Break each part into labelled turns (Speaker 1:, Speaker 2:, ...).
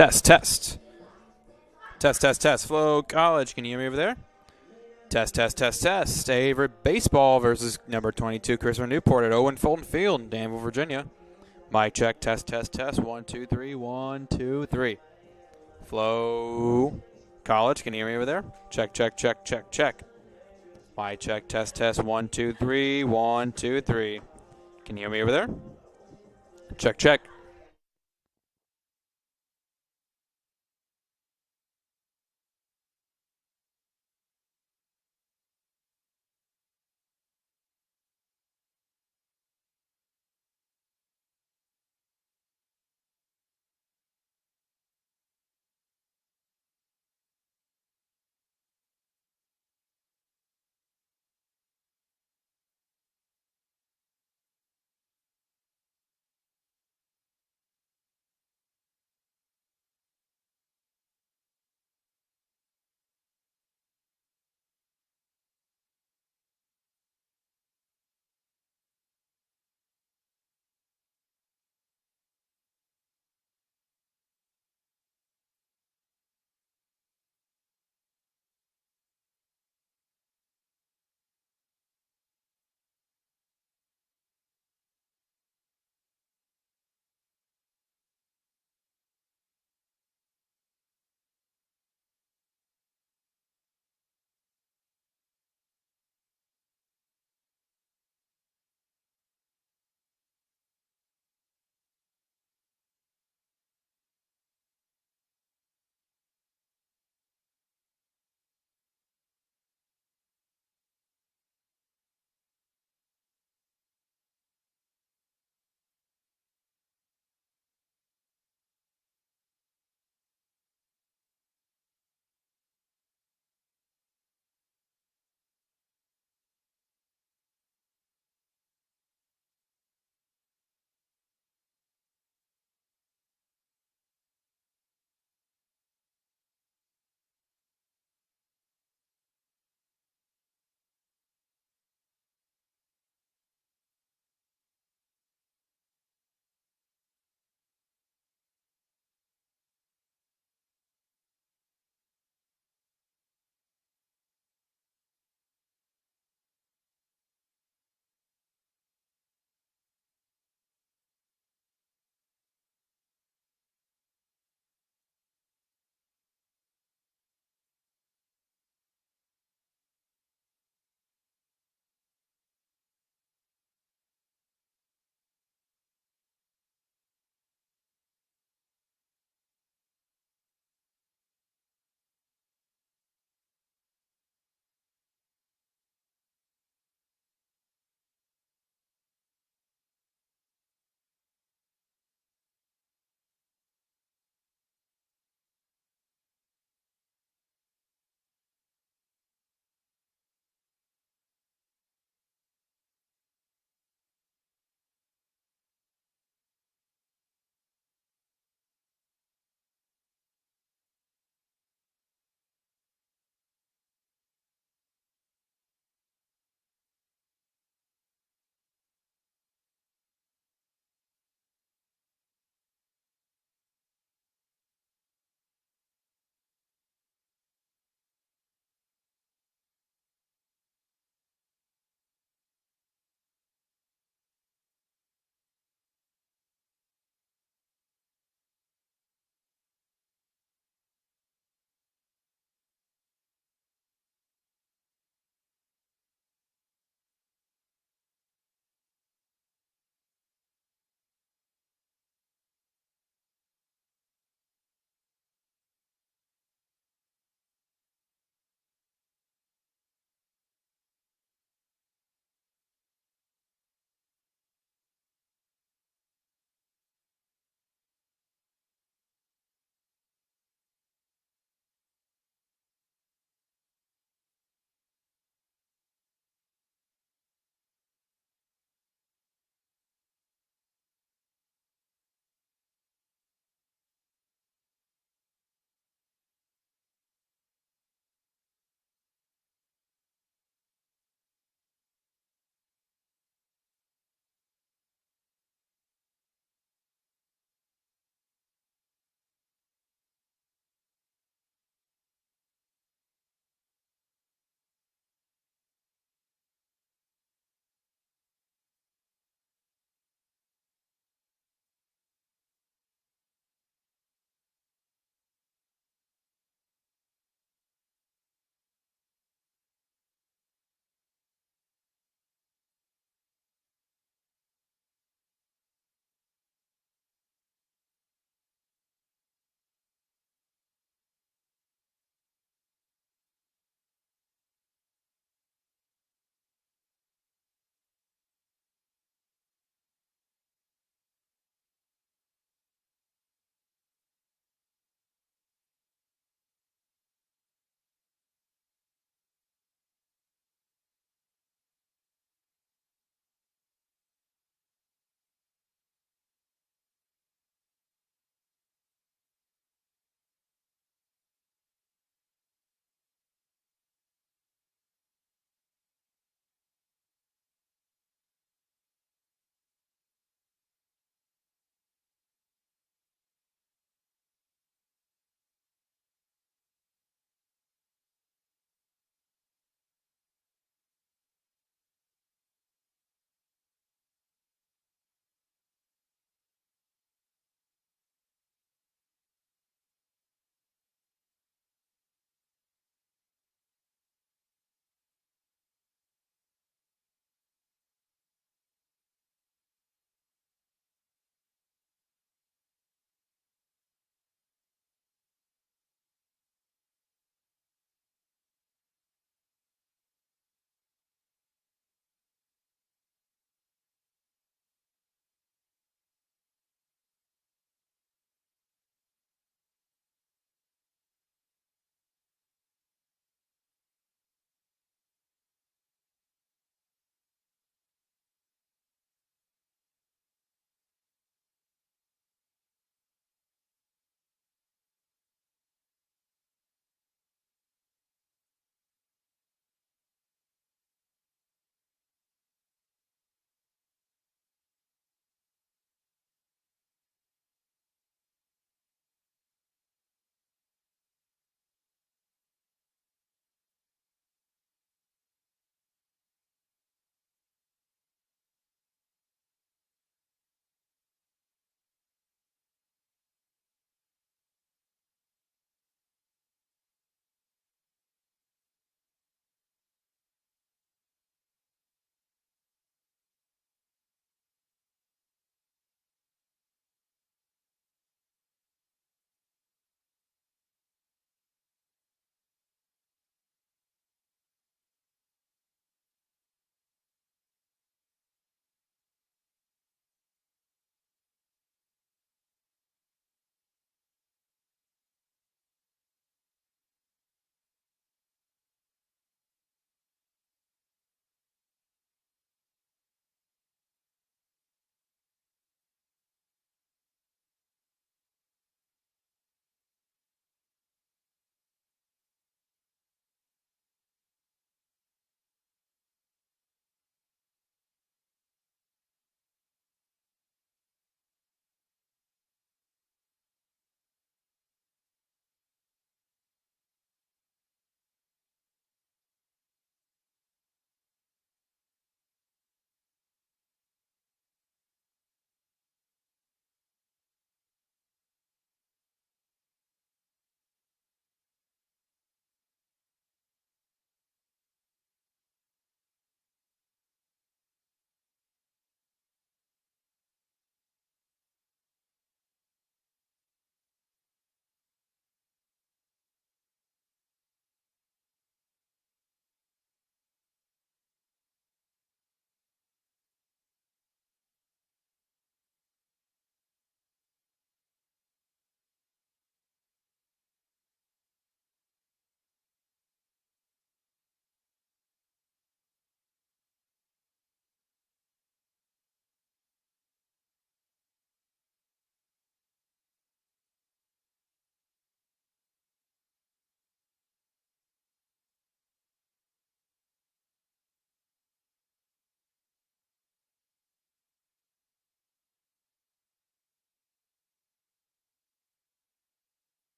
Speaker 1: Test, test. Test, test, test. Flow College, can you hear me over there? Test, test, test, test. Averett Baseball versus number 22, Christopher Newport at Owen Fulton Field in Danville, Virginia. Mic check, test, test, test. 1, 2, 3, 1, 2, 3. Flow College, can you hear me over there? Check, check, check, check, check. Mic check, test, test. 1, 2, 3, 1, 2, 3. Can you hear me over there? Check, check.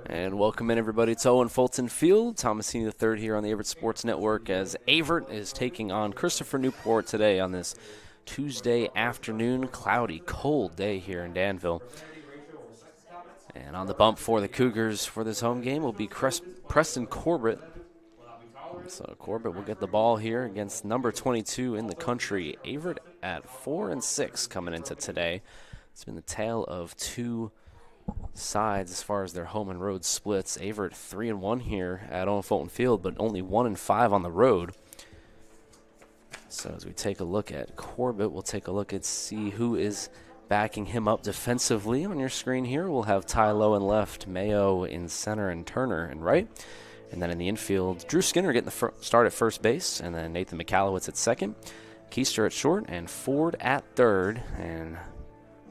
Speaker 2: And welcome in, everybody. It's Owen Fulton Field. Thomasini III here on the Averett Sports Network as Averett is taking on Christopher Newport today on this Tuesday afternoon, cloudy, cold day here in Danville. And on the bump for the Cougars for this home game will be Preston Corbett. So Corbett will get the ball here against number 22 in the country, Averett at 4-6 coming into today. It's been the tale of two sides as far as their home and road splits. Averett 3-1 here at Owen Fulton Field, but only 1-5 on the road. So as we take a look at Corbett, we'll take a look at see who is backing him up defensively. On your screen here, we'll have Ty Lowe in left, Mayo in center, and Turner in right. And then in the infield, Drew Skinner getting the start at first base, and then Nathan McAllowitz at second, Keister at short, and Ford at third. And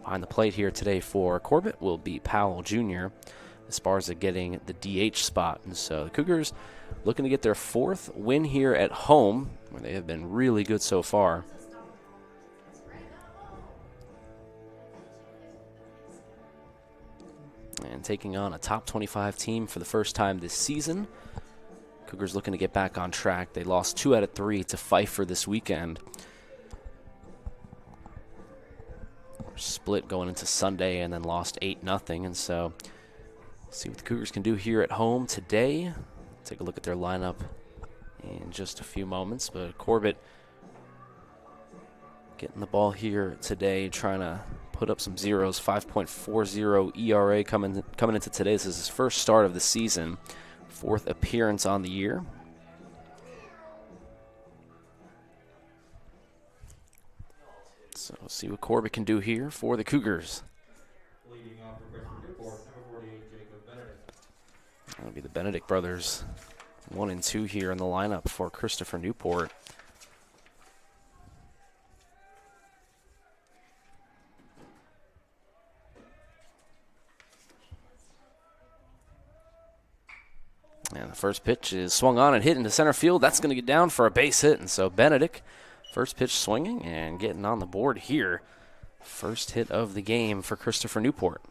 Speaker 2: behind the plate here today for Corbett will be Powell Jr. as far as getting the DH spot. And so the Cougars looking to get their fourth win here at home, where they have been really good so far. And taking on a top 25 team for the first time this season. Cougars looking to get back on track. They lost 2 out of 3 to Pfeiffer this weekend. Split going into Sunday and then lost 8-0. And so see what the Cougars can do here at home today. Take a look at their lineup in just a few moments. But Corbett getting the ball here today, trying to put up some zeros. 5.40 ERA coming into today. This is his first start of the season, 4th appearance on the year. So we'll see what Corbett can do here for the Cougars. That'll be the Benedict brothers, 1 and 2 here in the lineup for Christopher Newport. And the first pitch is swung on and hit into center field. That's going to get down for a base hit. And so Benedict, first pitch swinging and getting on the board here. First hit of the game for Christopher Newport.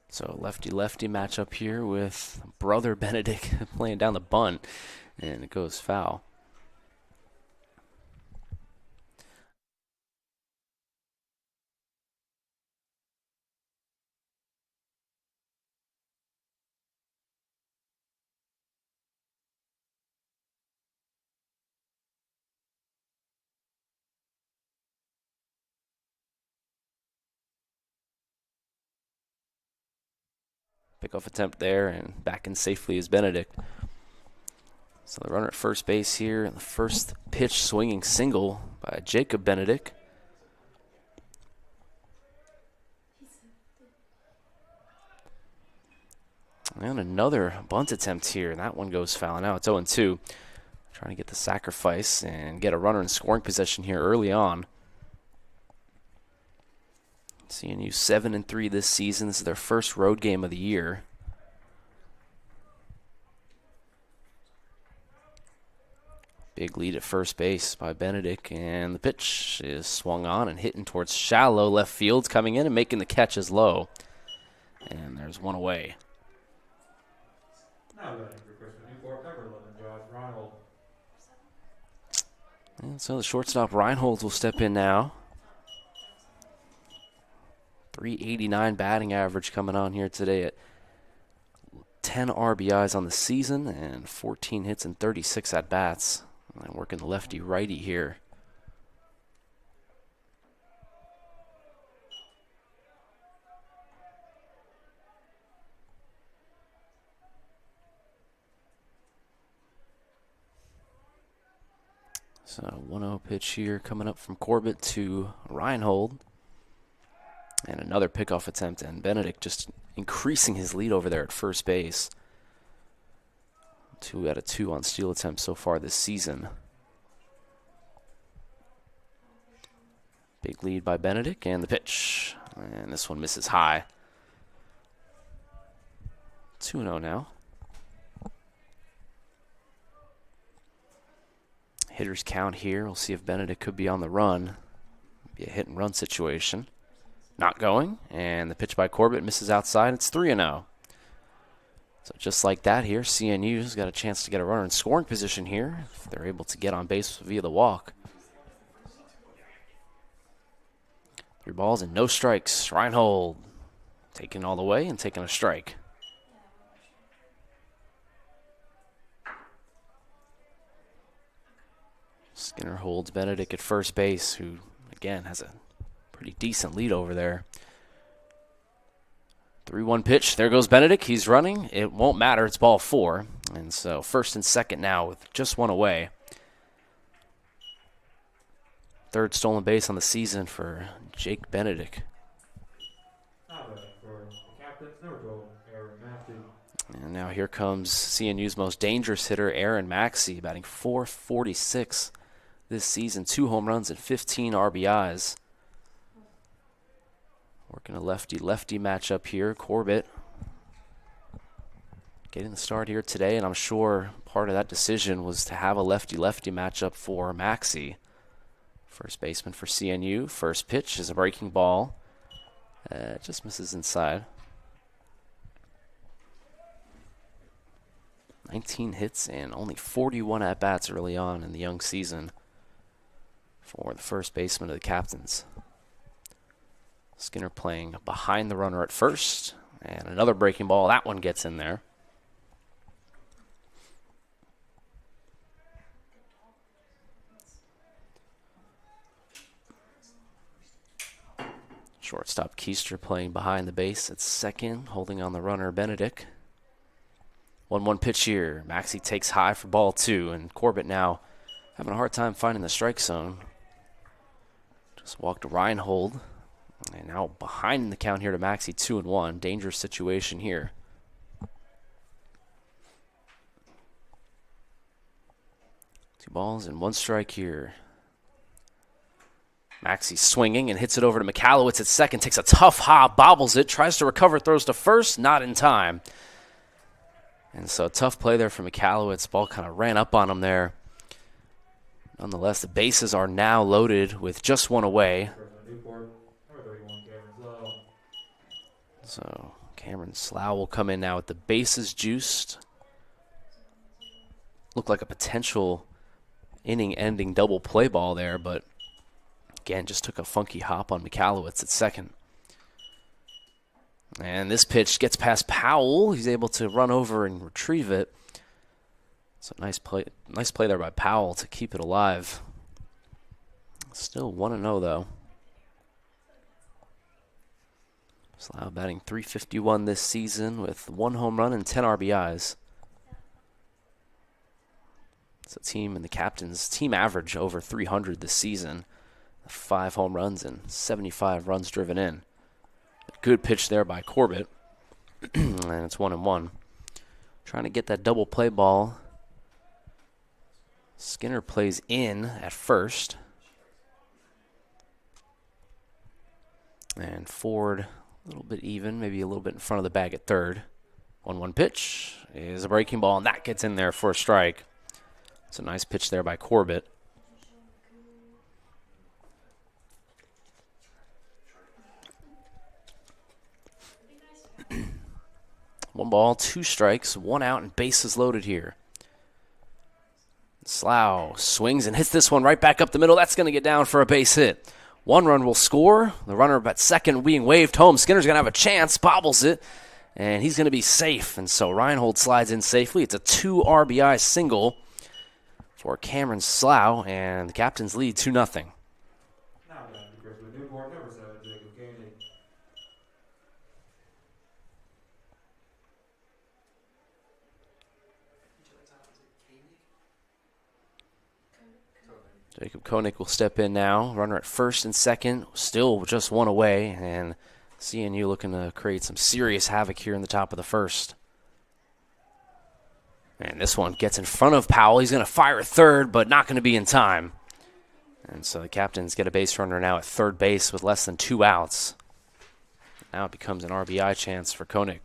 Speaker 2: So lefty-lefty matchup here with brother Benedict playing down the bunt, and it goes foul. Pickoff attempt there, and back in safely is Benedict. So the runner at first base here, and the first pitch swinging single by Jacob Benedict. And another bunt attempt here, and that one goes foul. Now it's 0-2. Trying to get the sacrifice and get a runner in scoring position here early on. CNU 7-3 this season. This is their first road game of the year. Big lead at first base by Benedict, and the pitch is swung on and hitting towards shallow left field, coming in and making the catch as low. And there's one away. And so the shortstop Reinhold will step in now. 389 batting average coming on here today at 10 RBIs on the season and 14 hits and 36 at-bats. And working the lefty-righty here. So 1-0 pitch here coming up from Corbett to Reinhold. And another pickoff attempt, and Benedict just increasing his lead over there at first base. 2 out of 2 on steal attempts so far this season. Big lead by Benedict, and the pitch. And this one misses high. 2-0 now. Hitters count here. We'll see if Benedict could be on the run. Be a hit and run situation. Not going, and the pitch by Corbett misses outside. It's 3-0. So just like that here, CNU's got a chance to get a runner in scoring position here if they're able to get on base via the walk. 3 balls and no strikes. Reinhold taking all the way and taking a strike. Skinner holds Benedict at first base, who, again, has a pretty decent lead over there. 3-1 pitch. There goes Benedict. He's running. It won't matter. It's ball 4. And so first and second now with just one away. 3rd stolen base on the season for Jake Benedict. And now here comes CNU's most dangerous hitter, Aaron Maxey, batting .446 this season. 2 home runs and 15 RBIs. Working a lefty-lefty matchup here. Corbett getting the start here today, and I'm sure part of that decision was to have a lefty-lefty matchup for Maxey. First baseman for CNU. First pitch is a breaking ball. Just misses inside. 19 hits and only 41 at-bats early on in the young season for the first baseman of the Captains. Skinner playing behind the runner at first, and another breaking ball. That one gets in there. Shortstop Keister playing behind the base at second, holding on the runner Benedict. 1-1 pitch here. Maxey takes high for ball 2, and Corbett now having a hard time finding the strike zone. Just walked Reinhold, and now behind the count here to Maxey, 2-1. Dangerous situation here. Two balls and 1 strike here. Maxey swinging and hits it over to Michalowicz at second. Takes a tough hop, bobbles it, tries to recover, throws to first, not in time. And so a tough play there for Michalowicz. Ball kind of ran up on him there. Nonetheless, the bases are now loaded with just one away. So Cameron Slough will come in now with the bases juiced. Looked like a potential inning-ending double play ball there, but again, just took a funky hop on Michalowicz at second. And this pitch gets past Powell. He's able to run over and retrieve it. So nice play there by Powell to keep it alive. Still 1-0 though. Slough batting .351 this season with 1 home run and 10 RBIs. It's a team and the Captains team average over 300 this season. 5 home runs and 75 runs driven in. Good pitch there by Corbett. And it's 1-1. Trying to get that double play ball. Skinner plays in at first. And Ford a little bit even, maybe a little bit in front of the bag at third. 1-1 pitch is a breaking ball, and that gets in there for a strike. It's a nice pitch there by Corbett. One ball, 2 strikes, 1 out, and bases loaded here. Slough swings and hits this one right back up the middle. That's going to get down for a base hit. 1 run will score. The runner at second being waved home. Skinner's going to have a chance, bobbles it, and he's going to be safe. And so Reinhold slides in safely. It's a 2 RBI single for Cameron Slough, and the Captains lead 2-0. Jacob Koenig will step in now. Runner at first and second, still just 1 away, and CNU looking to create some serious havoc here in the top of the first. And this one gets in front of Powell. He's going to fire at third, but not going to be in time. And so the Captains get a base runner now at third base with less than 2 outs. Now it becomes an RBI chance for Koenig.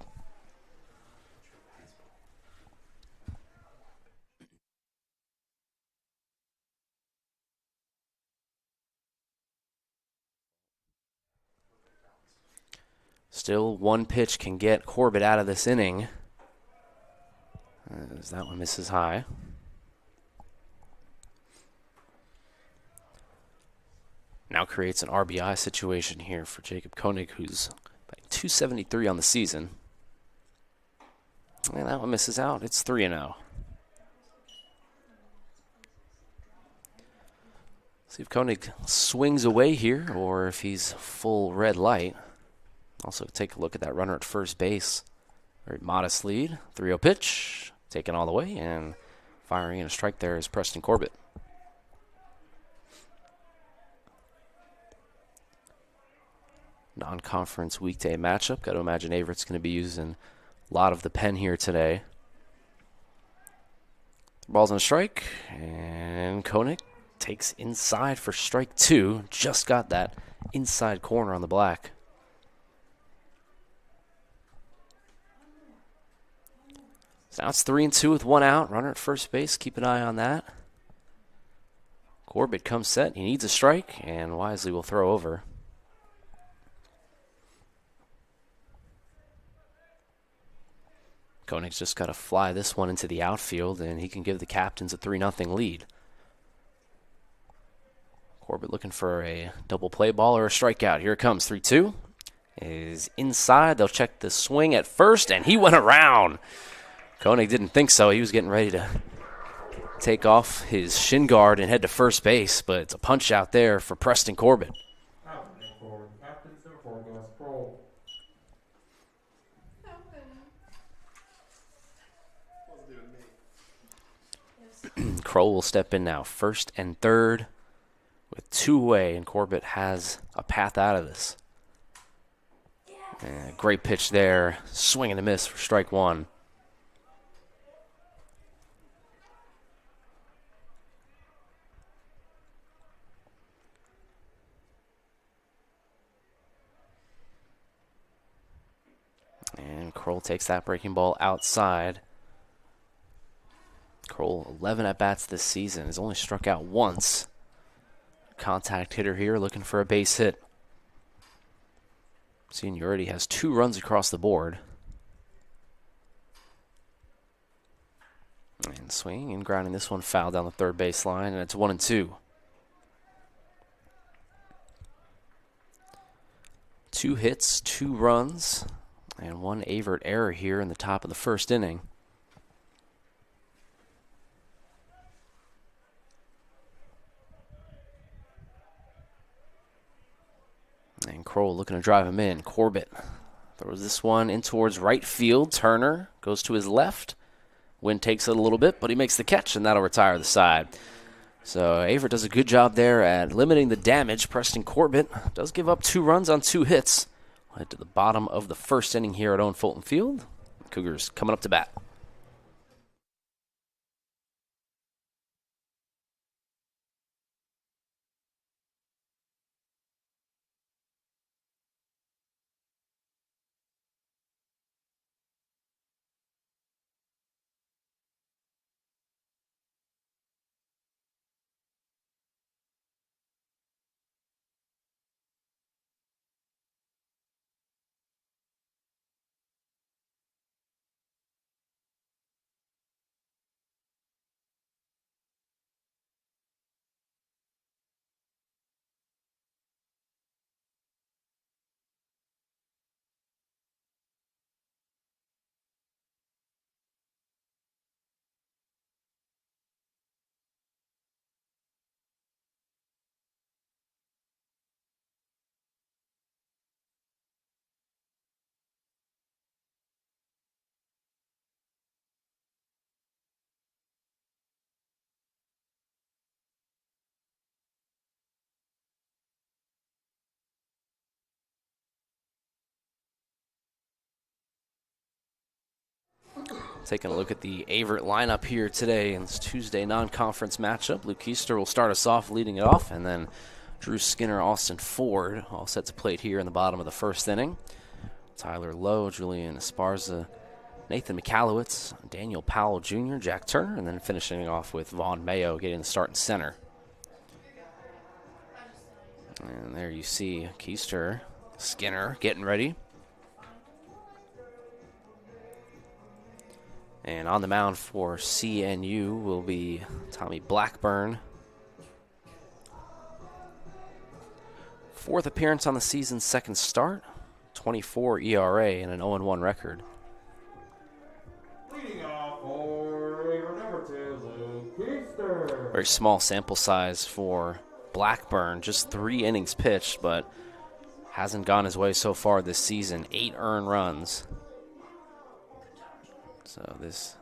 Speaker 2: Still, one pitch can get Corbett out of this inning, as that one misses high. Now creates an RBI situation here for Jacob Koenig, who's batting .273 on the season. And that one misses out. It's 3-0. See if Koenig swings away here or if he's full red light. Also take a look at that runner at first base. Very modest lead. 3-0 pitch. Taken all the way and firing in a strike there is Preston Corbett. Non-conference weekday matchup. Got to imagine Averett's going to be using a lot of the pen here today. Ball's on a strike, and Koenig takes inside for strike 2. Just got that inside corner on the black. So now it's 3-2 with 1 out. Runner at first base. Keep an eye on that. Corbett comes set. He needs a strike, and wisely will throw over. Koenig's just got to fly this one into the outfield, and he can give the Captains a 3-0 lead. Corbett looking for a double play ball or a strikeout. Here it comes, 3-2. Is inside. They'll check the swing at first, and he went around. Koenig didn't think so. He was getting ready to take off his shin guard and head to first base, but it's a punch out there for Preston Corbett. Kroll will step in now, first and third with 2 away, and Corbett has a path out of this. And a great pitch there, swing and a miss for strike 1. And Kroll takes that breaking ball outside. Kroll, 11 at-bats this season, has only struck out once. Contact hitter here, looking for a base hit. Seniority has 2 runs across the board. And swinging and grounding this one foul down the third baseline, and it's 1-2. 2 hits, 2 runs, and 1 Averett error here in the top of the first inning. And Kroll looking to drive him in. Corbett throws this one in towards right field. Turner goes to his left. Wind takes it a little bit, but he makes the catch, and that'll retire the side. So Averett does a good job there at limiting the damage. Preston Corbett does give up 2 runs on 2 hits. We'll head to the bottom of the first inning here at Owen Fulton Field. Cougars coming up to bat. Taking a look at the Averett lineup here today in this Tuesday non-conference matchup. Luke Keister will start us off, leading it off, and then Drew Skinner, Austin Ford, all set to plate here in the bottom of the first inning. Tyler Lowe, Julian Esparza, Nathan McAllowitz, Daniel Powell Jr., Jack Turner, and then finishing off with Vaughn Mayo getting the start in center. And there you see Keister, Skinner getting ready. And on the mound for CNU will be Tommy Blackburn. 4th appearance on the season, 2nd start, 24 ERA, and an 0-1 record.
Speaker 3: Leading off for number 2, Luke Keister.
Speaker 2: Very small sample size for Blackburn, just 3 innings pitched, but hasn't gone his way so far this season. 8 earned runs. So this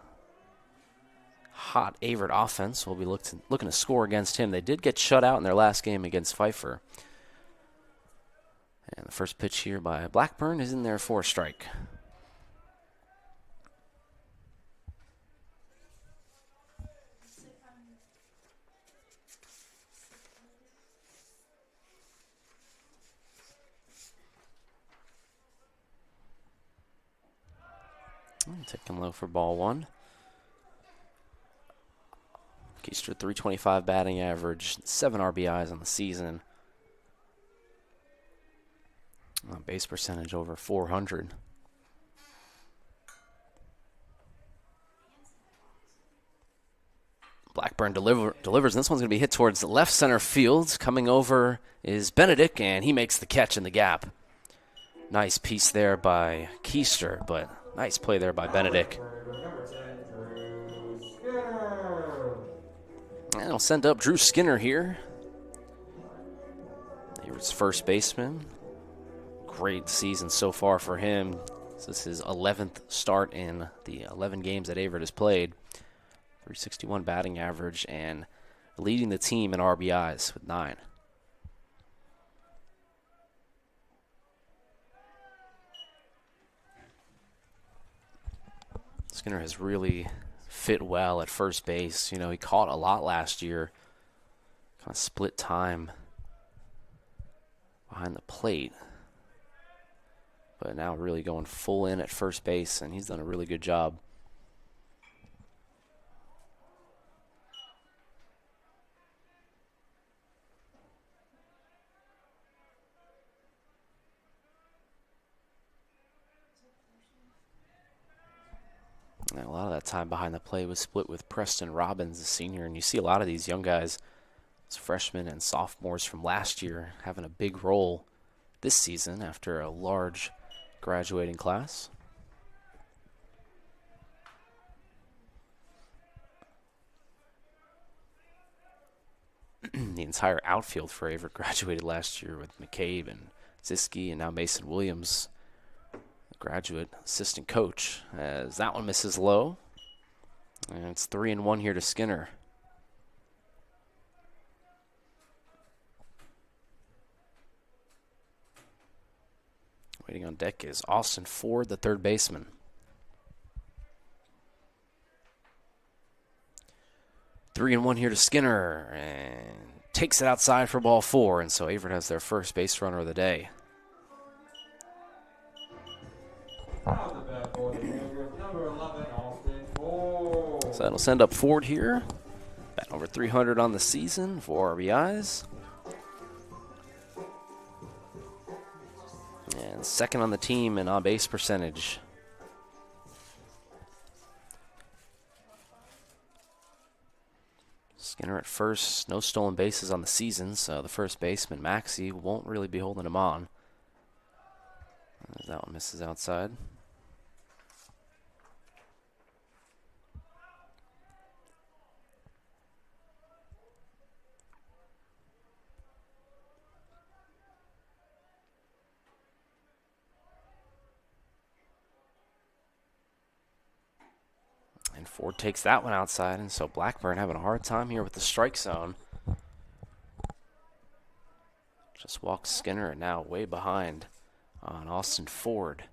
Speaker 2: hot Averett offense will be looking to score against him. They did get shut out in their last game against Pfeiffer. And the first pitch here by Blackburn is in there for a strike. Taking low for ball 1. Keister, 325 batting average, 7 RBIs on the season. Base percentage over 400. Blackburn delivers, and this one's going to be hit towards the left center field. Coming over is Benedict, and he makes the catch in the gap. Nice piece there by Keister, but nice play there by Benedict. And it'll send up Drew Skinner here. Here's first baseman. Great season so far for him. This is his 11th start in the 11 games that Averett has played. 361 batting average and leading the team in RBIs with 9. Skinner has really fit well at first base. You know, he caught a lot last year. Kind of split time behind the plate. But now really going full in at first base, and he's done a really good job. And a lot of that time behind the plate was split with Preston Robbins, the senior, and you see a lot of these young guys, freshmen and sophomores from last year, having a big role this season after a large graduating class. The entire outfield for Averett graduated last year with McCabe and Ziske, and now Mason Williams, graduate assistant coach, as that one misses low. And it's 3-1 here to Skinner. Waiting on deck is Austin Ford, the third baseman. 3-1 here to Skinner, and takes it outside for ball 4, and so Averett has their first base runner of the day. So that'll send up Ford here. Batting over 300 on the season, 4 RBIs. And second on the team in on-base percentage. Skinner at first, no stolen bases on the season, so the first baseman, Maxey, won't really be holding him on. As that one misses outside. And Ford takes that one outside, and so Blackburn having a hard time here with the strike zone. Just walks Skinner, and now way behind on Austin Ford.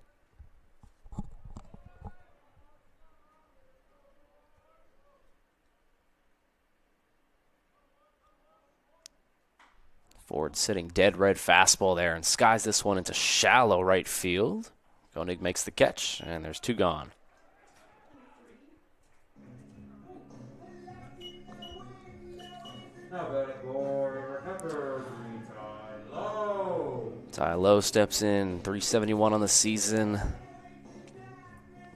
Speaker 2: Ford sitting dead red fastball there and skies this one into shallow right field. Koenig makes the catch, and there's 2 gone.
Speaker 3: Now batting for number 3, Ty Lowe.
Speaker 2: Ty Lowe steps in, 371 on the season.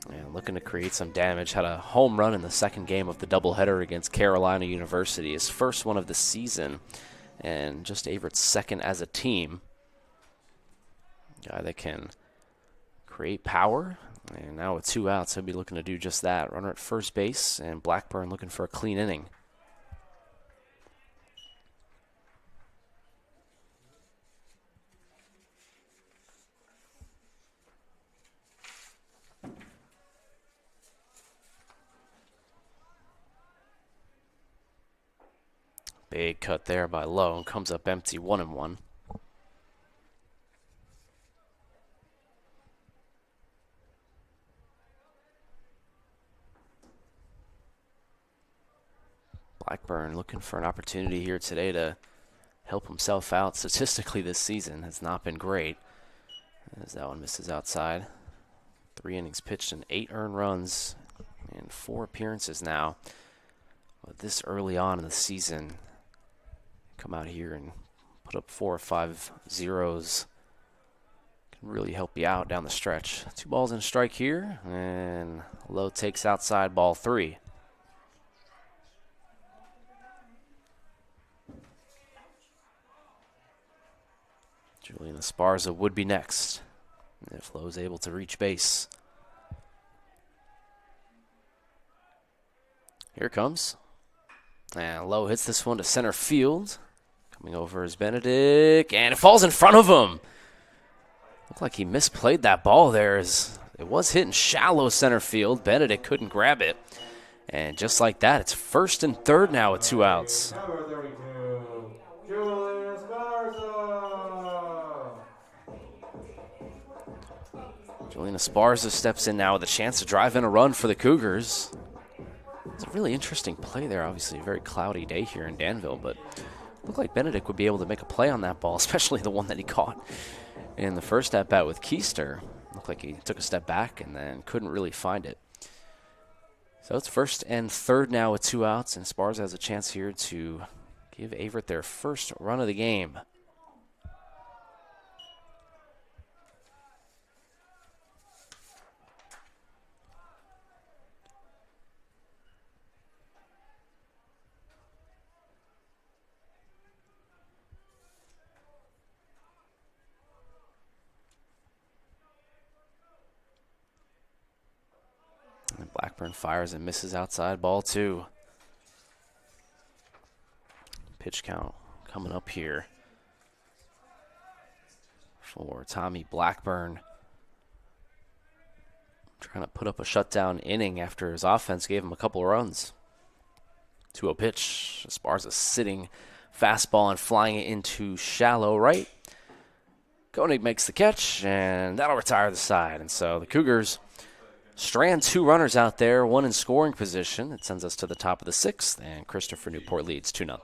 Speaker 2: And looking to create some damage. Had a home run in the second game of the doubleheader against Carolina University. His first one of the season, and just Averett's second as a team. Guy that can create power. And now with 2 outs, he'll be looking to do just that. Runner at first base, and Blackburn looking for a clean inning. Big cut there by Lowe, and comes up empty, 1-1. Blackburn looking for an opportunity here today to help himself out. Statistically this season has not been great, as that one misses outside. 3 innings pitched and 8 earned runs in 4 appearances now. But this early on in the season, come out here and put up 4 or 5 zeros. Can really help you out down the stretch. 2 balls and a strike here, and Lowe takes outside, ball 3. Julian Esparza would be next if Lowe's able to reach base. Here it comes. And Lowe hits this one to center field. Coming over is Benedict, and it falls in front of him. Looked like he misplayed that ball there, as it was hitting shallow center field. Benedict couldn't grab it. And just like that, it's first and third now with 2 outs.
Speaker 3: Number 32, Julian Esparza.
Speaker 2: Julian Esparza steps in now with a chance to drive in a run for the Cougars. It's a really interesting play there. Obviously a very cloudy day here in Danville, but looked like Benedict would be able to make a play on that ball, especially the one that he caught in the first at-bat with Keister. Looked like he took a step back and then couldn't really find it. So it's first and third now with 2 outs, and Esparza has a chance here to give Averett their first run of the game. And Blackburn fires and misses outside, ball 2. Pitch count coming up here for Tommy Blackburn. Trying to put up a shutdown inning after his offense gave him a couple of runs. 2-0 pitch. Esparza sitting fastball and flying it into shallow right. Koenig makes the catch, and that'll retire the side. And so the Cougars strand 2 runners out there, 1 in scoring position. It sends us to the top of the 6th, and Christopher Newport leads 2-0.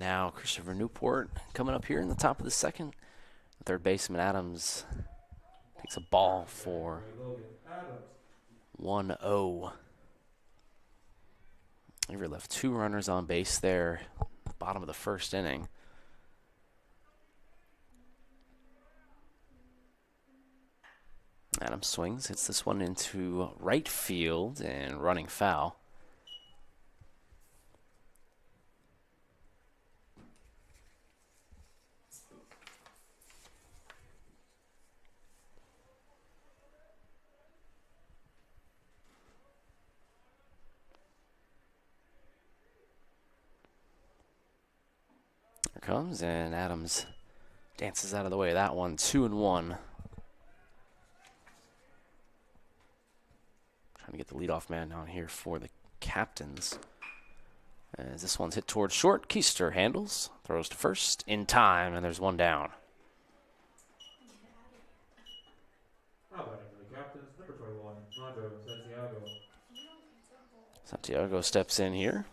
Speaker 2: now Christopher Newport coming up here in the top of the second. Third baseman Adams takes a ball for 1-0. Avery left 2 runners on base there at the bottom of the first inning. Adams swings, hits this one into right field and running foul. Here comes, and Adams dances out of the way of that one. 2-1. Trying to get the leadoff man down here for the captains. As this one's hit towards short, Keister handles, throws to first in time, and there's one down.
Speaker 3: Now batting for the captains, number 21, Nando Santiago.
Speaker 2: Santiago steps in here.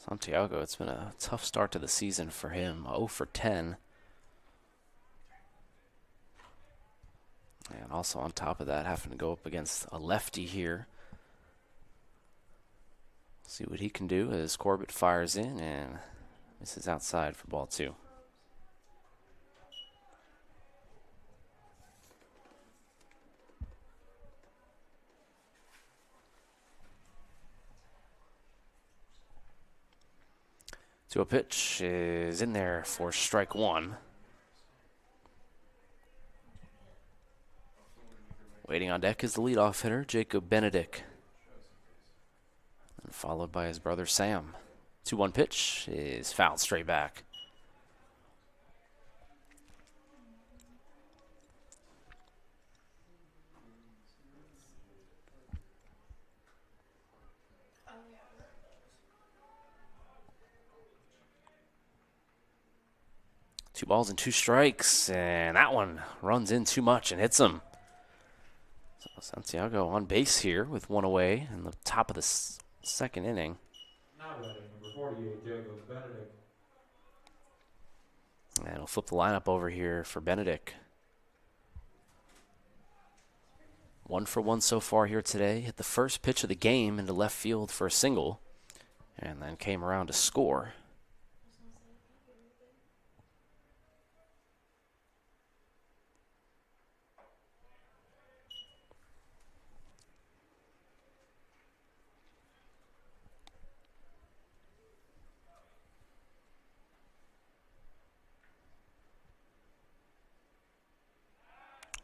Speaker 2: Santiago, it's been a tough start to the season for him. 0 for 10. And also on top of that, having to go up against a lefty here. See what he can do as Corbett fires in and misses outside for ball 2. To a pitch is in there for strike 1. Waiting on deck is the leadoff hitter, Jacob Benedict. And followed by his brother Sam. 2-1 pitch is fouled straight back. Two balls and 2 strikes, and that one runs in too much and hits him. So Santiago on base here with 1 away in the top of the second inning.
Speaker 3: Now batting number 48, Jacob Benedict.
Speaker 2: And we'll flip the lineup over here for Benedict. 1 for 1 so far here today. Hit the first pitch of the game into left field for a single, and then came around to score.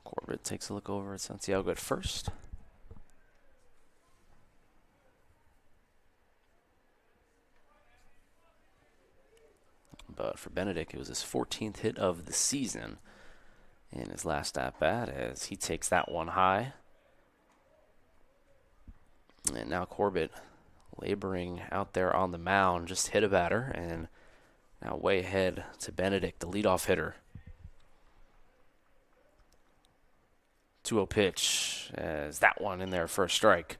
Speaker 2: Corbett takes a look over at Santiago at first. But for Benedict, it was his 14th hit of the season in his last at-bat as he takes that one high. And now Corbett laboring out there on the mound, just hit a batter, and now way ahead to Benedict, the leadoff hitter. 2-0 pitch as that one in there for a strike.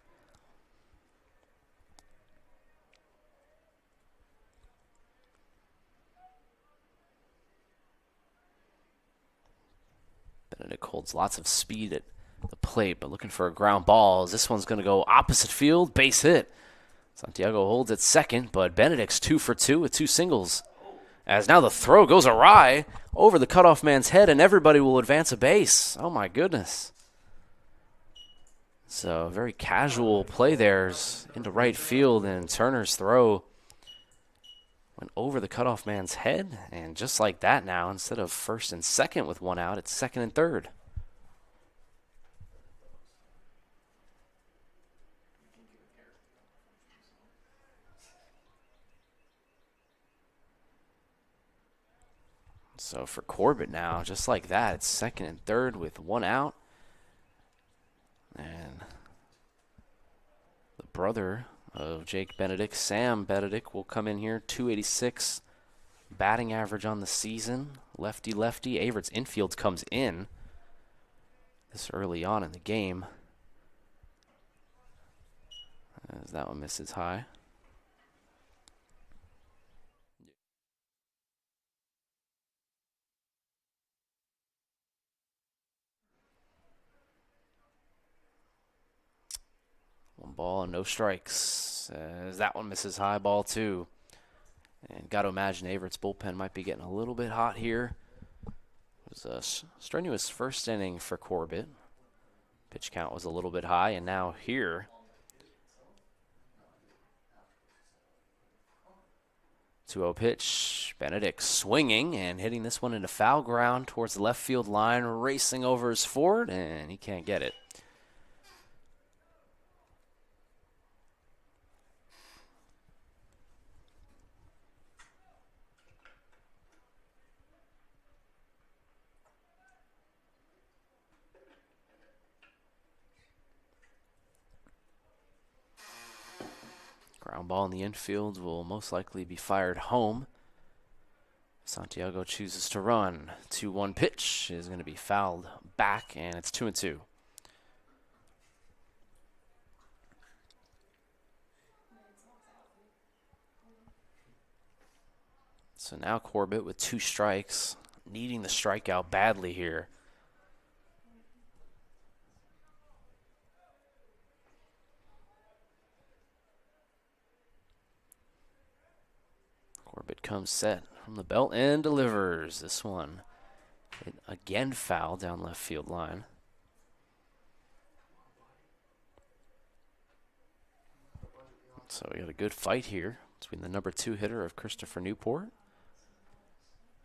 Speaker 2: Benedict holds lots of speed at the plate, but looking for a ground ball. As this one's going to go opposite field, base hit. Santiago holds at second, but Benedict's 2 for 2 with 2 singles. As now the throw goes awry over the cutoff man's head, and everybody will advance a base. Oh, my goodness. So very casual play there into right field, and Turner's throw went over the cutoff man's head. And just like that now, instead of first and second with 1 out, it's second and third. So for Corbett now, just like that, it's second and third with 1 out. And the brother of Jake Benedict, Sam Benedict, will come in here, 286 batting average on the season. Lefty-lefty. Averett's infield comes in this early on in the game. As that one misses high. One ball and no strikes. As that one misses high, ball 2. And got to imagine Averett's bullpen might be getting a little bit hot here. It was a strenuous first inning for Corbett. Pitch count was a little bit high, and now here, 2-0 pitch. Benedict swinging and hitting this one into foul ground towards the left field line, racing over his forward, and he can't get it. Ground ball in the infield will most likely be fired home. Santiago chooses to run. 2-1 pitch is going to be fouled back, and it's 2-2. So now Corbett with 2 strikes, needing the strikeout badly here. Corbett comes set from the belt and delivers. This one hit again foul down left field line. So we got a good fight here between the number 2 hitter of Christopher Newport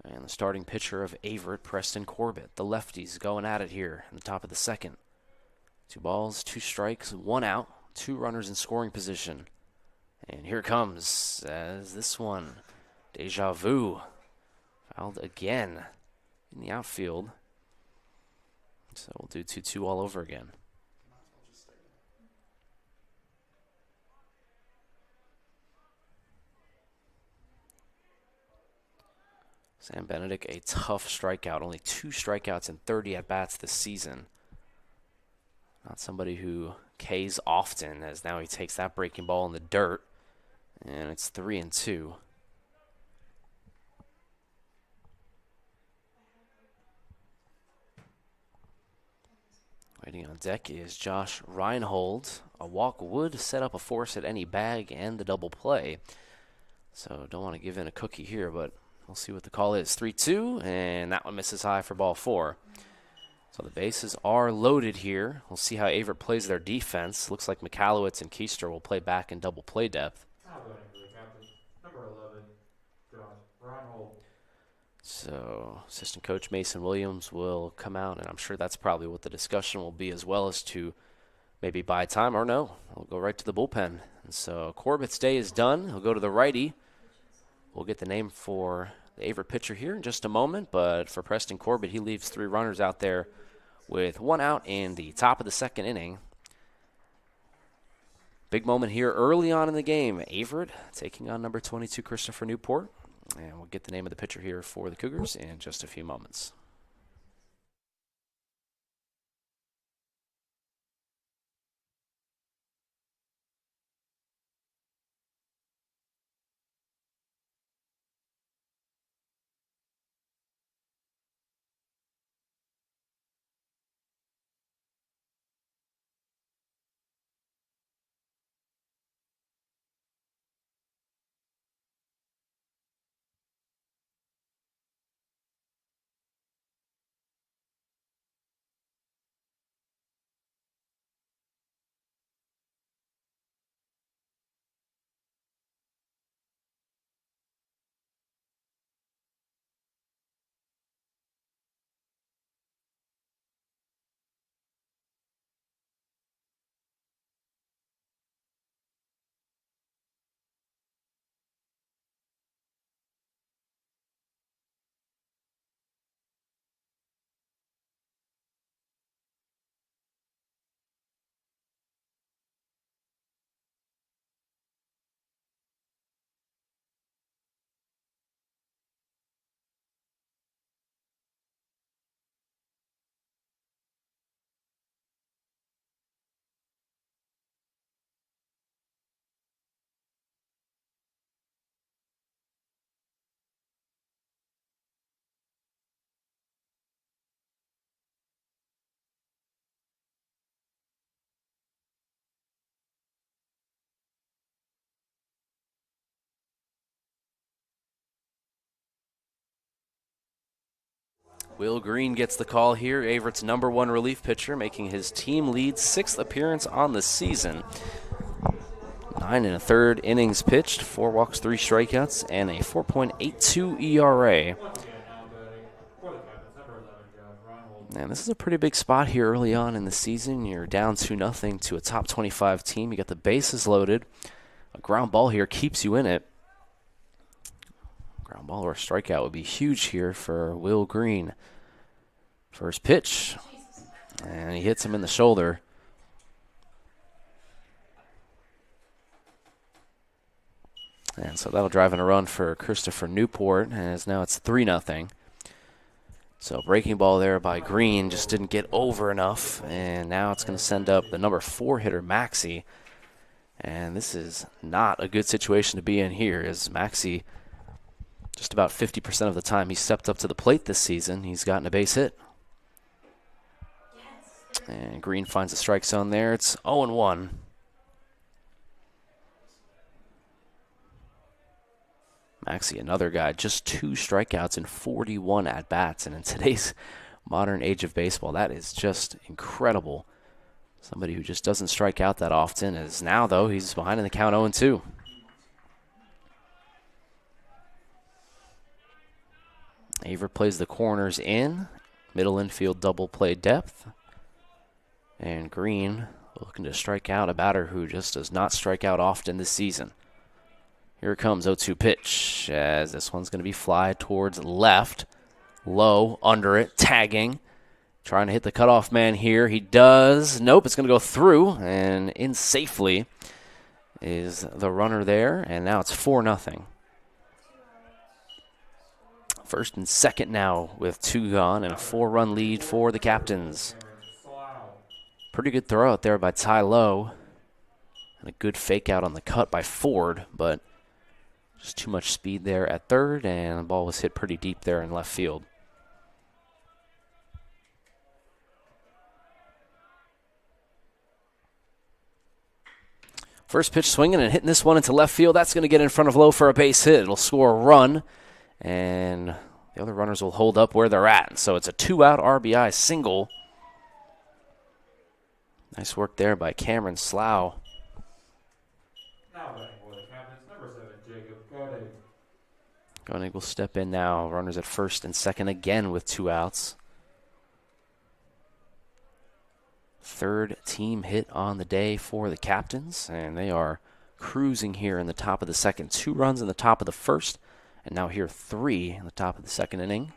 Speaker 2: and the starting pitcher of Averett, Preston Corbett. The lefties going at it here in the top of the second. 2 balls, 2 strikes, 1 out, 2 runners in scoring position. And here comes as this one, deja vu, fouled again in the outfield. So we'll do 2-2 all over again. Sam Benedict, a tough strikeout. Only 2 strikeouts and 30 at-bats this season. Not somebody who Ks often, as now he takes that breaking ball in the dirt. And it's 3-2. Waiting on deck is Josh Reinhold. A walk would set up a force at any bag and the double play. So don't want to give in a cookie here, but we'll see what the call is. 3-2, and that one misses high for ball 4. So the bases are loaded here. We'll see how Averett plays their defense. Looks like McAllowitz and Keister will play back in double play depth.
Speaker 3: Number 11, Josh Reinhold.
Speaker 2: So assistant coach Mason Williams will come out, and I'm sure that's probably what the discussion will be, as well as to maybe buy time or no. We'll go right to the bullpen. And so Corbett's day is done. He'll go to the righty. We'll get the name for the Averett pitcher here in just a moment, but for Preston Corbett, he leaves 3 runners out there with 1 out in the top of the second inning. Big moment here early on in the game. Averett taking on number 22, Christopher Newport. And we'll get the name of the pitcher here for the Cougars in just a few moments. Will Green gets the call here, Averett's #1 relief pitcher, making his team lead 6th appearance on the season. 9 1/3 innings pitched, 4 walks, 3 strikeouts, and a 4.82 ERA. And this is a pretty big spot here early on in the season. You're down 2-0 to a top 25 team. You got the bases loaded. A ground ball here keeps you in it. Ground ball or a strikeout would be huge here for Will Green. First pitch, and he hits him in the shoulder. And so that'll drive in a run for Christopher Newport, as now it's 3-0. So breaking ball there by Green just didn't get over enough, and now it's going to send up the #4 hitter, Maxey. And this is not a good situation to be in here, as Maxey, just about 50% of the time he stepped up to the plate this season, he's gotten a base hit. And Green finds a strike zone there. It's 0-1. Maxey, another guy, just 2 strikeouts in 41 at-bats. And in today's modern age of baseball, that is just incredible. Somebody who just doesn't strike out that often is now, though, he's behind in the count 0-2. Averett plays the corners in. Middle infield double play depth. And Green looking to strike out a batter who just does not strike out often this season. Here it comes, 0-2 pitch, as this one's going to be fly towards left. Low, under it, tagging. Trying to hit the cutoff man here. He does. Nope, it's going to go through, and in safely is the runner there, and now it's 4-0. First and second now with 2 gone, and a 4-run lead for the Captains. Pretty good throw out there by Ty Lowe, and a good fake out on the cut by Ford, but just too much speed there at third, and the ball was hit pretty deep there in left field. First pitch swinging and hitting this one into left field. That's going to get in front of Lowe for a base hit. It'll score a run, and the other runners will hold up where they're at. So it's a 2-out RBI single. Nice work there by Cameron Slough. Koenig will step in now. Runners at first and second again with 2 outs. Third team hit on the day for the Captains, and they are cruising here in the top of the second. 2 runs in the top of the first, and now here 3 in the top of the second inning.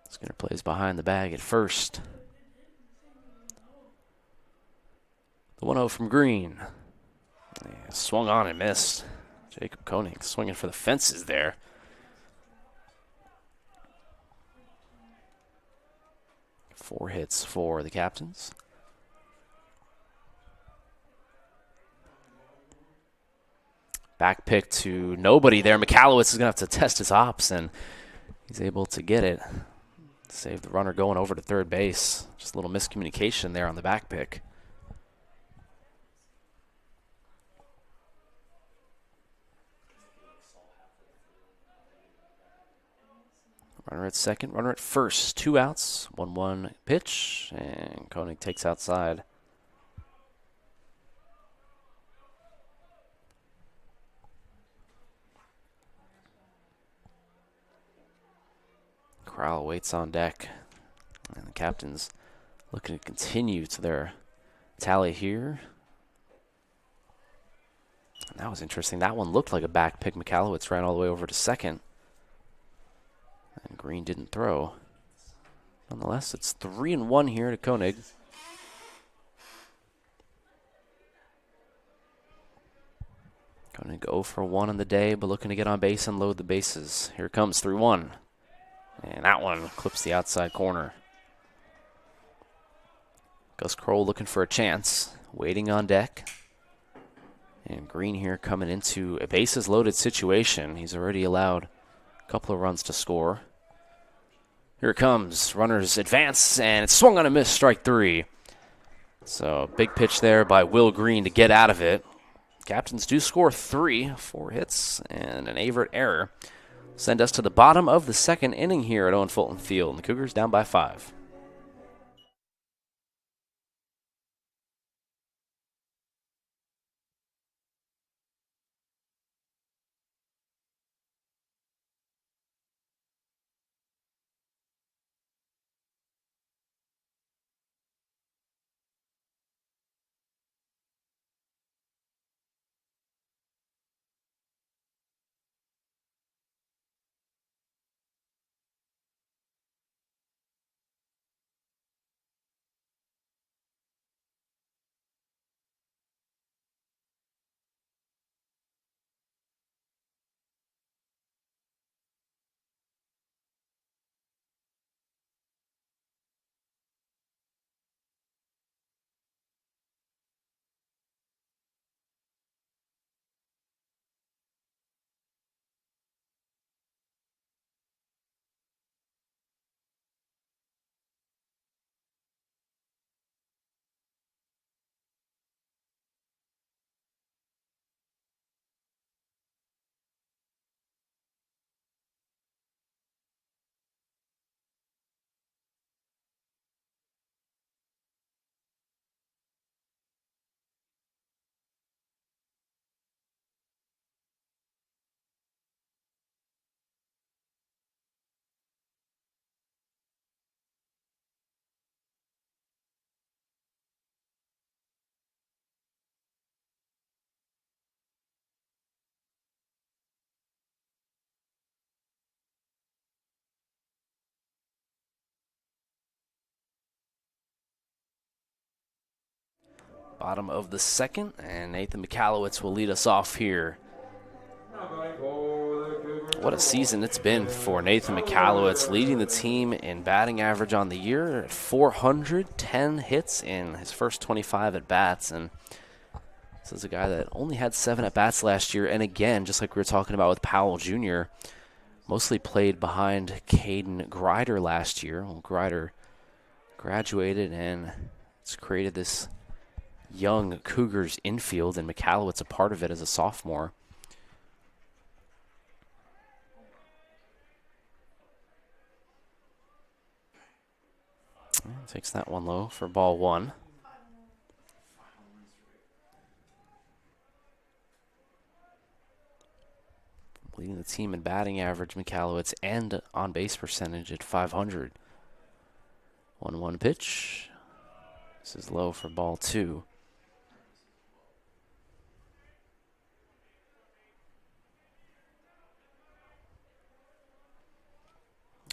Speaker 2: Skinner plays behind the bag at first. The 1-0 from Green. Yeah, swung on and missed. Jacob Koenig swinging for the fences there. Four hits for the Captains. Back pick to nobody there. McAllowitz is going to have to test his hops, and he's able to get it. Save the runner going over to third base. Just a little miscommunication there on the back pick. Runner at second, runner at first. 2 outs, 1-1 pitch, and Koenig takes outside. Crowell waits on deck, and the Captains looking to continue to their tally here. And that was interesting. That one looked like a back pick. McAllowitz ran all the way over to second, and Green didn't throw. Nonetheless, it's 3-1 here to Koenig. Koenig 0 for 1 on the day, but looking to get on base and load the bases. Here comes 3-1. And that one clips the outside corner. Gus Kroll looking for a chance, waiting on deck. And Green here coming into a bases loaded situation. He's already allowed a couple of runs to score. Here it comes. Runners advance, and it's swung on a miss, strike 3. So big pitch there by Will Green to get out of it. Captains do score 3, 4 hits, and an Averett error. Send us to the bottom of the second inning here at Owen Fulton Field, and the Cougars down by 5. Bottom of the second, and Nathan McAllowitz will lead us off here. What a season it's been for Nathan McAllowitz, leading the team in batting average on the year at 410 hits in his first 25 at-bats. And this is a guy that only had 7 at-bats last year, and again, just like we were talking about with Powell Jr., mostly played behind Caden Grider last year. Well, Grider graduated, and it's created this young Cougars infield, and McAllowitz a part of it as a sophomore. Takes that one low for ball 1. Leading the team in batting average, McAllowitz, and on base percentage at .500. 1-1 pitch. This is low for ball 2.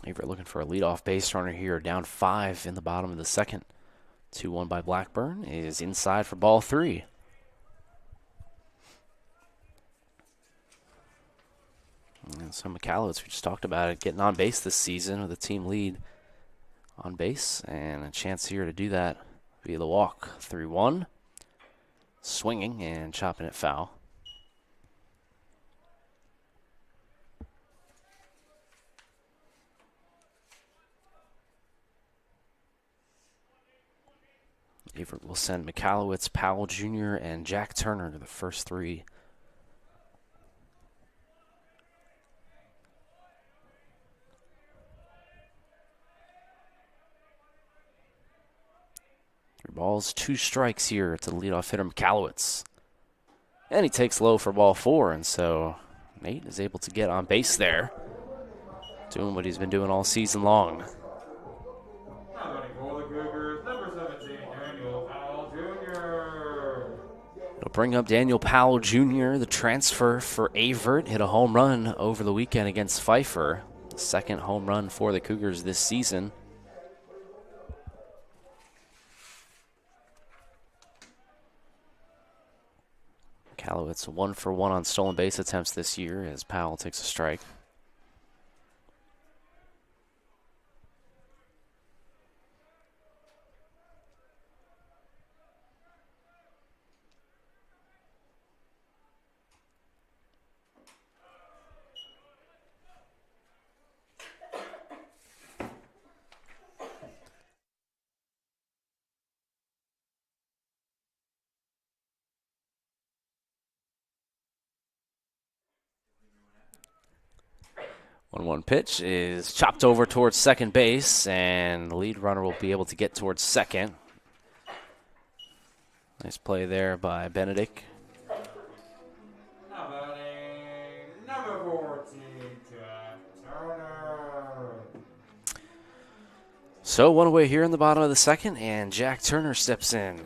Speaker 2: Averett looking for a leadoff base runner here, down 5 in the bottom of the second. 2-1 by Blackburn is inside for ball 3. And so McAllowitz, we just talked about it, getting on base this season with a team lead on base, and a chance here to do that via the walk. 3-1, swinging and chopping it foul. Averett will send McAllowitz, Powell Jr., and Jack Turner to the first 3. Three balls, 2 strikes here to the leadoff hitter, McAllowitz. And he takes low for ball 4, and so Nate is able to get on base there, doing what he's been doing all season long. It'll bring up Daniel Powell Jr., the transfer for Averett. Hit a home run over the weekend against Pfeiffer. The second home run for the Cougars this season. Callowitz 1 for 1 on stolen base attempts this year as Powell takes a strike. 1-1 pitch is chopped over towards second base, and the lead runner will be able to get towards second. Nice play there by Benedict.
Speaker 3: Number 14, Jack Turner.
Speaker 2: So one away here in the bottom of the second, and Jack Turner steps in.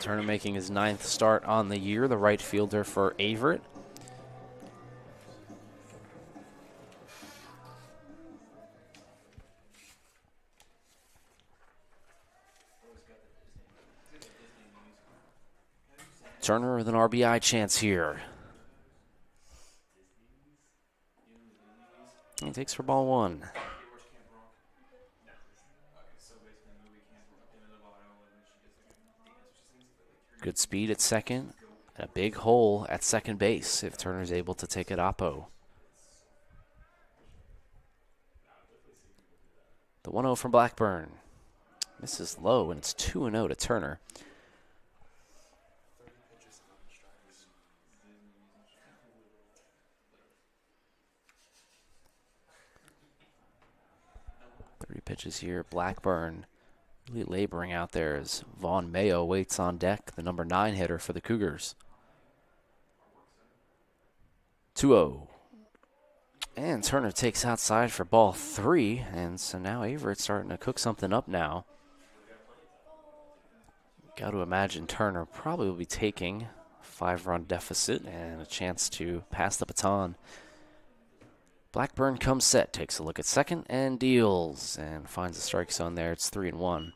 Speaker 2: Turner making his 9th start on the year, the right fielder for Averett. Turner with an RBI chance here. He takes for ball 1. Good speed at second, and a big hole at second base if Turner's able to take it oppo. The 1-0 from Blackburn. Misses low, and it's 2-0 to Turner. Three pitches here. Blackburn really laboring out there as Vaughn Mayo waits on deck, the number 9 hitter for the Cougars. 2-0. And Turner takes outside for ball 3, and so now Averett's starting to cook something up now. Got to imagine Turner probably will be taking a 5-run deficit and a chance to pass the baton. Blackburn comes set, takes a look at second, and deals, and finds the strike zone there. It's 3-1.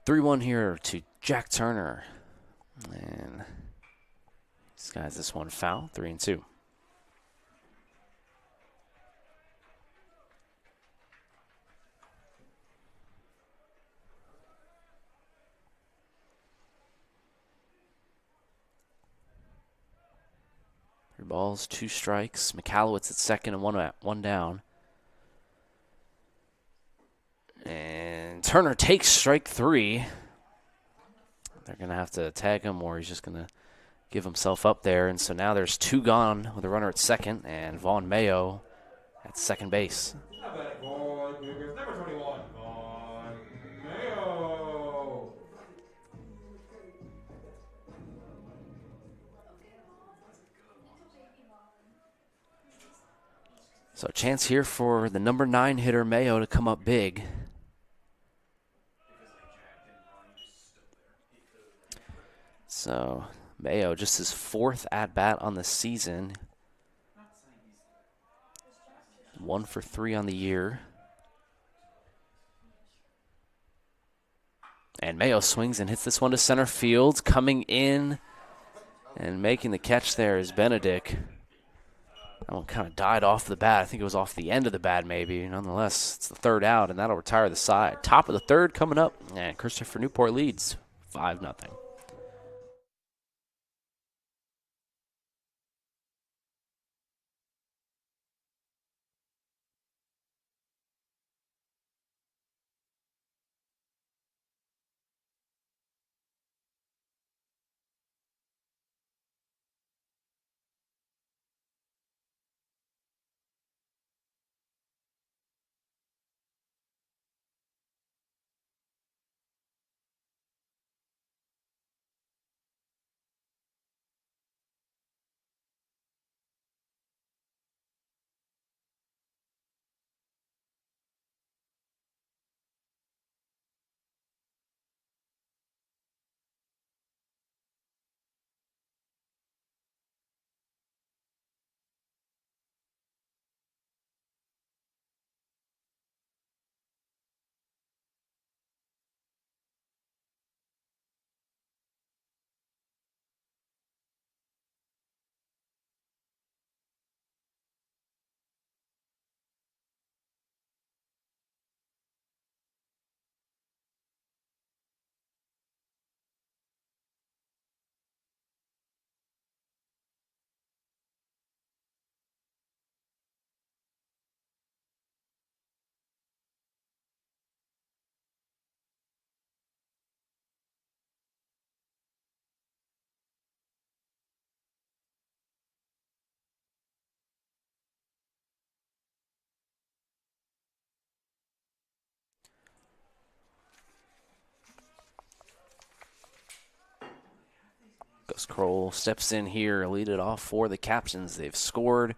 Speaker 2: Three-one here to Jack Turner, and this guy's this one foul. 3-2. Three balls, 2 strikes. McAllowitz at second and one down. And Turner takes strike 3. They're going to have to tag him, or he's just going to give himself up there. And so now there's 2 gone with a runner at second, and Vaughn Mayo at second base.
Speaker 3: Number 21, Vaughn Mayo.
Speaker 2: So a chance here for the number 9 hitter Mayo to come up big. So Mayo just his 4th at-bat on the season. 1 for 3 on the year. And Mayo swings and hits this one to center field. Coming in and making the catch there is Benedict. That one kind of died off the bat. I think it was off the end of the bat maybe. Nonetheless, it's the 3rd out, and that'll retire the side. Top of the 3rd coming up, and Christopher Newport leads 5-0. As Kroll steps in here, lead it off for the Captains. They've scored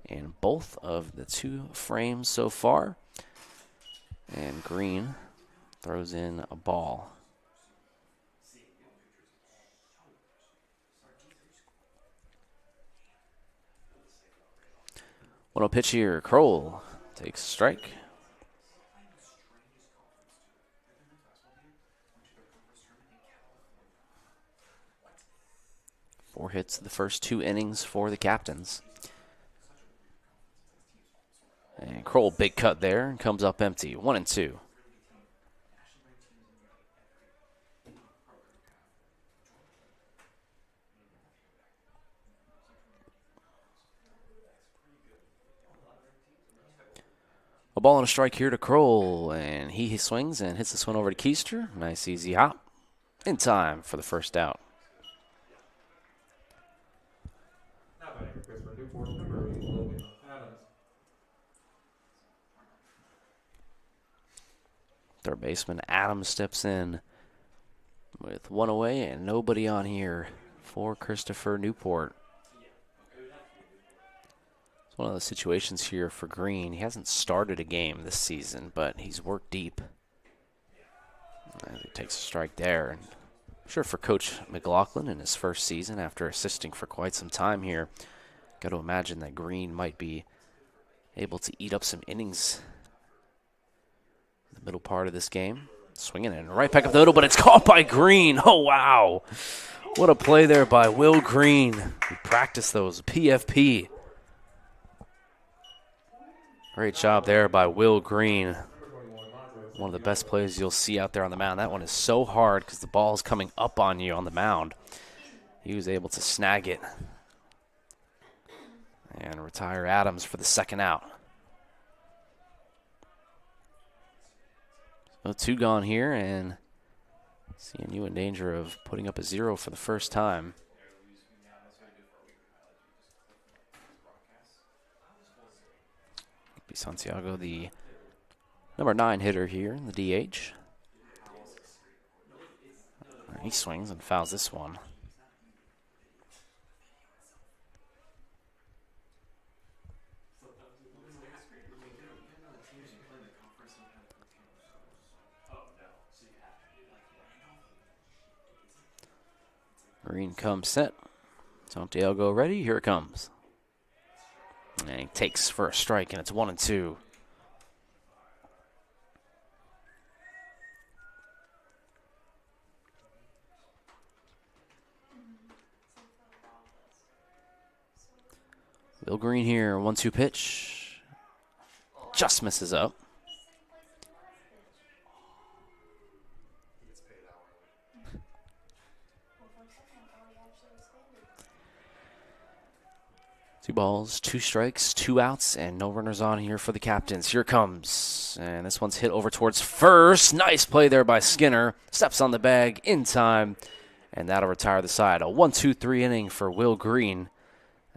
Speaker 2: in both of the 2 frames so far. And Green throws in a ball. 1-0 pitch here. Kroll takes a strike. Four hits the first 2 innings for the Captains. And Kroll, big cut there, and comes up empty. 1-2. A ball and a strike here to Kroll, and he swings and hits this one over to Keister. Nice easy hop. In time for the first out.
Speaker 3: Now batting for Christopher Newport, number 8, Logan Adams.
Speaker 2: Third baseman Adams steps in with 1 away and nobody on here for Christopher Newport. It's one of those situations here for Green. He hasn't started a game this season, but he's worked deep. And he takes a strike there. And I'm sure for Coach McLaughlin in his first season after assisting for quite some time here, got to imagine that Green might be able to eat up some innings in the middle part of this game. Swinging in right back up the middle, but it's caught by Green. Oh, wow. What a play there by Will Green. He practiced those PFP. Great job there by Will Green. One of the best plays you'll see out there on the mound. That one is so hard because the ball is coming up on you on the mound. He was able to snag it and retire Adams for the second out. So 2 gone here, and seeing you in danger of putting up a 0 for the first time. Santiago, the number 9 hitter here in the DH. He swings and fouls this one. Green comes set. Santiago ready. Here it comes. And he takes for a strike, and it's 1-2. Will Green here, 1-2 pitch. Just misses up. Two balls, 2 strikes, 2 outs, and no runners on here for the Captains. Here it comes. And this one's hit over towards first. Nice play there by Skinner. Steps on the bag in time, and that'll retire the side. A 1-2-3 inning for Will Green.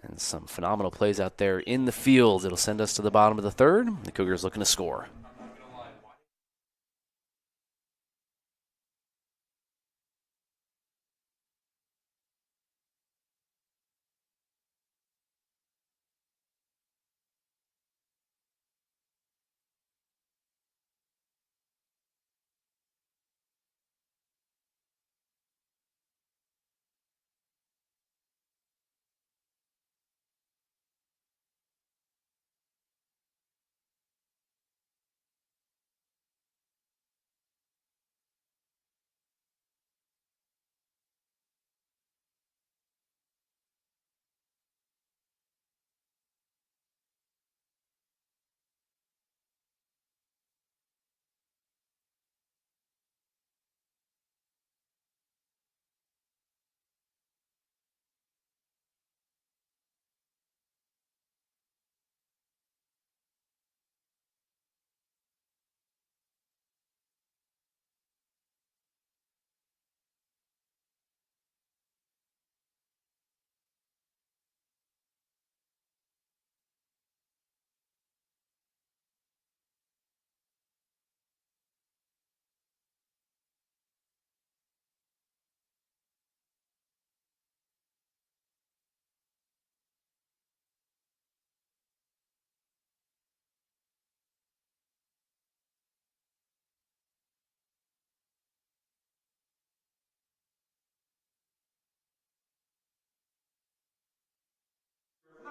Speaker 2: And some phenomenal plays out there in the field. It'll send us to the bottom of the 3rd. The Cougars looking to score.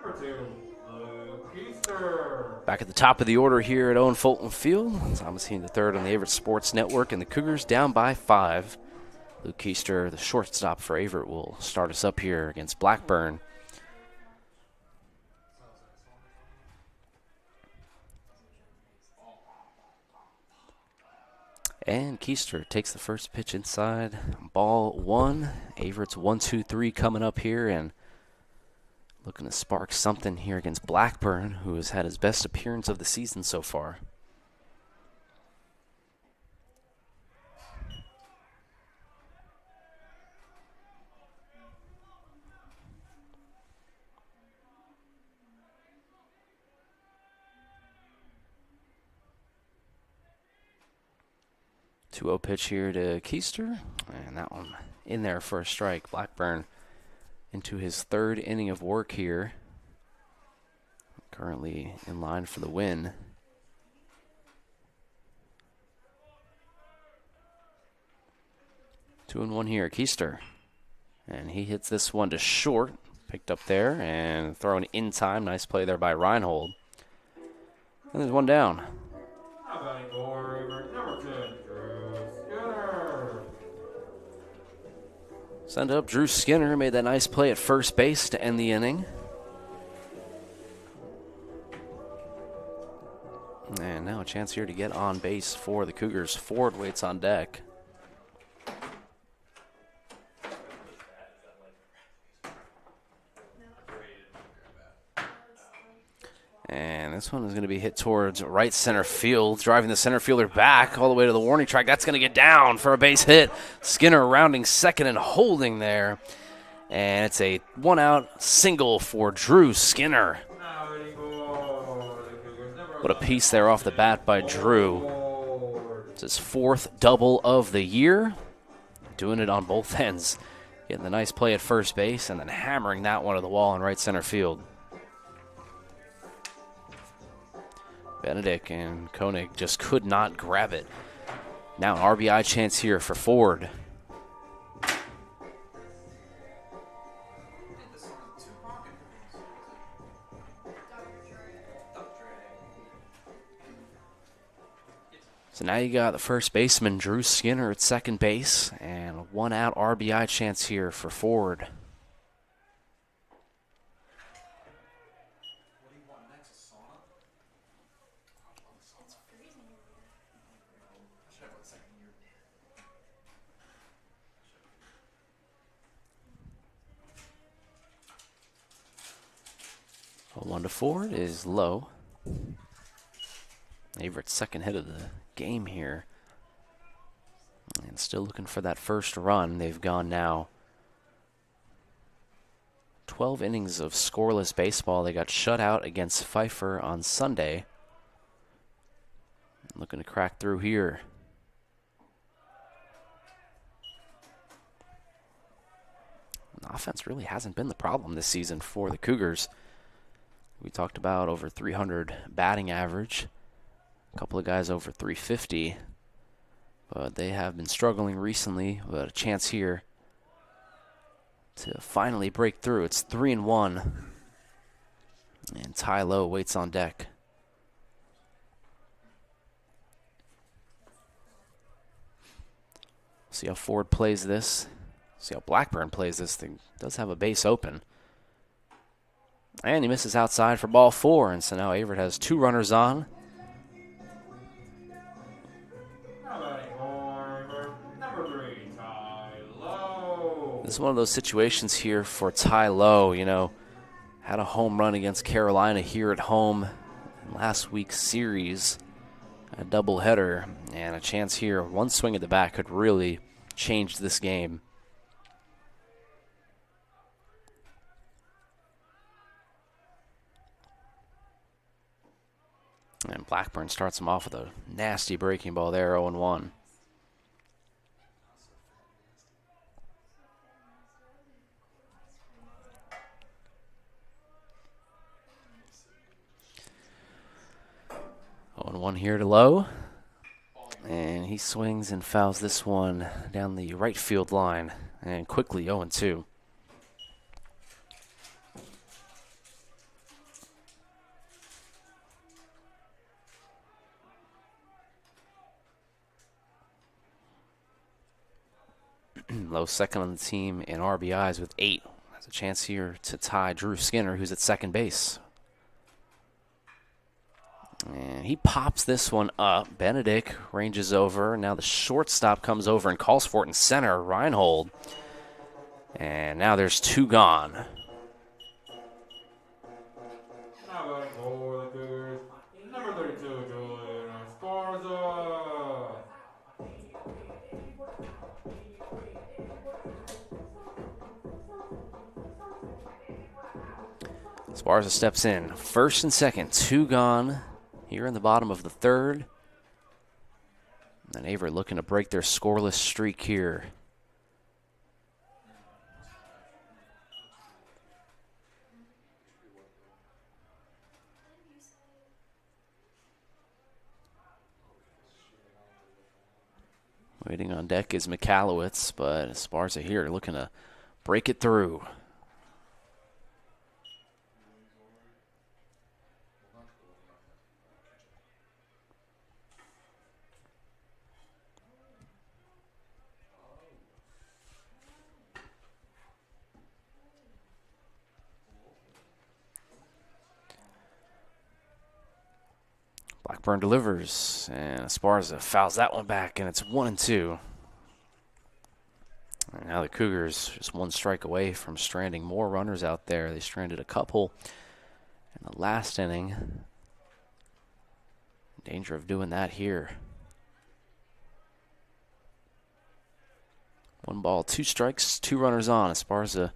Speaker 3: Number 2, Luke Easter.
Speaker 2: Back at the top of the order here at Owen Fulton Field. Thomas Heaney III on the Averett Sports Network, and the Cougars down by 5. Luke Keister, the shortstop for Averett, will start us up here against Blackburn. And Keister takes the first pitch inside. Ball 1. Averett's 1-2-3 coming up here, and looking to spark something here against Blackburn, who has had his best appearance of the season so far. Two-oh pitch here to Keister, and that one in there for a strike. Blackburn into his 3rd inning of work here. Currently in line for the win. Two and one here, Keister. And he hits this one to short. Picked up there and thrown in time. Nice play there by Reinhold. And there's one down.
Speaker 3: How about it, Averett? Number 10, Drew Skinner.
Speaker 2: Send up Drew Skinner. Made that nice play at first base to end the inning. And now a chance here to get on base for the Cougars. Ford waits on deck. And this one is going to be hit towards right center field, driving the center fielder back all the way to the warning track. That's going to get down for a base hit. Skinner rounding second and holding there. And it's a one-out single for Drew Skinner. What a piece there off the bat by Drew. It's his 4th double of the year. Doing it on both ends. Getting the nice play at first base and then hammering that one to the wall in right center field. Benedict and Koenig just could not grab it. Now an RBI chance here for Ford. So now you got the first baseman, Drew Skinner, at second base, and a one-out RBI chance here for Ford. A 1-4 Ford is low. Averett's second hit of the game here. And still looking for that first run. They've gone now 12 innings of scoreless baseball. They got shut out against Pfeiffer on Sunday. Looking to crack through here. The offense really hasn't been the problem this season for the Cougars. We talked about over 300 batting average. A couple of guys over 350. But they have been struggling recently. But a chance here to finally break through. It's 3-1. And Ty Lowe waits on deck. See how Ford plays this. See how Blackburn plays this thing. Does have a base open. And he misses outside for ball 4. And so now Averett has 2 runners on. This is one of those situations here for Ty Lowe. You know, had a home run against Carolina here at home in last week's series. A doubleheader and a chance here. One swing at the bat could really change this game. And Blackburn starts him off with a nasty breaking ball there, 0-1. One here to Lowe, and he swings and fouls this one down the right field line, and quickly 0-2. though, second on the team in RBIs with 8. Has a chance here to tie Drew Skinner, who's at second base. And he pops this one up. Benedict ranges over. Now the shortstop comes over and calls for it in center, Reinhold. And now there's 2 gone.
Speaker 3: Now batting for the Cougars, number 32, Julian Esparza.
Speaker 2: Esparza steps in. First and second, 2 gone here in the bottom of the third. And Averett looking to break their scoreless streak here. Waiting on deck is McAllowitz, but Esparza here looking to break it through. Blackburn delivers, and Esparza fouls that one back, and it's 1-2. And now the Cougars just 1 strike away from stranding more runners out there. They stranded a couple in the last inning. In danger of doing that here. 1 ball, 2 strikes, 2 runners on. Esparza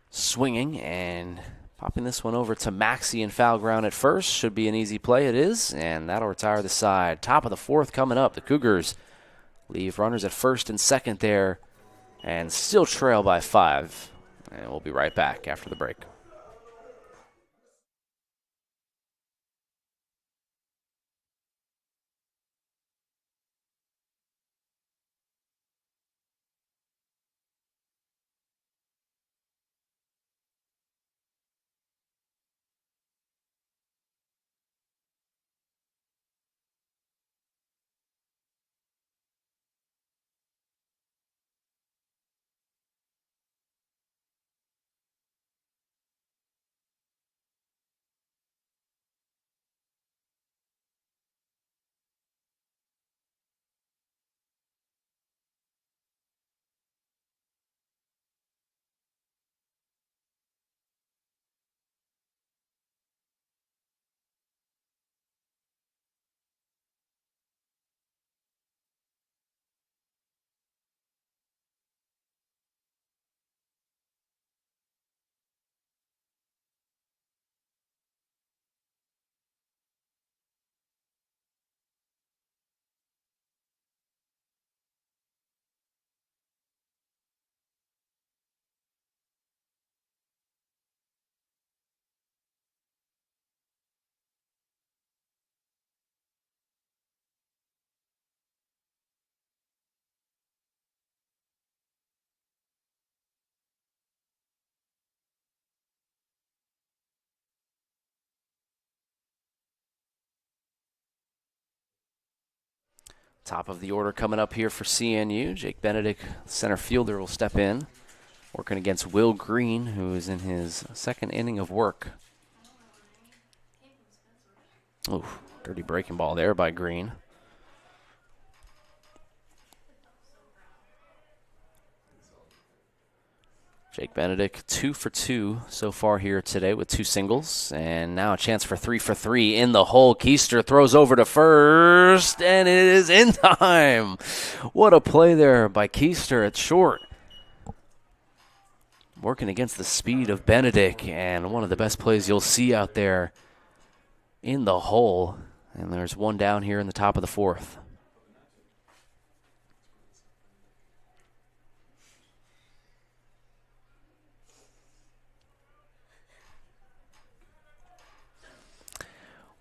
Speaker 2: swinging and popping this one over to Maxey in foul ground at first. Should be an easy play. It is, and that'll retire the side. Top of the 4th coming up. The Cougars leave runners at first and second there and still trail by 5. And we'll be right back after the break. Top of the order coming up here for CNU. Jake Benedict, center fielder, will step in, working against Will Green, who is in his 2nd inning of work. Ooh, dirty breaking ball there by Green. Jake Benedict, 2 for 2 so far here today with 2 singles. And now a chance for 3 for 3 in the hole. Keister throws over to first, and it is in time. What a play there by Keister at short. Working against the speed of Benedict, and one of the best plays you'll see out there in the hole. And there's 1 down here in the top of the 4th.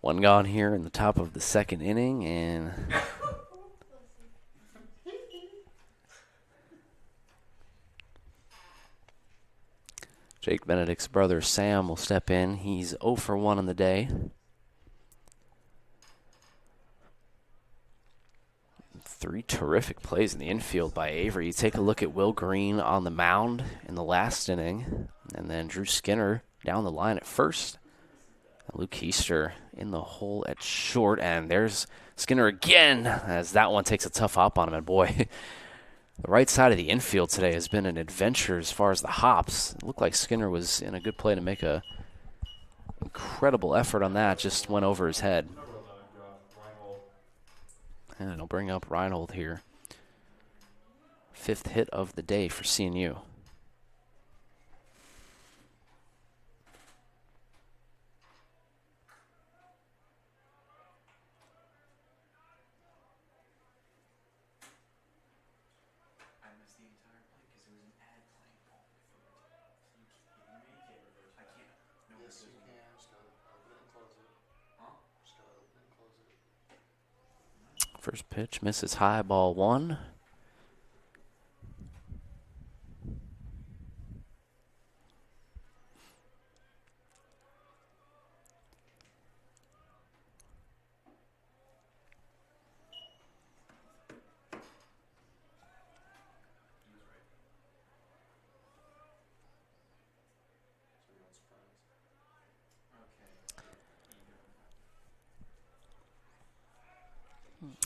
Speaker 2: One gone here in the top of the 2nd inning, and Jake Benedict's brother Sam will step in. He's 0 for 1 on the day. Three terrific plays in the infield by Avery. You take a look at Will Green on the mound in the last inning, and then Drew Skinner down the line at first. Luke Keister in the hole at short, and there's Skinner again as that one takes a tough hop on him. And boy, the right side of the infield today has been an adventure as far as the hops. It looked like Skinner was in a good play to make a incredible effort on that. Just went over his head. And it'll bring up Reinhold here. 5th hit of the day for CNU. First pitch misses high, ball 1.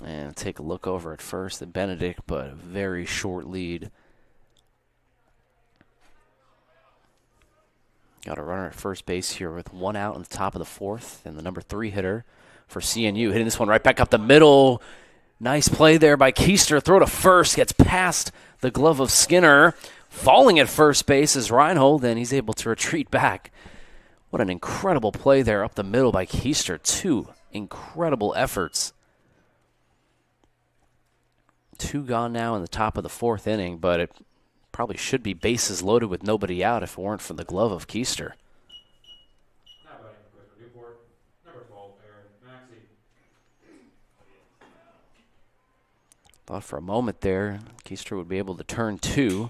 Speaker 2: And take a look over at first at Benedict, but a very short lead. Got a runner at first base here with 1 out on the top of the 4th, and the number 3 hitter for CNU hitting this one right back up the middle. Nice play there by Keister. Throw to first, gets past the glove of Skinner. Falling at first base is Reinhold, and he's able to retreat back. What an incredible play there up the middle by Keister. 2 incredible efforts. 2 gone now in the top of the 4th inning, but it probably should be bases loaded with nobody out if it weren't for the glove of Keister.
Speaker 3: Newport, number 12, Aaron Maxey.
Speaker 2: Thought for a moment there Keister would be able to turn 2.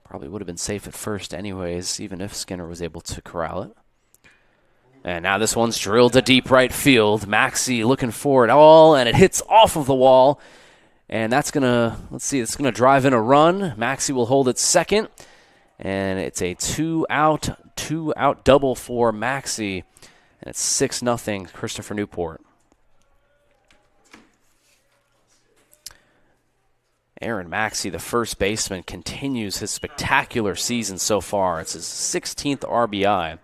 Speaker 2: Probably would have been safe at first anyways, even if Skinner was able to corral it. And now this one's drilled to deep right field. Maxey looking for it all, and it hits off of the wall. And that's going to, it's going to drive in a run. Maxey will hold it second. And it's a 2-out double for Maxey. And it's 6-0 Christopher Newport. Aaron Maxey, the first baseman, continues his spectacular season so far. It's his 16th RBI.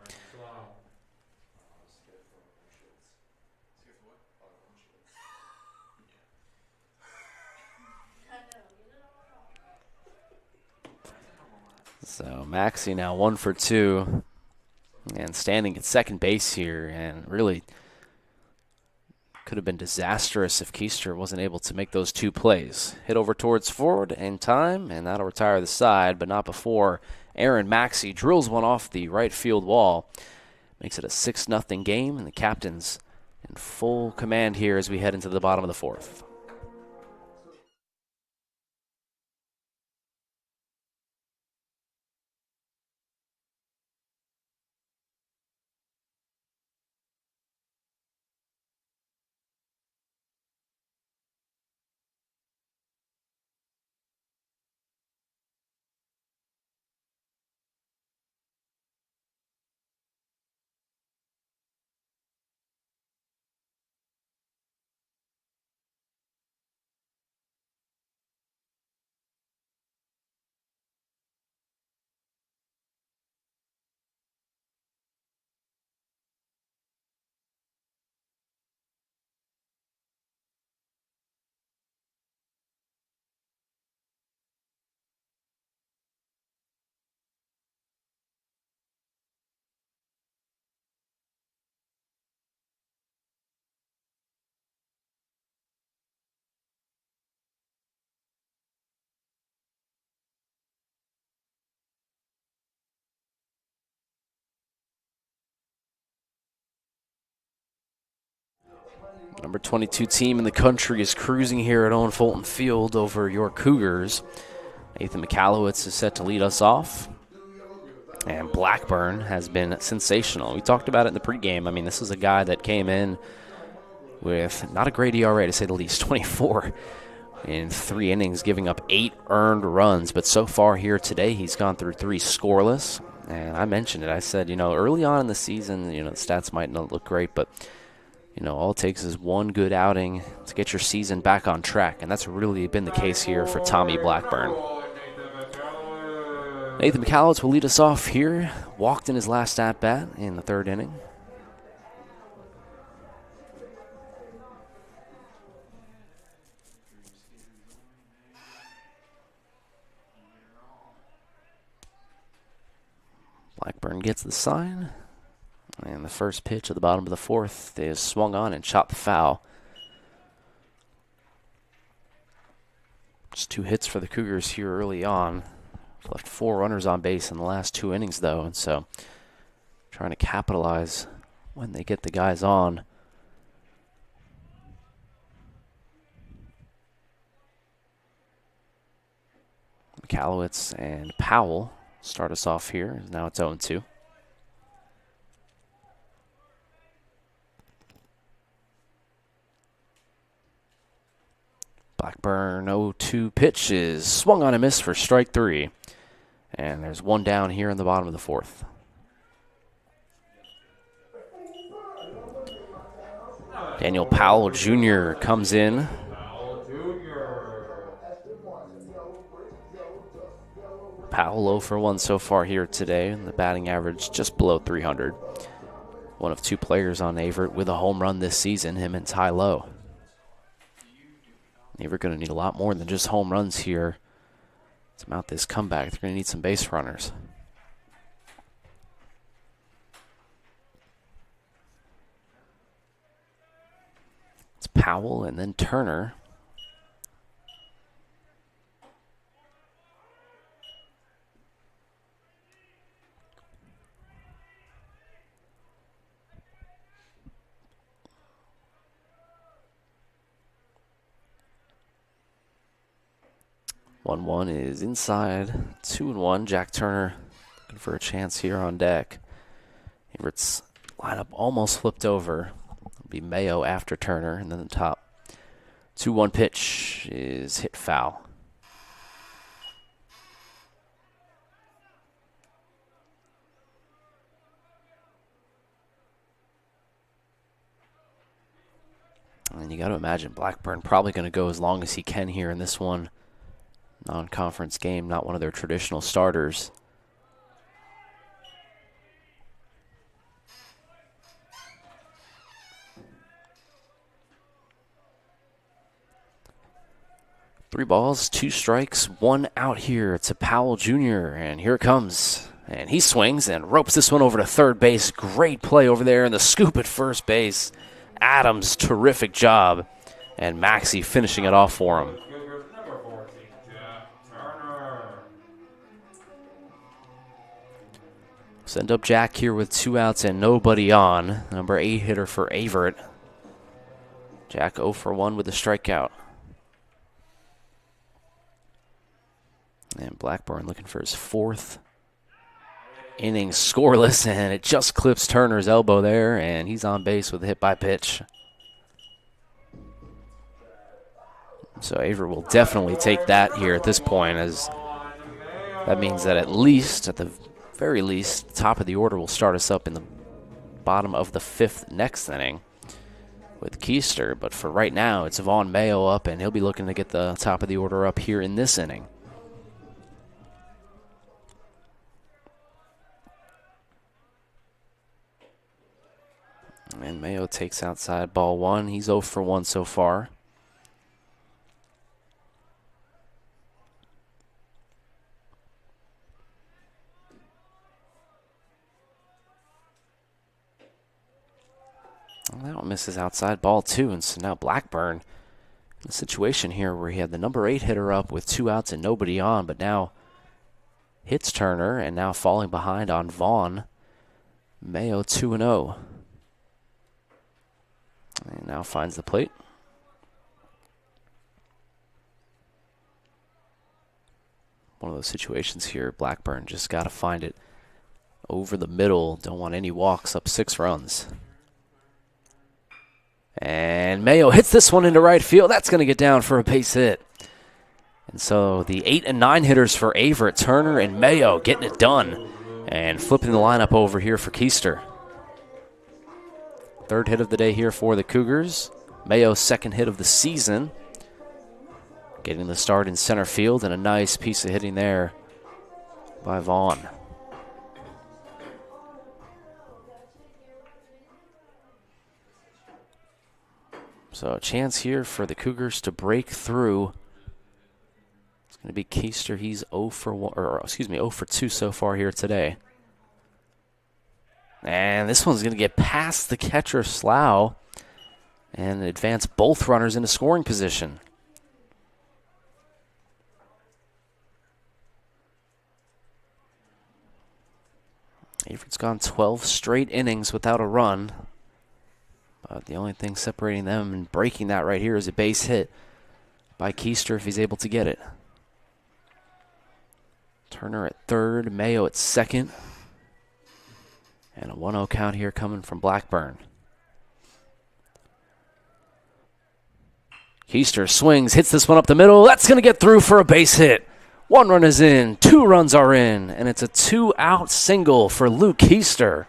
Speaker 2: So Maxey now 1 for 2 and standing at second base here, and really could have been disastrous if Keister wasn't able to make those 2 plays. Hit over towards forward in time, and that'll retire the side, but not before Aaron Maxey drills one off the right field wall. Makes it a 6-0 game, and the captain's in full command here as we head into the bottom of the 4th. Number 22 team in the country is cruising here at Owen Fulton Field over your Cougars. Nathan McAllowitz is set to lead us off. And Blackburn has been sensational. We talked about it in the pregame. I mean, this is a guy that came in with not a great ERA to say the least, 24 in 3 innings, giving up 8 earned runs. But so far here today, he's gone through 3 scoreless. And I mentioned it. I said, early on in the season, the stats might not look great, but, all it takes is one good outing to get your season back on track. And that's really been the case here for Tommy Blackburn. Nathan McCallowitz will lead us off here. Walked in his last at-bat in the 3rd inning. Blackburn gets the sign, and the first pitch at the bottom of the 4th is swung on and chopped foul. Just 2 hits for the Cougars here early on. Left 4 runners on base in the last 2 innings, though, and so trying to capitalize when they get the guys on. McCallowitz and Powell start us off here. Now it's 0-2. Blackburn 0-2 pitch is swung on and missed for strike 3. And there's 1 down here in the bottom of the 4th. Daniel Powell Jr. comes in. Powell 0 for 1 so far here today, and the batting average just below 300. One of 2 players on Averett with a home run this season, him and Ty Lowe. Averett going to need a lot more than just home runs here to mount this comeback. They're going to need some base runners. It's Powell and then Turner. One is inside. 2-1. Jack Turner looking for a chance here on deck. Averett's lineup almost flipped over. It'll be Mayo after Turner, and then the top. 2-1 pitch is hit foul. And you got to imagine Blackburn probably going to go as long as he can here in this one. Non-conference game, not one of their traditional starters. Three balls, 2 strikes, 1 out here to Powell Jr. And here it comes. And he swings and ropes this one over to third base. Great play over there, and the scoop at first base. Adams, terrific job. And Maxey finishing it off for him. Send up Jack here with 2 outs and nobody on. Number 8 hitter for Averett. Jack 0 for 1 with a strikeout. And Blackburn looking for his 4th inning scoreless, and it just clips Turner's elbow there, and he's on base with a hit by pitch. So Averett will definitely take that here at this point, as that means that at the very least, the top of the order will start us up in the bottom of the 5th next inning with Keister. But for right now, it's Vaughn Mayo up, and he'll be looking to get the top of the order up here in this inning. And Mayo takes outside ball 1. He's 0 for 1 so far. Well, that one misses outside ball 2, and so now Blackburn in a situation here where he had the number 8 hitter up with 2 outs and nobody on, but now hits Turner, and now falling behind on Vaughn. Mayo 2-0. And now finds the plate. One of those situations here, Blackburn just got to find it over the middle. Don't want any walks, up 6 runs. And Mayo hits this one into right field. That's going to get down for a base hit. And so the 8 and 9 hitters for Averett, Turner and Mayo getting it done and flipping the lineup over here for Keister. Third hit of the day here for the Cougars. Mayo's second hit of the season. Getting the start in center field, and a nice piece of hitting there by Vaughn. So a chance here for the Cougars to break through. It's going to be Keister. He's 0 for 2 so far here today. And this one's going to get past the catcher Slough and advance both runners into scoring position. Averett's gone 12 straight innings without a run. But the only thing separating them and breaking that right here is a base hit by Keister if he's able to get it. Turner at third, Mayo at second. And a 1-0 count here coming from Blackburn. Keister swings, hits this one up the middle. That's going to get through for a base hit. 1 run is in, 2 runs are in, and it's a 2-out single for Luke Keister.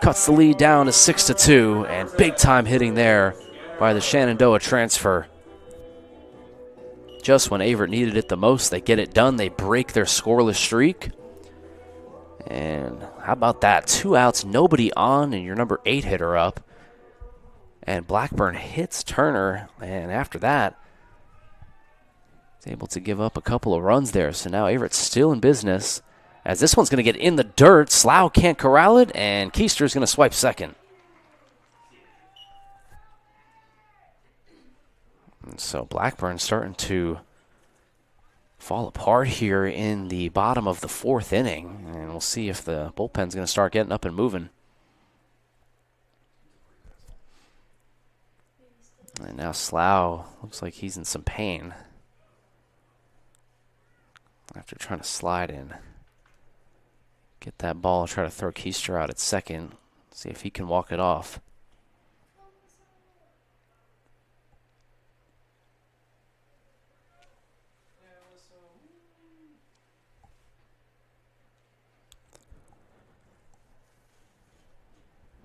Speaker 2: Cuts the lead down to 6-2, and big-time hitting there by the Shenandoah transfer. Just when Averett needed it the most, they get it done. They break their scoreless streak. And how about that? 2 outs, nobody on, and your number 8 hitter up. And Blackburn hits Turner, and after that, he's able to give up a couple of runs there. So now Averett's still in business. As this one's going to get in the dirt. Slough can't corral it, and Keister's going to swipe second. And so Blackburn's starting to fall apart here in the bottom of the 4th inning. And we'll see if the bullpen's going to start getting up and moving. And now Slough looks like he's in some pain after trying to slide in. Get that ball, try to throw Keister out at second. See if he can walk it off.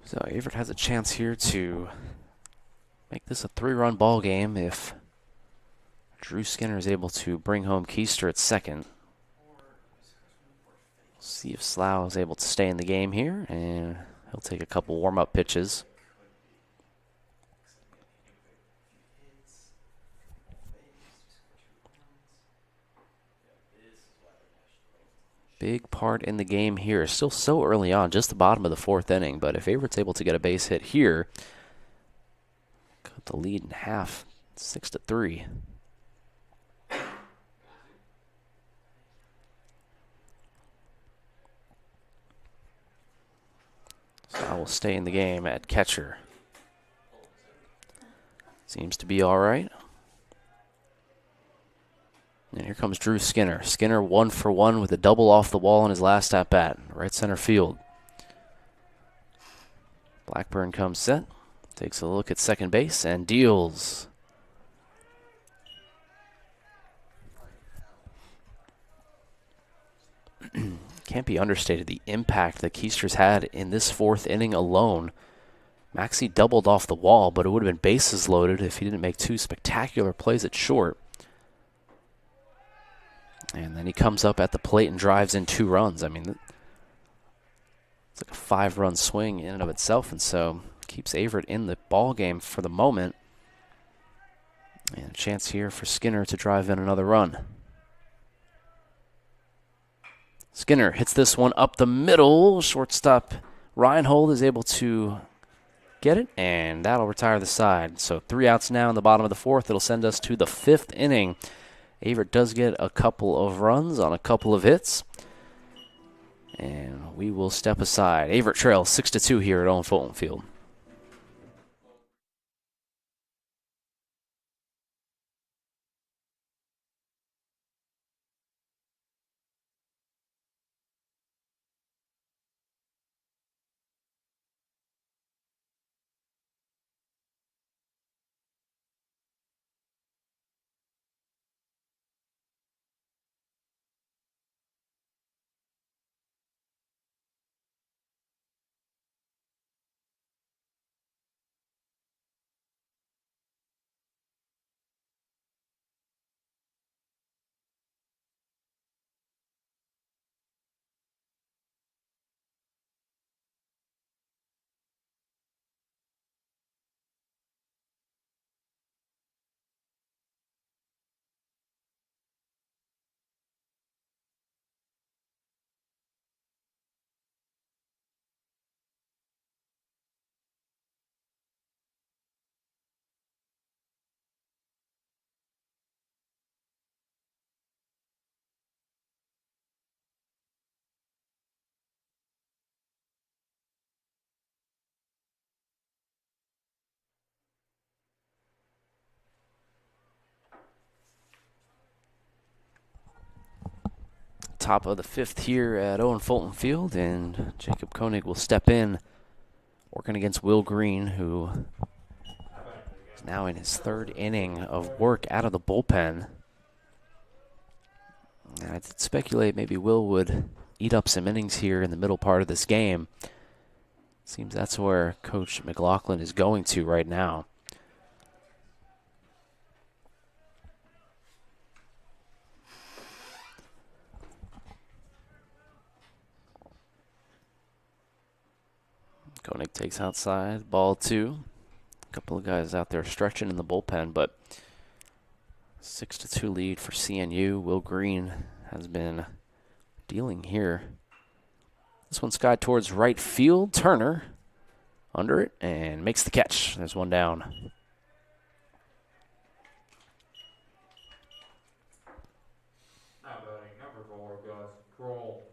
Speaker 2: So Averett has a chance here to make this a 3-run ball game if Drew Skinner is able to bring home Keister at second. See if Slough is able to stay in the game here, and he'll take a couple warm-up pitches. Big part in the game here. Still so early on, just the bottom of the 4th inning, but if Averett's able to get a base hit here, cut the lead in half, 6-3. So I will stay in the game at catcher. Seems to be all right. And here comes Drew Skinner. Skinner 1 for 1 with a double off the wall in his last at-bat, right center field. Blackburn comes set, takes a look at second base, and deals. Can't be understated the impact that Keister's had in this 4th inning alone. Maxey doubled off the wall, but it would have been bases loaded if he didn't make 2 spectacular plays at short. And then he comes up at the plate and drives in 2 runs. I mean, it's like a 5-run swing in and of itself, and so keeps Averett in the ball game for the moment. And a chance here for Skinner to drive in another run. Skinner hits this one up the middle. Shortstop Reinhold is able to get it, and that'll retire the side. So 3 outs now in the bottom of the 4th. It'll send us to the 5th inning. Averett does get a couple of runs on a couple of hits. And we will step aside. Averett trails 6-2 here at Owen Fulton Field. top of the 5th here at Owen Fulton Field, and Jacob Koenig will step in, working against Will Green, who is now in his 3rd inning of work out of the bullpen. And I did speculate maybe Will would eat up some innings here in the middle part of this game. Seems that's where Coach McLaughlin is going to right now. Koenig takes outside, ball 2. A couple of guys out there stretching in the bullpen, but 6-2 lead for CNU. Will Green has been dealing here. This one skied towards right field. Turner under it and makes the catch. There's one down.
Speaker 3: Now batting number 4, Gus Kroll.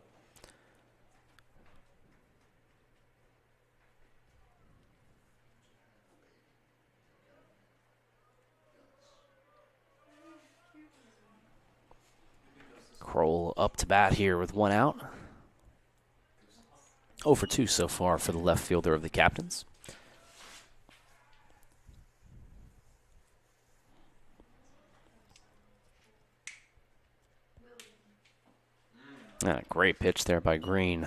Speaker 2: Kroll up to bat here with 1 out. 0 for 2 so far for the left fielder of the Captains. A great pitch there by Green.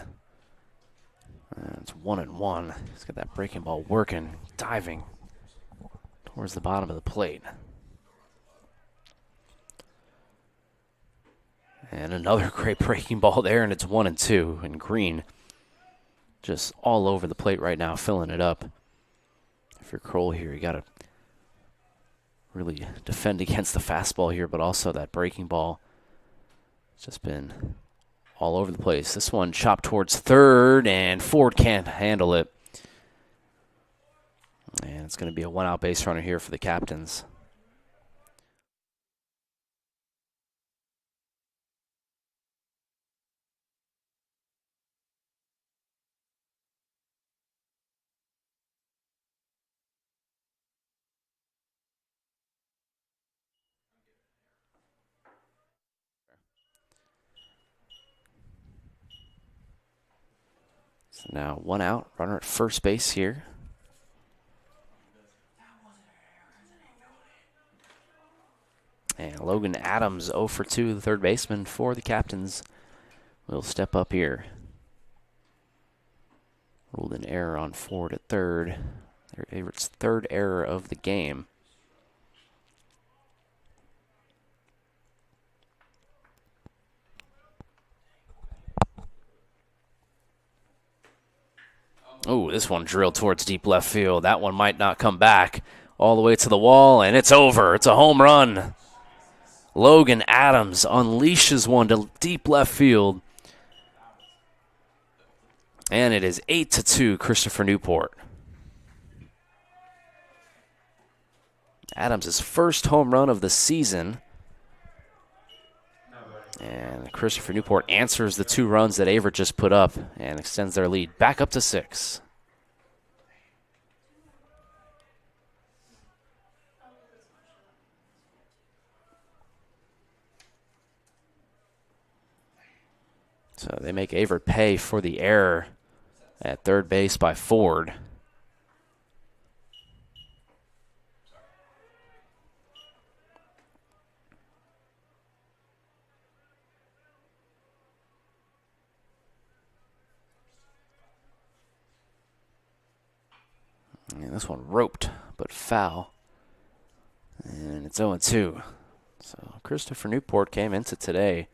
Speaker 2: It's 1-1. He's got that breaking ball working, diving towards the bottom of the plate. And another great breaking ball there, and it's 1-2. And Green just all over the plate right now, filling it up. If you're Kroll here, you got to really defend against the fastball here, but also that breaking ball. It's just been all over the place. This one chopped towards third, and Ford can't handle it. And it's going to be a 1-out base runner here for the Captains. So now 1 out, runner at first base here. And Logan Adams, 0 for 2, the third baseman for the Captains, will step up here. Ruled an error on Ford at third. Averett's 3rd error of the game. Oh, this one drilled towards deep left field. That one might not come back all the way to the wall, and it's over. It's a home run. Logan Adams unleashes one to deep left field. And it is 8-2, Christopher Newport. Adams' first home run of the season. And Christopher Newport answers the 2 runs that Averett just put up and extends their lead back up to 6. So they make Averett pay for the error at third base by Ford. And this one roped, but foul. And it's 0-2. So Christopher Newport came into today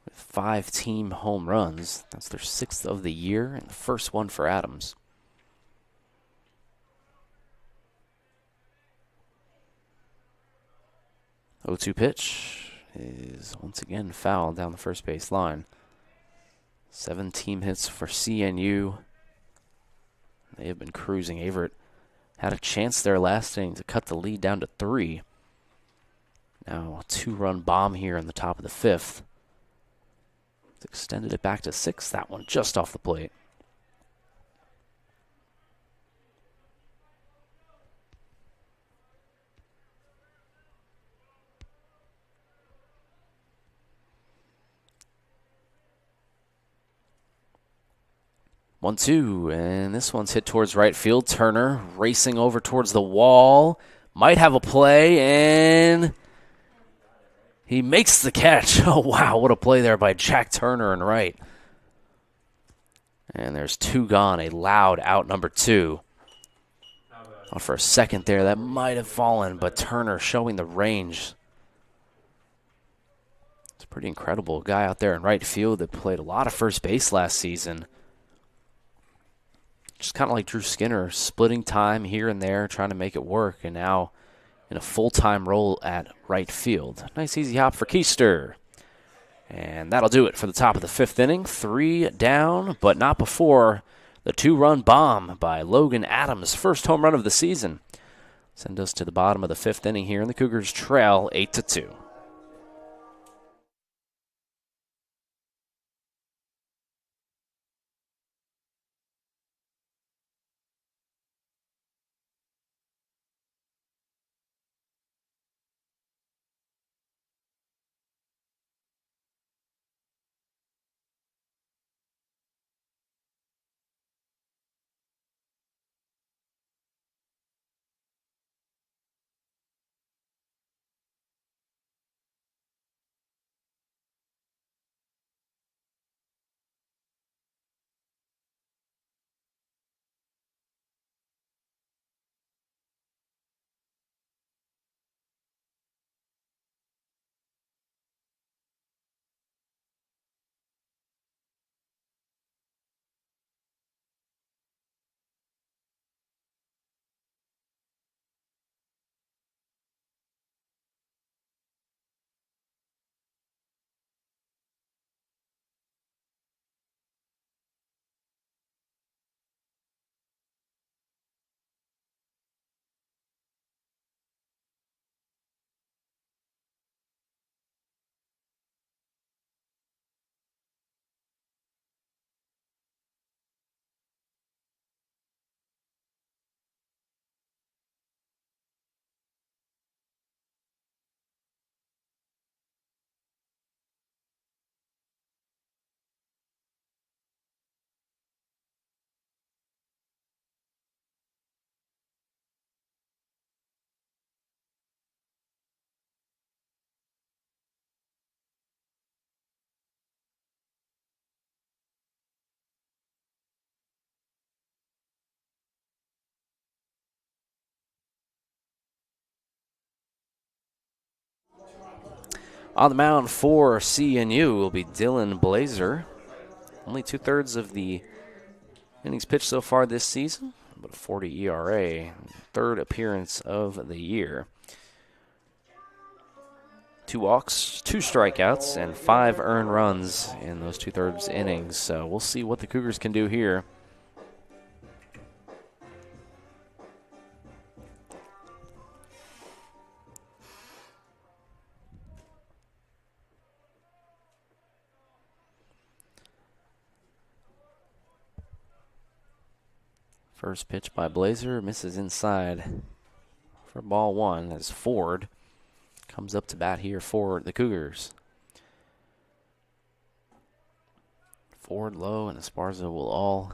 Speaker 2: with 5 team home runs. That's their 6th of the year and the first one for Adams. The 0-2 pitch is once again fouled down the first base line. 7 team hits for CNU. They have been cruising. Averett had a chance there last inning to cut the lead down to 3. Now a 2-run bomb here in the top of the 5th. It's extended it back to 6. That one just off the plate. 1-2, and this one's hit towards right field. Turner racing over towards the wall. Might have a play, and he makes the catch. Oh, wow, what a play there by Jack Turner in right. And there's 2 gone, a loud out number 2. Thought for a second there that might have fallen, but Turner showing the range. It's pretty incredible. A guy out there in right field that played a lot of first base last season. Just kind of like Drew Skinner, splitting time here and there, trying to make it work, and now in a full-time role at right field. Nice easy hop for Keister. And that'll do it for the top of the 5th inning. 3 down, but not before the 2-run bomb by Logan Adams, first home run of the season. Send us to the bottom of the 5th inning here, and the Cougars trail 8-2. On the mound for CNU will be Dylan Blazer. Only 2/3 of the innings pitched so far this season, but a 40 ERA. 3rd appearance of the year. 2 walks, 2 strikeouts, and 5 earned runs in those 2/3 innings. So we'll see what the Cougars can do here. First pitch by Blazer misses inside for ball 1 as Ford comes up to bat here for the Cougars. Ford low and Esparza will all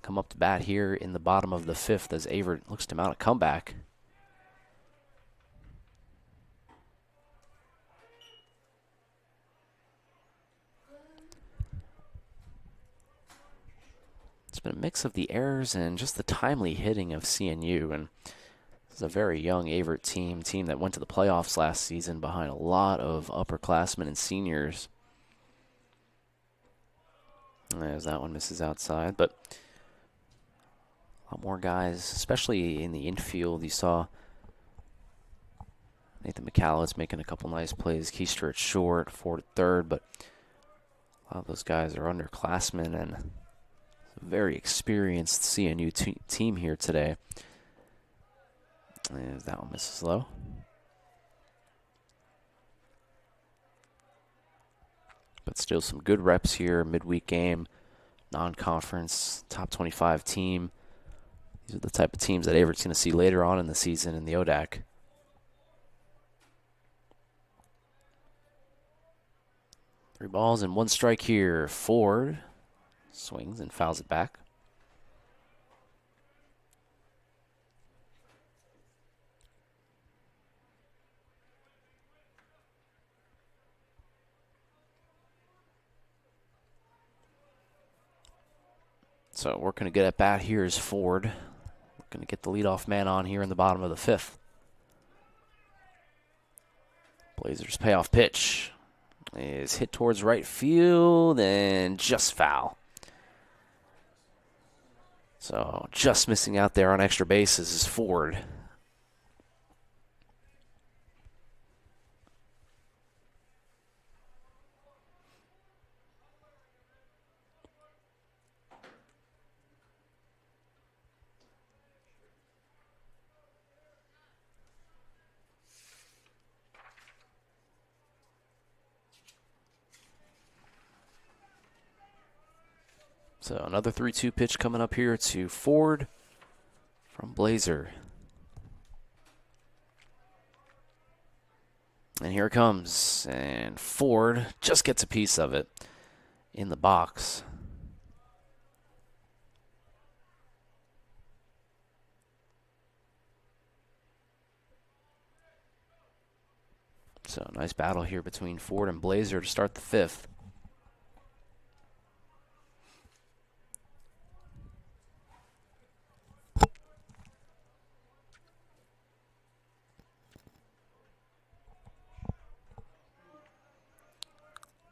Speaker 2: come up to bat here in the bottom of the 5th as Averett looks to mount a comeback. It's been a mix of the errors and just the timely hitting of CNU, and this is a very young Averett team that went to the playoffs last season behind a lot of upperclassmen and seniors. As that one misses outside, but a lot more guys, especially in the infield. You saw Nathan McCallowitz making a couple nice plays, Keister at short, Ford at 3rd, but a lot of those guys are underclassmen and a very experienced CNU team here today. As that one misses low. But still some good reps here, midweek game, non-conference, top 25 team. These are the type of teams that Averett's going to see later on in the season in the ODAC. Three balls and 1 strike here. Ford Swings and fouls it back. So working a good at bat here is Ford. Going to get the leadoff man on here in the bottom of the 5th. Blazers payoff pitch is hit towards right field and just foul. So just missing out there on extra bases is Ford. So another 3-2 pitch coming up here to Ford from Blazer. And here it comes. And Ford just gets a piece of it in the box. So nice battle here between Ford and Blazer to start the 5th.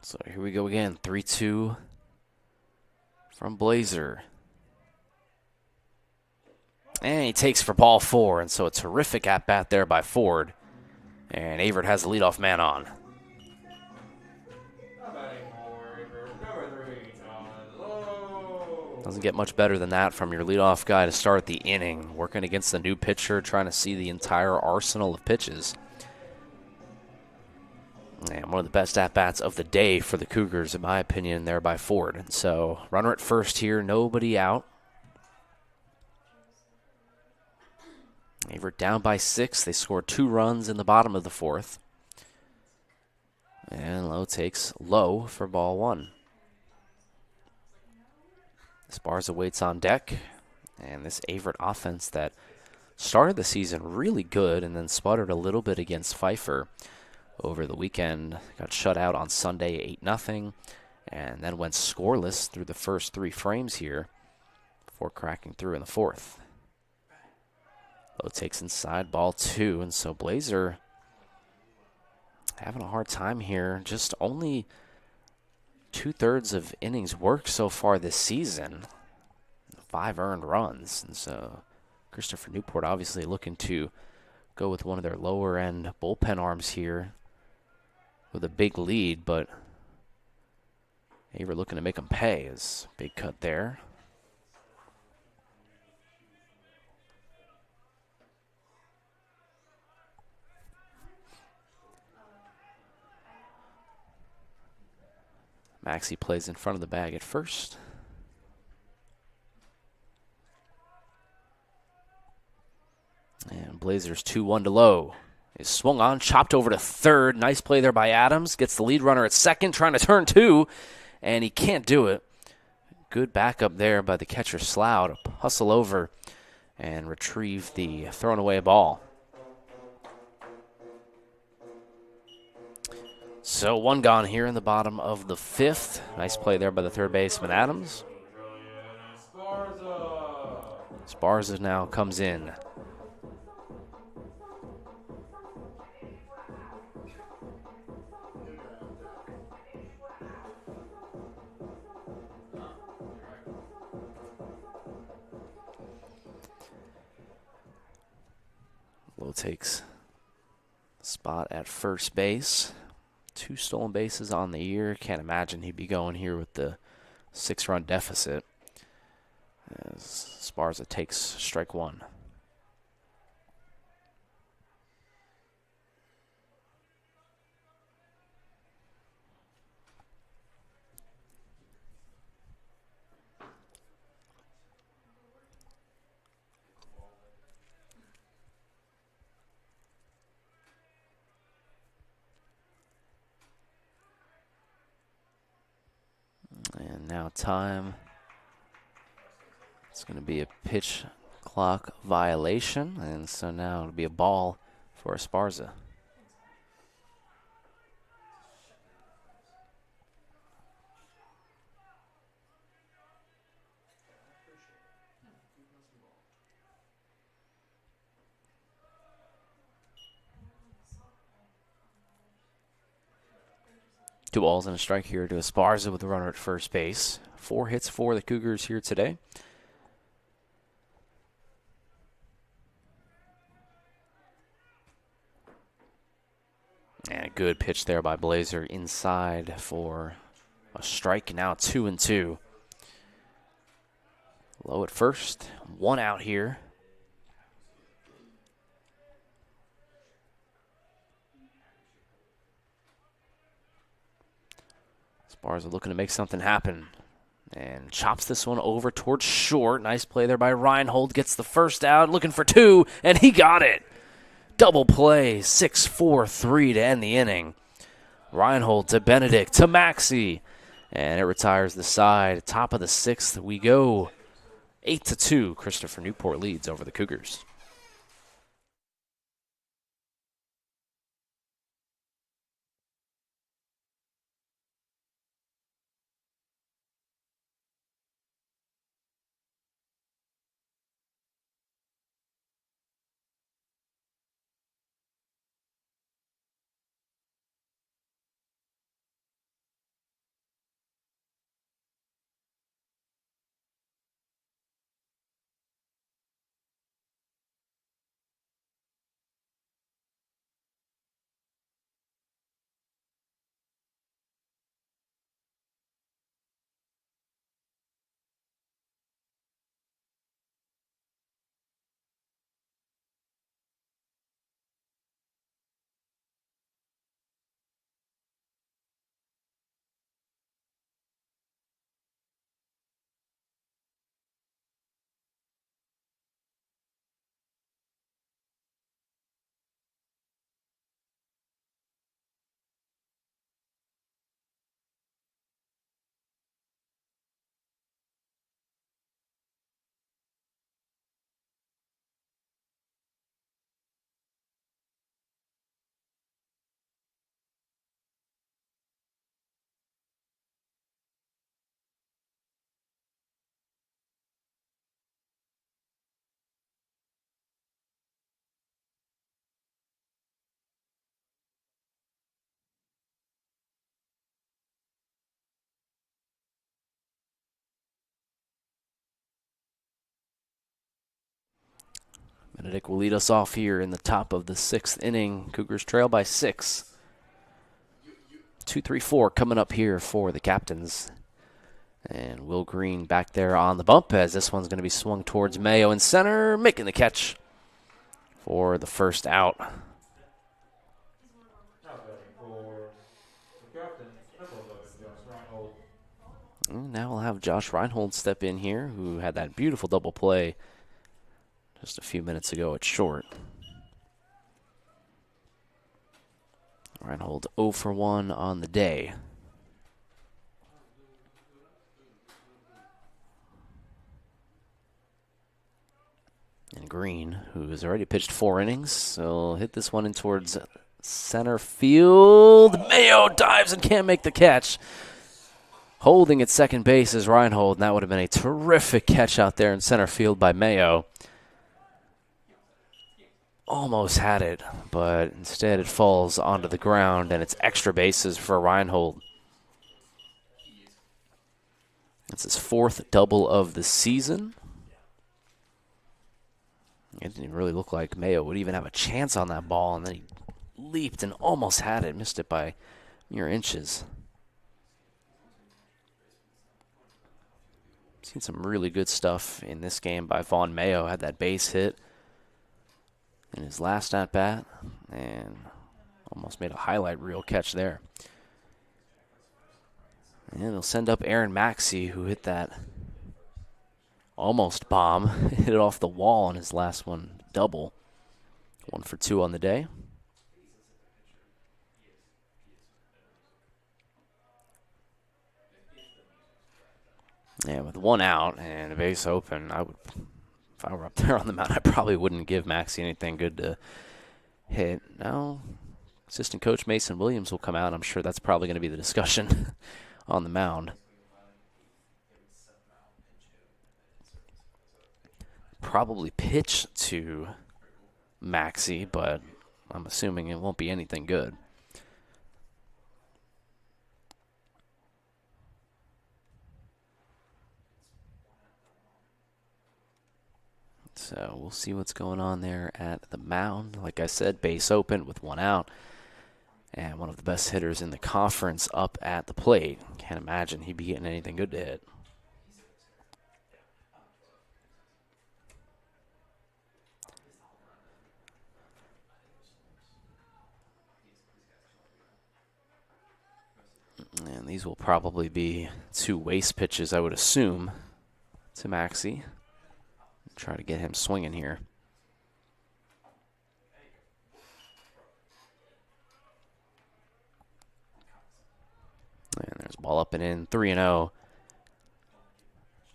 Speaker 2: So here we go again, 3-2 from Blazer. And he takes for ball 4, and so a terrific at-bat there by Ford. And Averett has the leadoff man on. Doesn't get much better than that from your leadoff guy to start the inning. Working against the new pitcher, trying to see the entire arsenal of pitches. And one of the best at-bats of the day for the Cougars, in my opinion, there by Ford. And so runner at first here, nobody out. Averett down by 6. They scored 2 runs in the bottom of the 4th. And Lowe takes low for ball 1. Esparza waits on deck. And this Averett offense that started the season really good and then sputtered a little bit against Pfeiffer over the weekend. Got shut out on Sunday 8-0, and then went scoreless through the first 3 frames here before cracking through in the 4th. Lowe takes inside, ball 2, and so Blazer having a hard time here. Just only 2/3 of innings worked so far this season. 5 earned runs, and so Christopher Newport obviously looking to go with one of their lower-end bullpen arms here with a big lead, but Averett looking to make them pay. Is big cut there. Maxey plays in front of the bag at first. And Blazers 2-1 to Lowe. Is swung on, chopped over to third. Nice play there by Adams. Gets the lead runner at second, trying to turn 2, and he can't do it. Good backup there by the catcher Slough to hustle over and retrieve the thrown away ball. So 1 gone here in the bottom of the 5th. Nice play there by the third baseman Adams. Esparza now comes in. Lowe takes spot at first base. 2 stolen bases on the year. Can't imagine he'd be going here with the 6-run deficit. As Esparza takes strike 1. And now time It's going to be a pitch clock violation, and so now it'll be a ball for Esparza. Two balls and a strike here to Esparza with the runner at first base. 4 hits for the Cougars here today. And a good pitch there by Blazer inside for a strike. Now 2-2. Low at first. 1 out here. Esparza looking to make something happen. And chops this one over towards short. Nice play there by Reinhold. Gets the first out, looking for 2, and he got it. Double play, 6-4-3 to end the inning. Reinhold to Benedict to Maxey. And it retires the side. Top of the 6th we go. 8-2. Christopher Newport leads over the Cougars. Benedict will lead us off here in the top of the 6th inning. Cougars trail by 6. 2-3-4 coming up here for the captains. And Will Green back there on the bump as this one's going to be swung towards Mayo in center, making the catch for the first out. And now we'll have Josh Reinhold step in here, who had that beautiful double play just a few minutes ago at short. Reinhold 0 for 1 on the day. And Green, who has already pitched 4 innings, so hit this one in towards center field. Mayo dives and can't make the catch. Holding at second base is Reinhold, and that would have been a terrific catch out there in center field by Mayo. Almost had it, but instead it falls onto the ground, and it's extra bases for Reinhold. It's his 4th double of the season. It didn't even really look like Mayo would even have a chance on that ball, and then he leaped and almost had it, missed it by mere inches. Seen some really good stuff in this game by Vaughn Mayo. Had that base hit in his last at-bat, and almost made a highlight reel catch there. And he'll send up Aaron Maxey, who hit that almost bomb, hit it off the wall on his last one double. 1 for 2 on the day. And with one out and a base open, if I were up there on the mound, I probably wouldn't give Maxie anything good to hit. Now, assistant coach Mason Williams will come out. I'm sure that's probably going to be the discussion on the mound. Probably pitch to Maxie, but I'm assuming it won't be anything good. So we'll see what's going on there at the mound. Like I said, base open with one out. And one of the best hitters in the conference up at the plate. Can't imagine he'd be getting anything good to hit. And these will probably be 2 waste pitches, I would assume, to Maxie. Try to get him swinging here. And there's a ball up and in, 3-0. I'm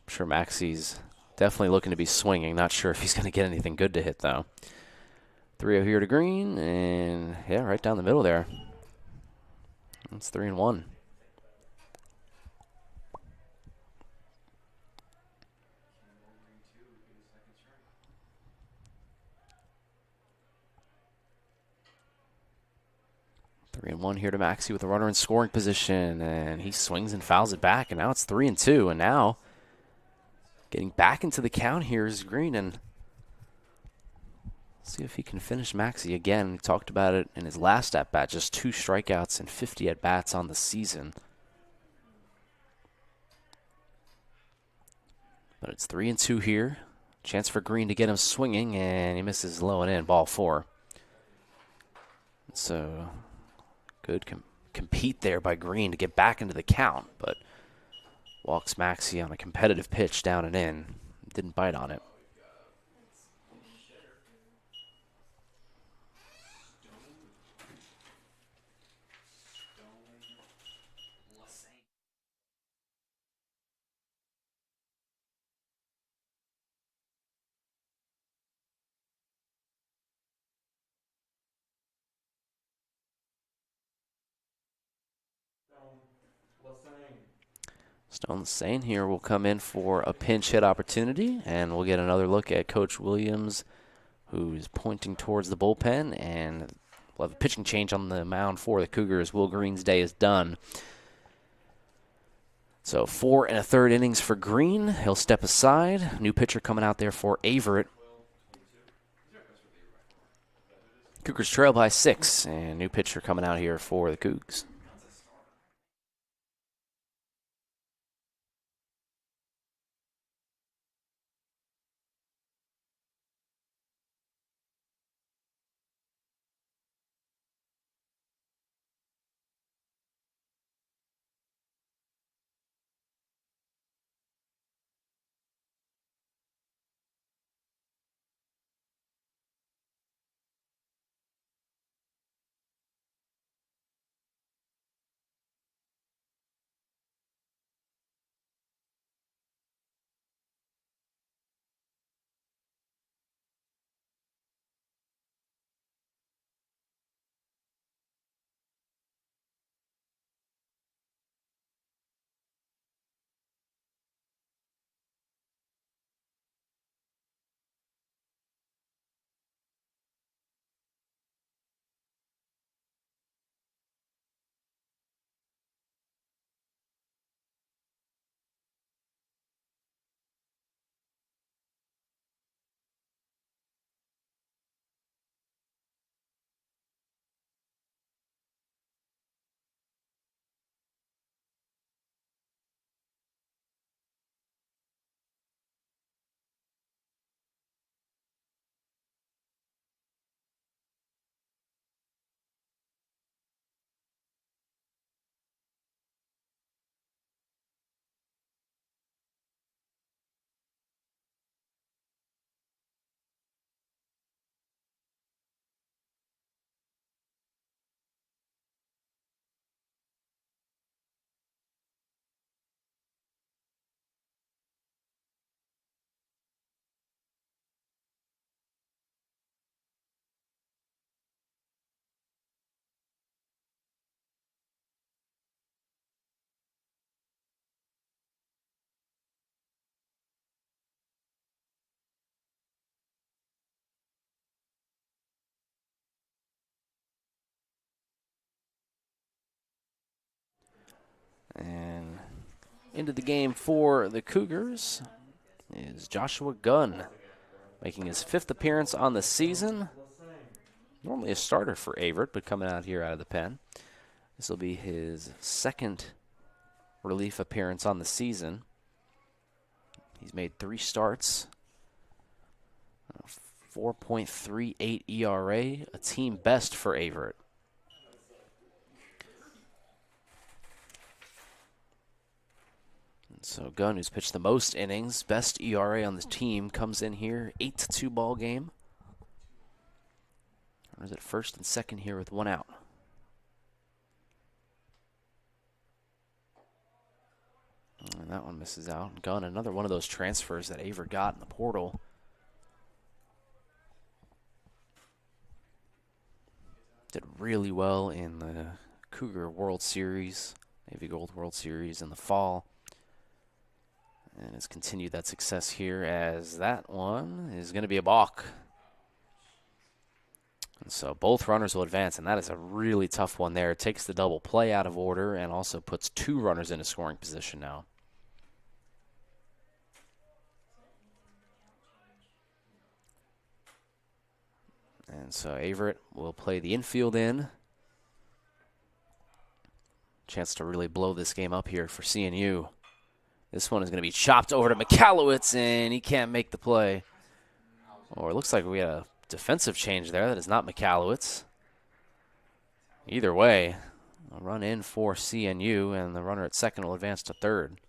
Speaker 2: sure Maxie's definitely looking to be swinging. Not sure if he's going to get anything good to hit, though. 3-0 here to Green, and yeah, right down the middle there. It's 3-1. Three and one here to Maxie with a runner in scoring position, and he swings and fouls it back, and now it's 3-2, and now getting back into the count here is Green, and see if he can finish Maxie again. We talked about it in his last at-bat, just 2 strikeouts and 50 at-bats on the season. But it's 3-2 here. Chance for Green to get him swinging, and he misses low and in, ball 4. So good compete there by Green to get back into the count, but walks Maxie on a competitive pitch down and in. Didn't bite on it. Stone Lane here will come in for a pinch hit opportunity, and we'll get another look at Coach Williams, who's pointing towards the bullpen, and we'll have a pitching change on the mound for the Cougars. Will Green's day is done. So 4 1/3 innings for Green. He'll step aside. New pitcher coming out there for Averett. Cougars trail by 6, and new pitcher coming out here for the Cougs. into the game for the Cougars is Joshua Gunn, making his 5th appearance on the season. Normally a starter for Averett, but coming out here out of the pen. This will be his 2nd relief appearance on the season. He's made 3 starts. 4.38 ERA, a team best for Averett. So Gunn, who's pitched the most innings, best ERA on the team, comes in here, 8-2 ball game. Runners at first and second here with 1 out. And that one misses out. Gunn, another one of those transfers that Averett got in the portal. Did really well in the Cougar World Series, Navy Gold World Series in the fall. And has continued that success here, as that one is going to be a balk. And so both runners will advance, and that is a really tough one there. It takes the double play out of order and also puts 2 runners in a scoring position now. And so Averett will play the infield in. Chance to really blow this game up here for CNU. This one is going to be chopped over to McAllowitz, and he can't make the play. Or it looks like we had a defensive change there. That is not McAllowitz. Either way, a run in for CNU, and the runner at second will advance to third.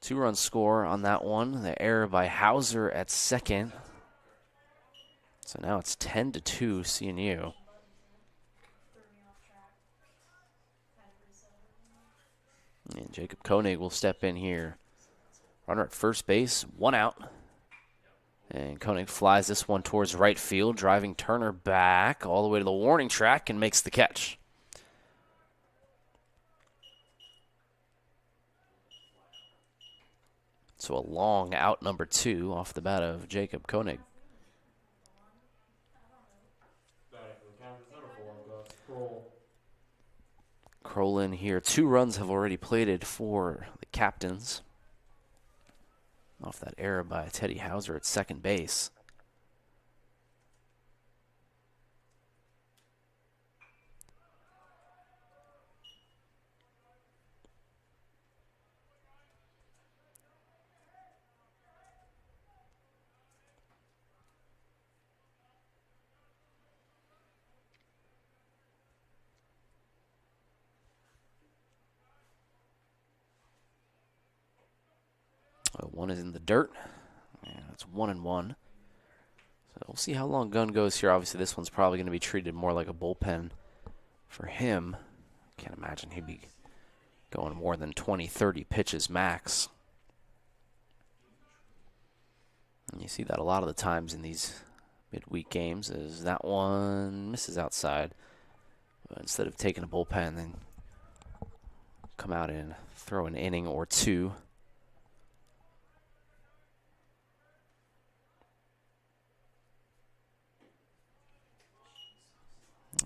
Speaker 2: Two-run score on that one. The error by Hauser at second. So now it's 10-2 CNU. And Jacob Koenig will step in here. Runner at first base, 1 out. And Koenig flies this one towards right field, driving Turner back all the way to the warning track and makes the catch. So a long out number 2 off the bat of Jacob Koenig. Kroll in here. 2 runs have already plated for the captains. Off that error by Teddy Hauser at second base. One is in the dirt. Yeah, that's 1-1. So we'll see how long Gunn goes here. Obviously, this one's probably going to be treated more like a bullpen for him. Can't imagine he'd be going more than 20, 30 pitches max. And you see that a lot of the times in these midweek games, is that one misses outside. But instead of taking a bullpen, then come out and throw an inning or 2.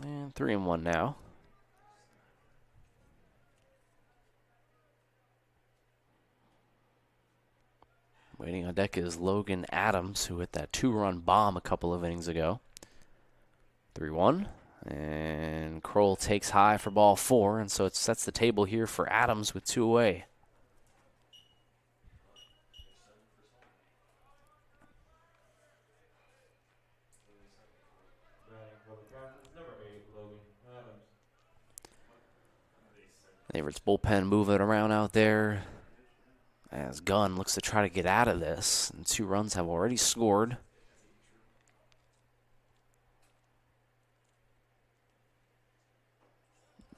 Speaker 2: And 3-1 now. Waiting on deck is Logan Adams, who hit that 2-run bomb a couple of innings ago. 3-1. And Kroll takes high for ball 4, and so it sets the table here for Adams with 2 away. Averett's bullpen moving around out there as Gunn looks to try to get out of this. And 2 runs have already scored.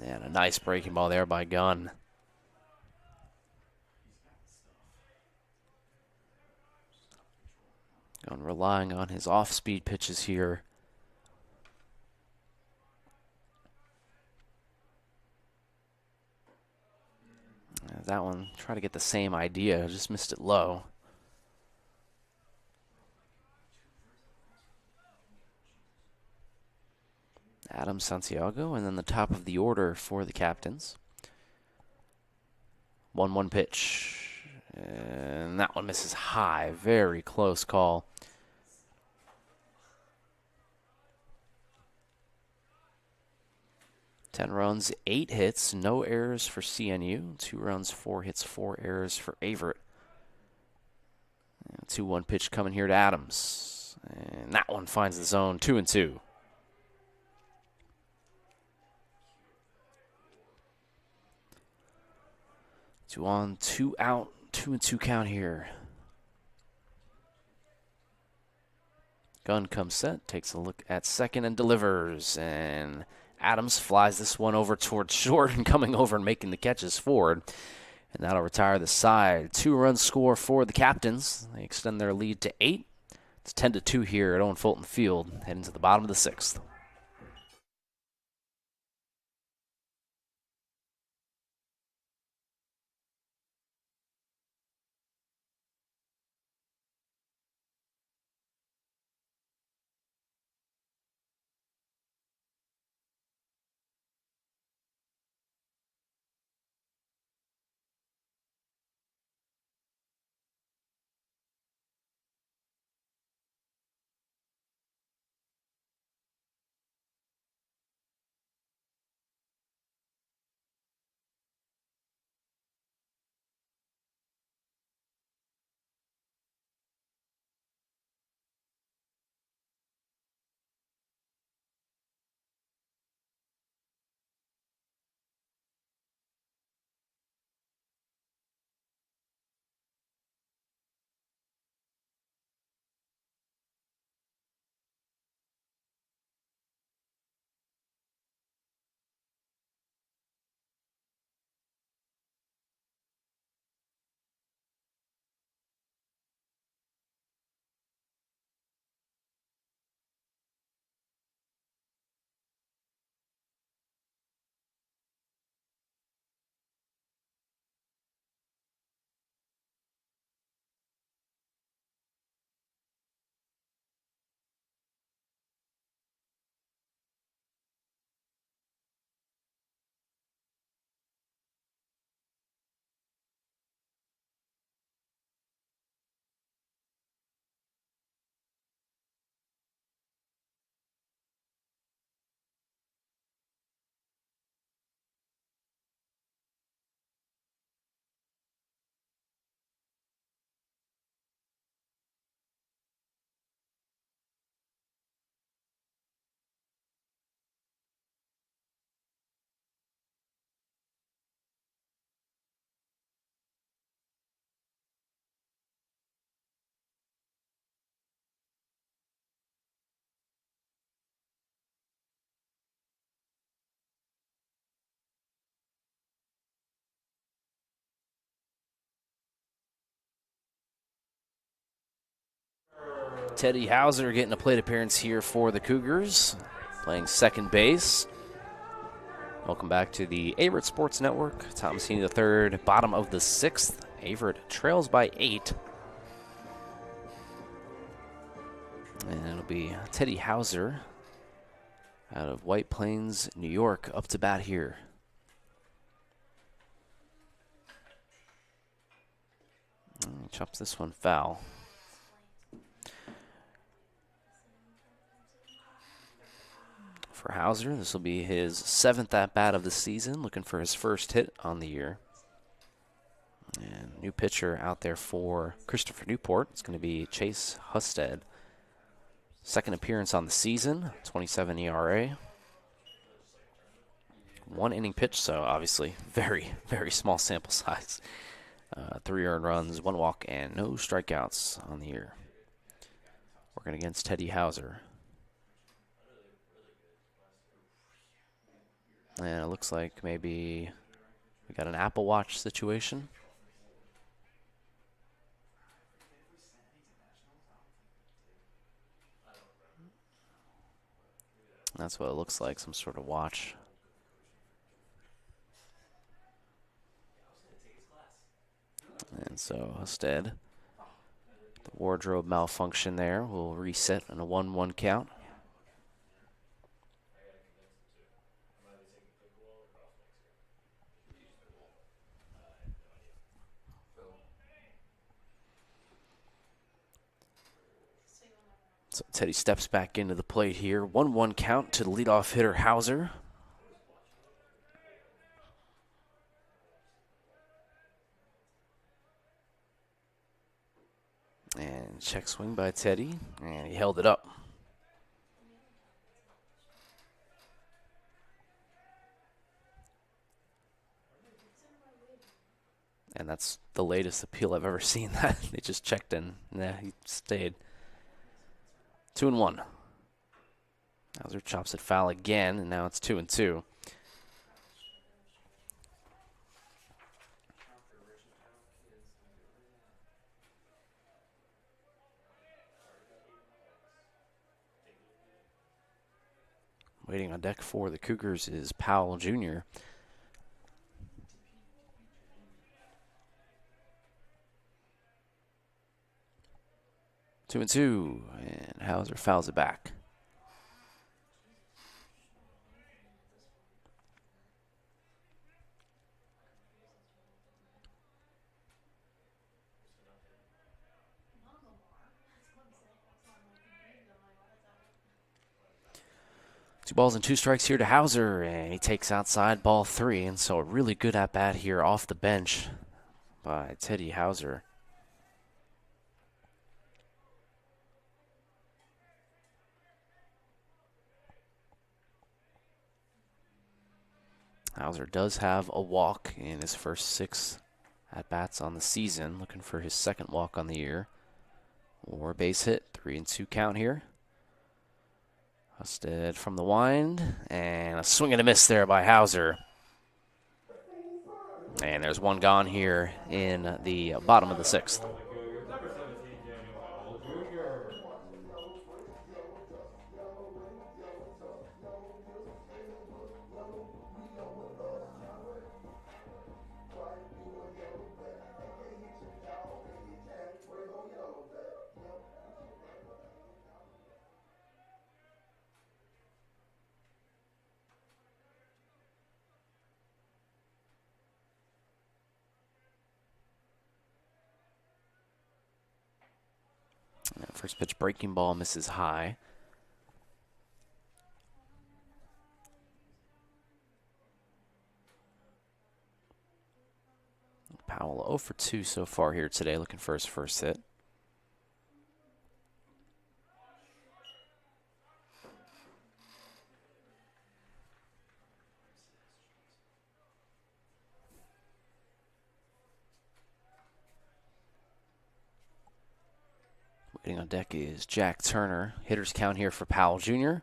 Speaker 2: And a nice breaking ball there by Gunn. Gunn relying on his off-speed pitches here. that one. Try to get the same idea. Just missed it low. Adam Santiago, and then the top of the order for the captains. 1-1 pitch. And that one misses high. Very close call. Ten runs, 8 hits, no errors for CNU. 2 runs, 4 hits, 4 errors for Averett. 2-1 pitch coming here to Adams. And that one finds the zone, 2-2. 2 on, 2 out, 2-2 count here. Gun comes set, takes a look at second and delivers. And Adams flies this one over towards short and coming over and making the catches forward. And that'll retire the side. 2-run score for the captains. They extend their lead to 8. It's 10-2 here at Owen Fulton Field, heading to the bottom of the 6th. Teddy Hauser getting a plate appearance here for the Cougars, playing second base. Welcome back to the Averett Sports Network. Thomas Heaney III, bottom of the 6th. Averett trails by 8. And it'll be Teddy Hauser out of White Plains, New York, up to bat here. And he chops this one foul. For Hauser, this will be his 7th at-bat of the season, looking for his first hit on the year. And new pitcher out there for Christopher Newport. It's going to be Chase Husted. 2nd appearance on the season, 27 ERA. 1 inning pitch, so obviously very, very small sample size. 3 earned runs, 1 walk, and no strikeouts on the year. Working against Teddy Hauser. And it looks like maybe we got an Apple Watch situation. That's what it looks like, some sort of watch. And so instead, the wardrobe malfunction there will reset on a 1-1 count. So Teddy steps back into the plate here. 1-1 count to the leadoff hitter, Hauser. And check swing by Teddy, and he held it up. And that's the latest appeal I've ever seen. That they just checked in. Nah, he stayed. 2-1. Hauser chops it foul again, and now it's 2-2. Waiting on deck for the Cougars is Powell Jr. Two and two, and Hauser fouls it back. Two balls and two strikes here to Hauser, and he takes outside ball three, and so a really good at-bat here off the bench by Teddy Hauser. Hauser does have a walk in his first 6 at-bats on the season, looking for his second walk on the year. Or a base hit, 3-2 count here. Husted from the wind, and a swing and a miss there by Hauser. And there's one gone here in the bottom of the 6th. First pitch breaking ball misses high. Powell 0 for 2 so far here today, looking for his first hit. Waiting on deck is Jack Turner. Hitter's count here for Powell Jr. And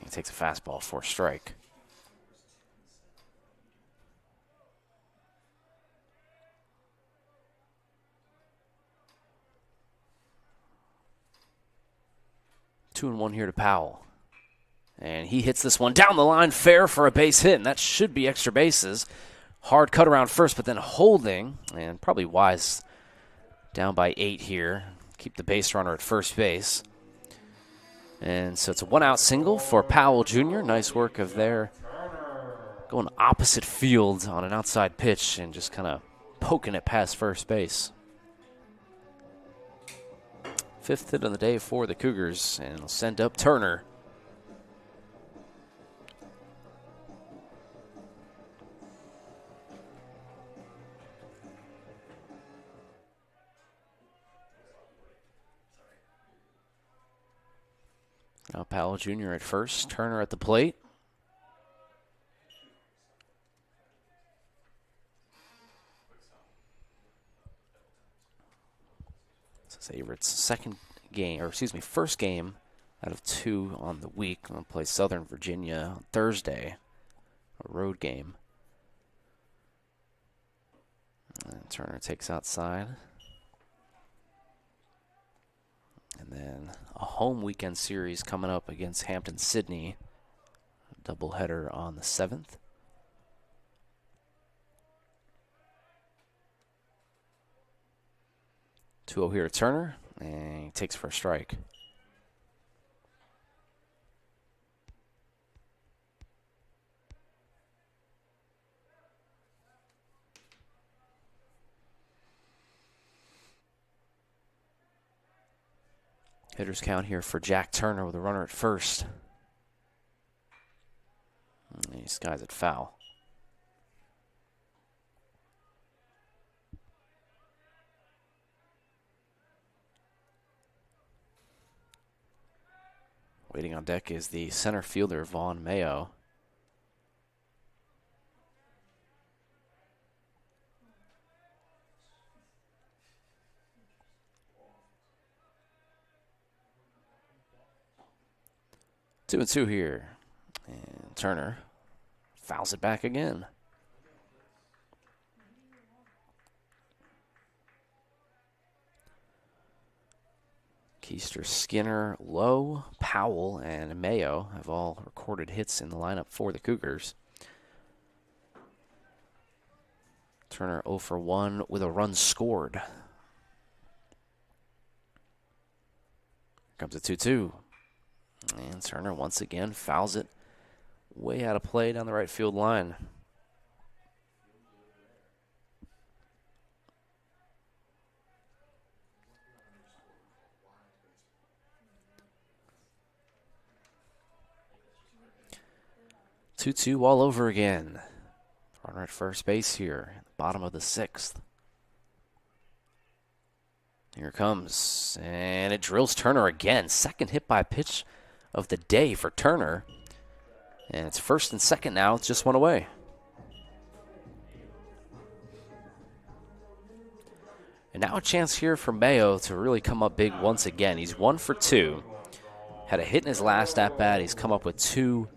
Speaker 2: he takes a fastball for a strike. Two and one here to Powell. And he hits this one down the line, fair for a base hit, and that should be extra bases. Hard cut around first, but then holding, and probably wise down by 8 here. Keep the base runner at first base. And so it's a 1-out single for Powell Jr. Nice work of there. Going opposite field on an outside pitch and just kind of poking it past first base. 5th hit of the day for the Cougars, and it'll send up Turner. Now Powell Jr. at first, Turner at the plate. This is Averett's first game out of 2 on the week. I'm going to play Southern Virginia on Thursday, a road game. And Turner takes outside. And then a home weekend series coming up against Hampton-Sydney. A doubleheader on the 7th. 2-0 here to Turner, and he takes for a strike. Hitters count here for Jack Turner with a runner at first. And he skies it foul. Waiting on deck is the center fielder, Vaughn Mayo. Two and two here. And Turner fouls it back again. Keister, Skinner, Lowe, Powell, and Mayo have all recorded hits in the lineup for the Cougars. Turner 0 for 1 with a run scored. Here comes a 2-2. And Turner once again fouls it way out of play down the right field line. Two all over again. Runner at first base here, bottom of the 6th. Here it comes, and it drills Turner again. Second hit by pitch of the day for Turner. And it's first and second now. It's just one away. And now a chance here for Mayo to really come up big once again. He's 1 for 2. Had a hit in his last at-bat. He's come up with 2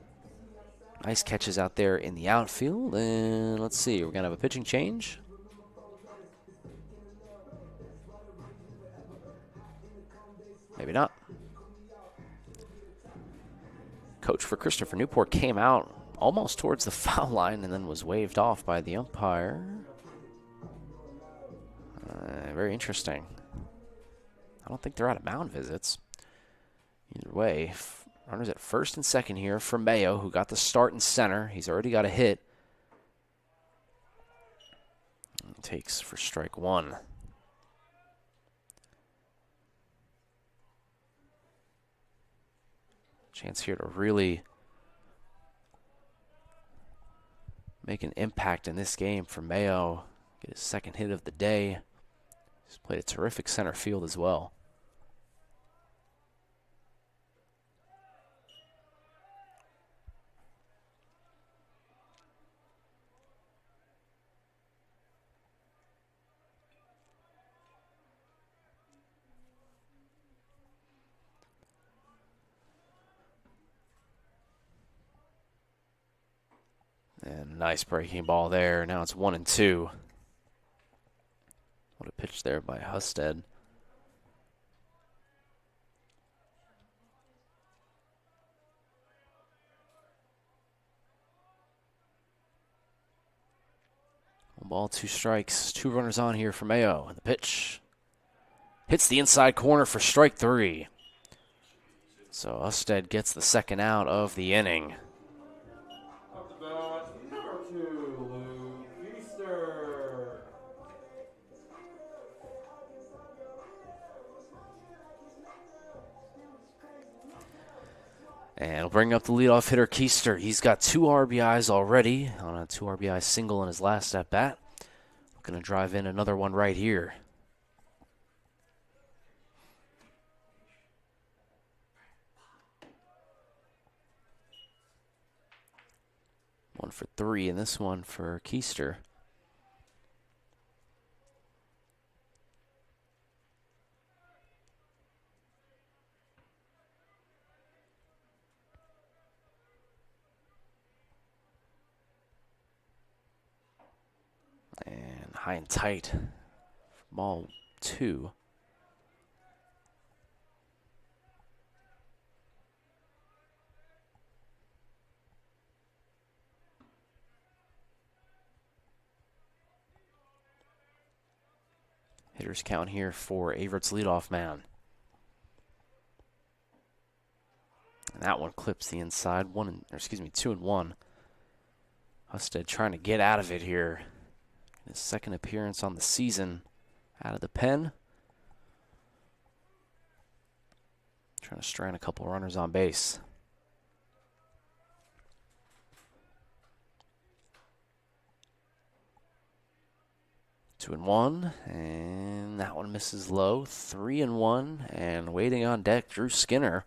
Speaker 2: nice catches out there in the outfield. And let's see, we're going to have a pitching change. Maybe not. Coach for Christopher Newport came out almost towards the foul line and then was waved off by the umpire. Very interesting. I don't think they're out of mound visits. Either way, runners at first and second here for Mayo, who got the start in center. He's already got a hit. And takes for strike 1. Chance here to really make an impact in this game for Mayo. Get his second hit of the day. He's played a terrific center field as well. And nice breaking ball there. Now it's 1-2. What a pitch there by Husted. One ball, 2 strikes, 2 runners on here for Mayo. And the pitch hits the inside corner for strike 3. So Husted gets the second out of the inning. And we'll bring up the leadoff hitter, Keister. He's got 2 RBIs already on a 2 RBI single in his last at-bat. Looking to drive in another one right here. One for 3 in this one for Keister. And high and tight. Ball 2. Hitters count here for Averett's leadoff man. And that one clips the inside. 2-1. Husted trying to get out of it here. His second appearance on the season out of the pen. Trying to strand a couple runners on base. Two and one, and that one misses low. 3-1, and waiting on deck, Drew Skinner.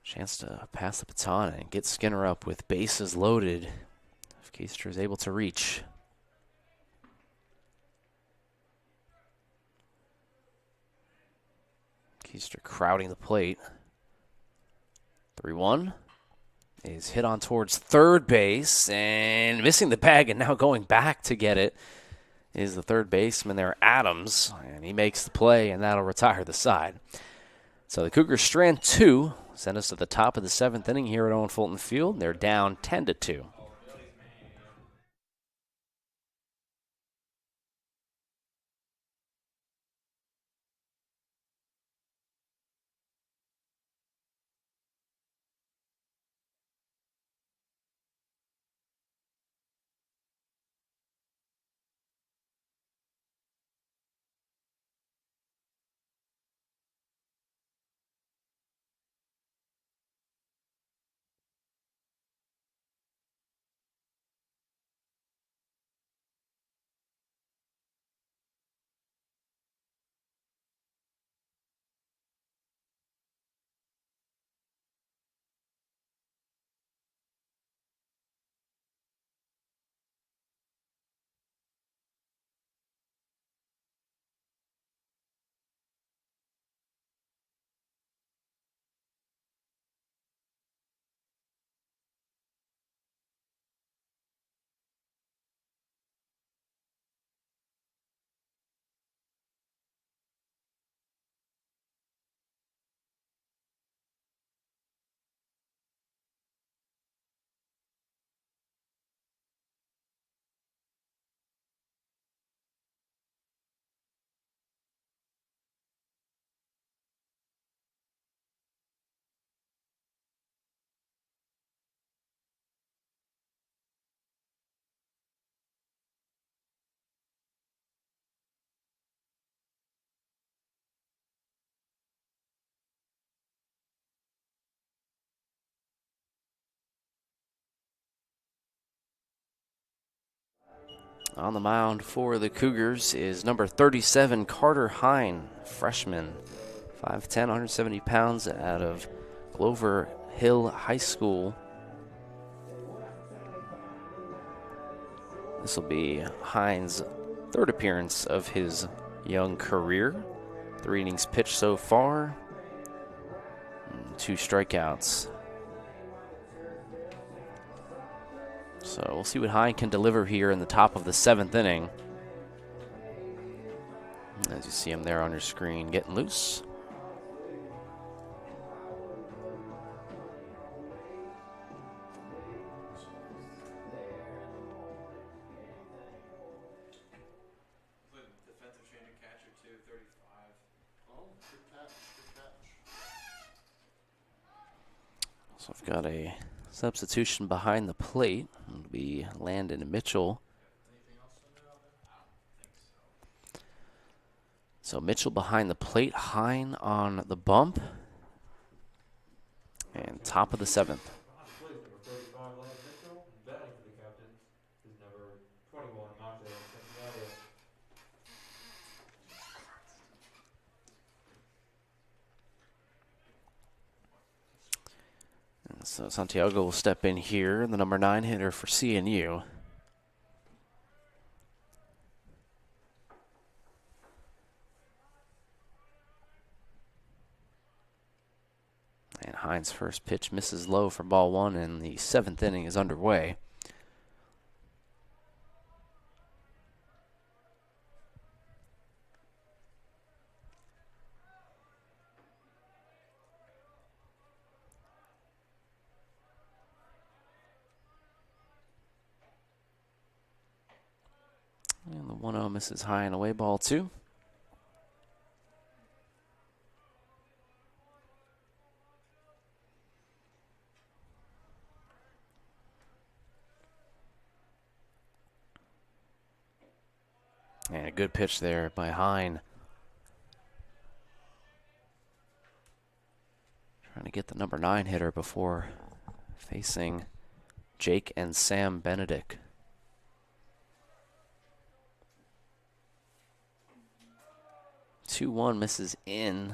Speaker 2: Chance to pass the baton and get Skinner up with bases loaded if Keister is able to reach. Keister crowding the plate. 3-1 is hit on towards third base and missing the bag, and now going back to get it is the third baseman there, Adams, and he makes the play, and that'll retire the side. So the Cougars strand 2, send us to the top of the 7th inning here at Owen Fulton Field. They're down 10-2. On the mound for the Cougars is number 37, Carter Hine, freshman, 5'10", 170 pounds, out of Glover Hill High School. This will be Hine's third appearance of his young career. 3 innings pitched so far, 2 strikeouts. So we'll see what Hine can deliver here in the top of the 7th inning. As you see him there on your screen, getting loose. So I've got a substitution behind the plate. It'll be Landon Mitchell. So Mitchell behind the plate, Hine on the bump. And top of the 7th. So Santiago will step in here, the number 9 hitter for CNU. And Hine's first pitch misses low for ball 1, and the 7th inning is underway. And the 1-0 misses high and away, ball 2. And a good pitch there by Hine. Trying to get the number 9 hitter before facing Jake and Sam Benedict. 2-1 misses in.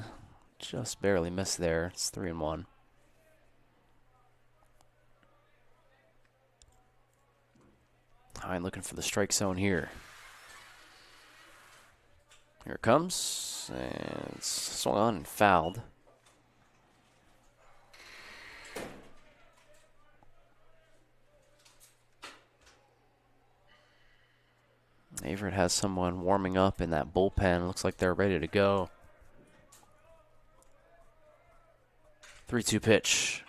Speaker 2: Just barely missed there. It's 3-1. Hine looking for the strike zone here. Here it comes. And it's swung on and fouled. Averett has someone warming up in that bullpen. Looks like they're ready to go. 3-2 pitch.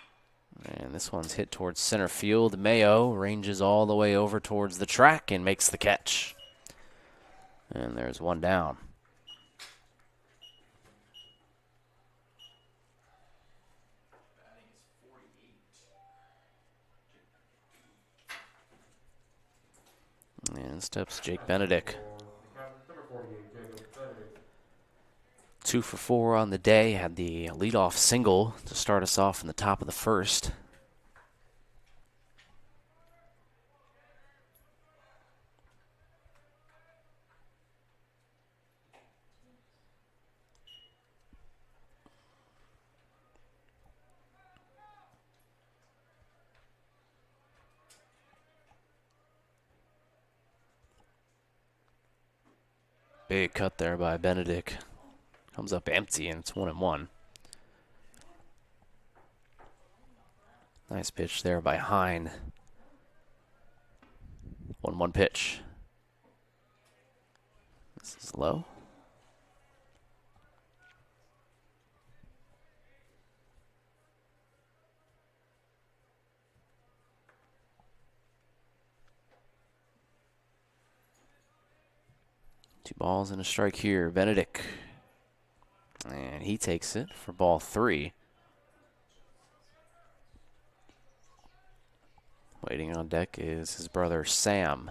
Speaker 2: And this one's hit towards center field. Mayo ranges all the way over towards the track and makes the catch. And there's one down. And steps Jake Benedict. 2 for 4 on the day. Had the leadoff single to start us off in the top of the first. Big cut there by Benedict. Comes up empty, and it's 1-1. Nice pitch there by Hine. 1-1 pitch. This is low. Two balls and a strike here. Benedict. And he takes it for ball 3. Waiting on deck is his brother Sam.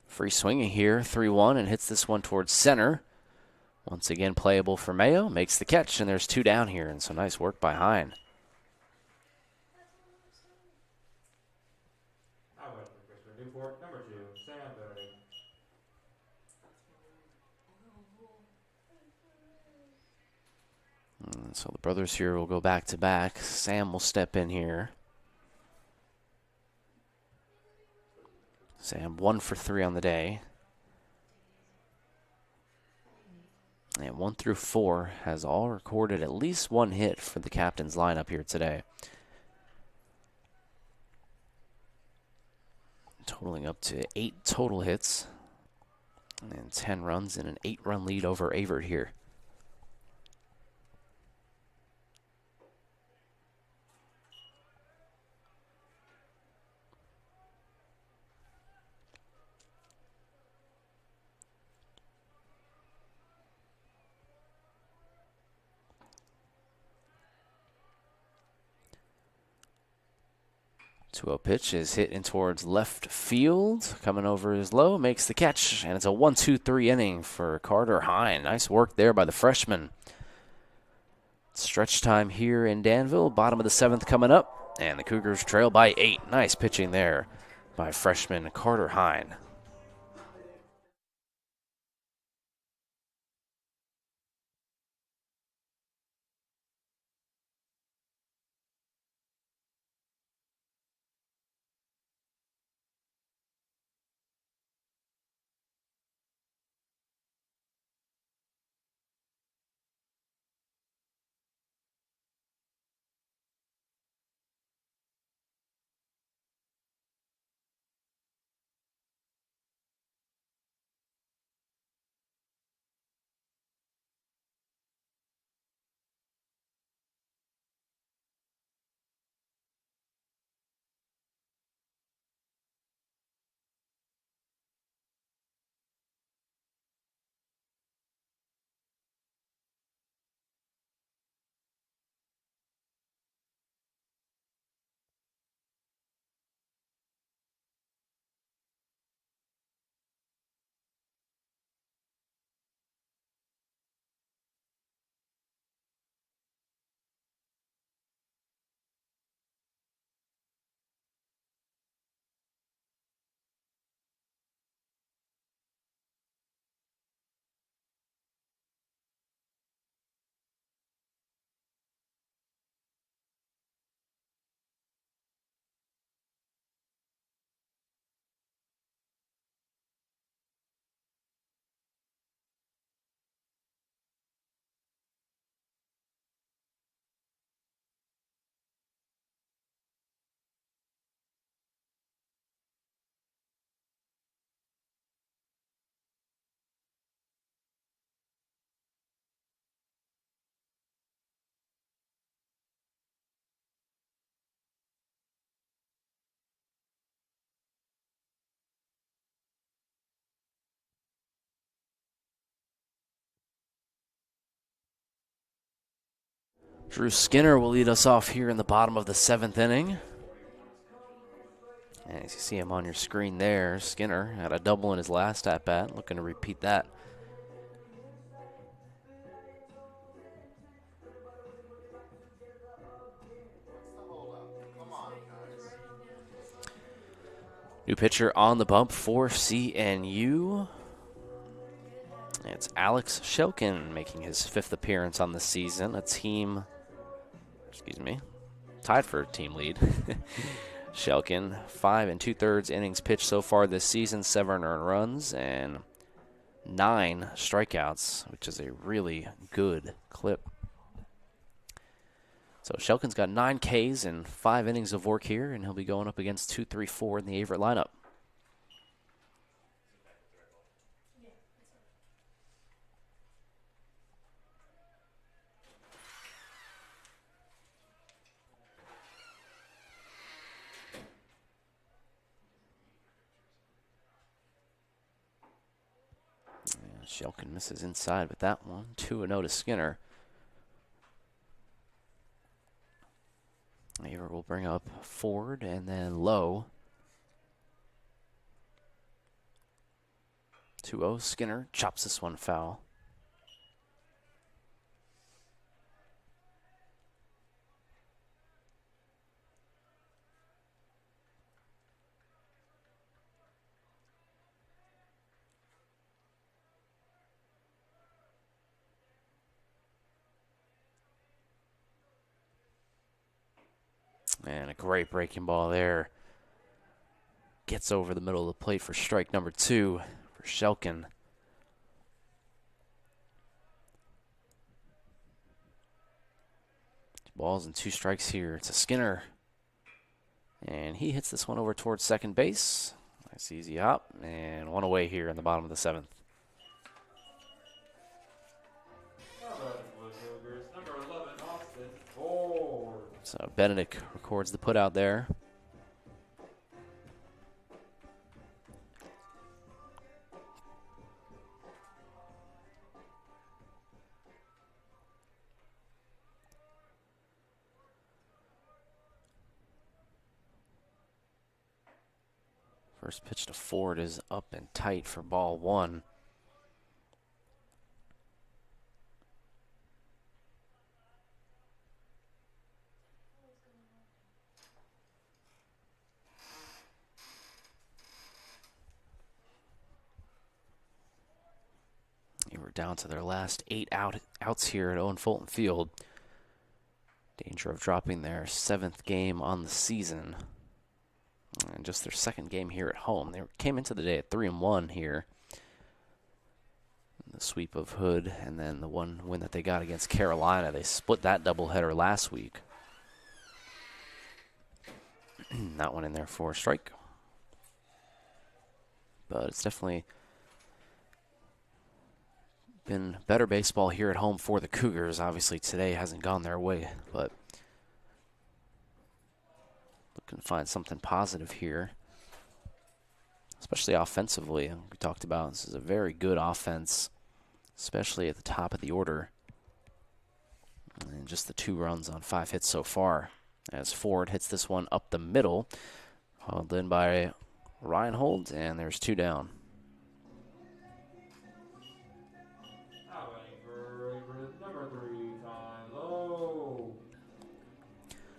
Speaker 2: Free swinging here, 3-1, and hits this one towards center. Once again playable for Mayo. Makes the catch, and there's 2 down here, and so nice work by Hine.
Speaker 3: Newport, number 2, Sam Benedict.
Speaker 2: So the brothers here will go back to back. Sam will step in here. Sam 1 for 3 on the day. And 1 through 4 has all recorded at least 1 hit for the captain's lineup here today. Totaling up to 8 total hits. And 10 runs and an 8-run lead over Averett here. To a pitch is hit in towards left field. Coming over is low, makes the catch, and it's a 1-2-3 inning for Carter Hine. Nice work there by the freshman. Stretch time here in Danville. Bottom of the 7th coming up, and the Cougars trail by 8. Nice pitching there by freshman Carter Hine. Drew Skinner will lead us off here in the bottom of the 7th inning. And as you see him on your screen there, Skinner had a double in his last at-bat, looking to repeat that. New pitcher on the bump for CNU. It's Alex Shelkin making his 5th appearance on the season. A team, tied for team lead. Shelkin, 5 2/3 innings pitched so far this season, 7 earned runs, and 9 strikeouts, which is a really good clip. So Shelkin's got 9 Ks and 5 innings of work here, and he'll be going up against 2-3-4 in the Averett lineup. Shelkin misses inside with that one. 2-0 to Skinner. Averett will bring up Ford and then Lowe. 2-0. Skinner chops this one foul. And a great breaking ball there. Gets over the middle of the plate for strike number 2 for Shelkin. Balls and 2 strikes here. It's a Skinner. And he hits this one over towards second base. Nice easy hop. And 1 away here in the bottom of the 7th. So Benedict records the putout there. First pitch to Ford is up and tight for ball 1. We're down to their last 8 outs here at Owen Fulton Field. Danger of dropping their 7th game on the season. And just their 2nd game here at home. They came into the day at 3-1 here. The sweep of Hood and then the one win that they got against Carolina. They split that doubleheader last week. That one in there for a strike. But it's definitely been better baseball here at home for the Cougars. Obviously today hasn't gone their way, but looking to find something positive here, especially offensively. We talked about this is a very good offense, especially at the top of the order. And just the 2 runs on 5 hits so far, as Ford hits this one up the middle, hauled in by Reinhold, and there's 2 down.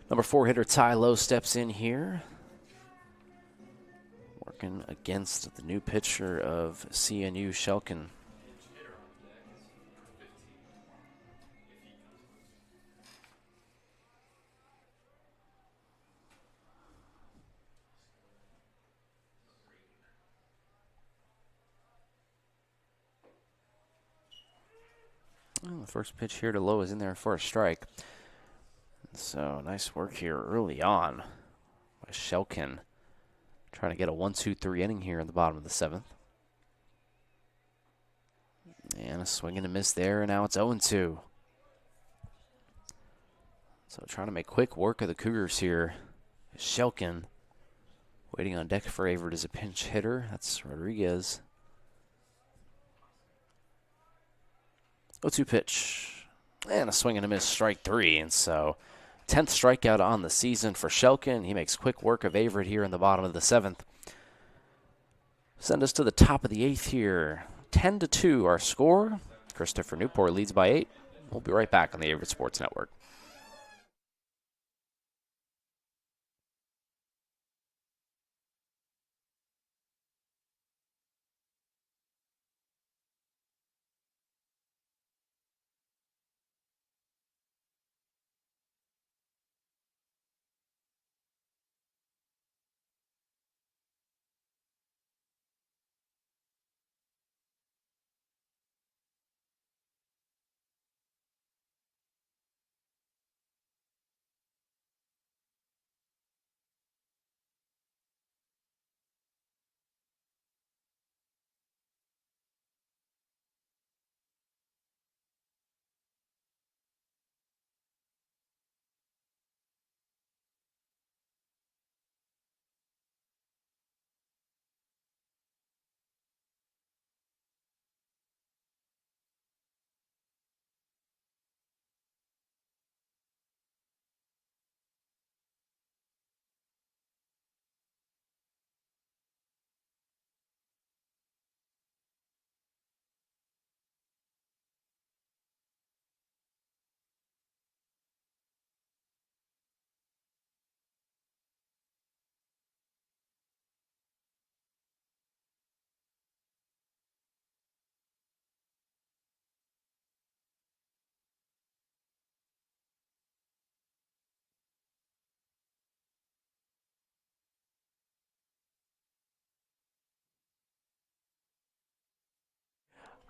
Speaker 2: Number 4 hitter Ty Lowe steps in here, working against the new pitcher of CNU, Shelkin. Well, the first pitch here to Lowe is in there for a strike. So nice work here early on by Shelkin, trying to get a 1-2-3 inning here in the bottom of the 7th. And a swing and a miss there, and now it's 0-2. So trying to make quick work of the Cougars here. Shelkin waiting on deck for Averett as a pinch hitter. That's Rodriguez. 0-2 pitch. And a swing and a miss, strike 3. And so 10th strikeout on the season for Shelkin. He makes quick work of Averett here in the bottom of the 7th. Send us to the top of the 8th here. 10-2 our score. Christopher Newport leads by 8. We'll be right back on the Averett Sports Network.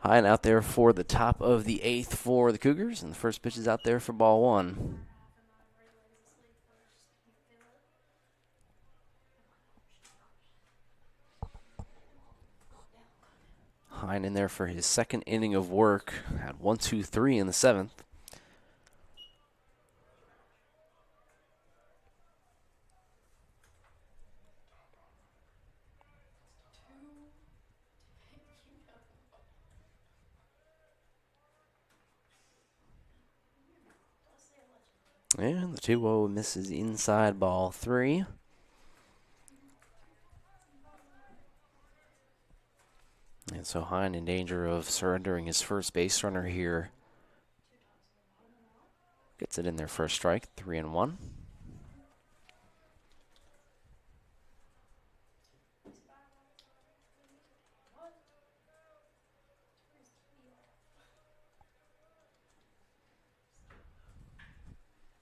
Speaker 2: High and out there for the top of the 8th for the Cougars. And the first pitch is out there for ball 1. Hine in there for his second inning of work. Had 1, 2, 3 in the 7th. And the 2-0 misses inside ball 3. And so Hine in danger of surrendering his first base runner here. Gets it in there for a strike, 3-1.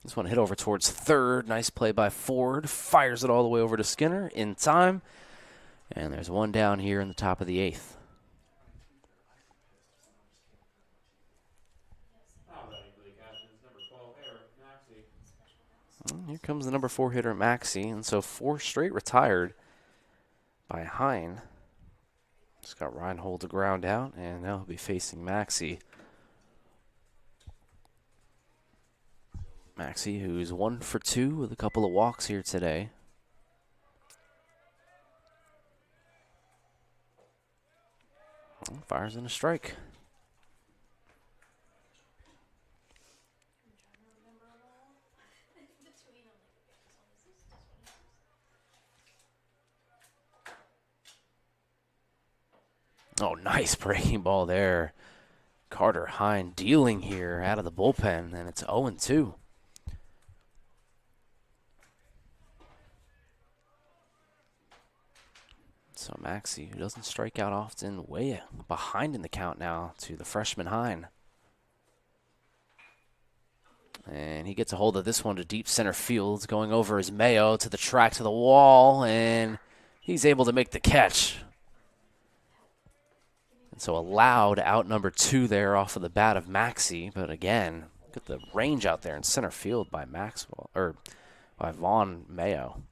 Speaker 2: This one hit over towards third. Nice play by Ford. Fires it all the way over to Skinner in time. And there's one down here in the top of the 8th. Here comes the number 4 hitter, Maxey. And so 4 straight retired by Hine. Just got Reinhold to ground out, and now he'll be facing Maxey. Maxey, who's 1 for 2 with a couple of walks here today. Fires in a strike. Oh, nice breaking ball there. Carter Hine dealing here out of the bullpen, and it's 0-2. So Maxey, who doesn't strike out often, way behind in the count now to the freshman Hine. And he gets a hold of this one to deep center field, going over his Mayo to the track to the wall, and he's able to make the catch. And so a loud out number 2 there off of the bat of Maxey, but again, look at the range out there in center field by Maxwell, or by Vaughn Mayo.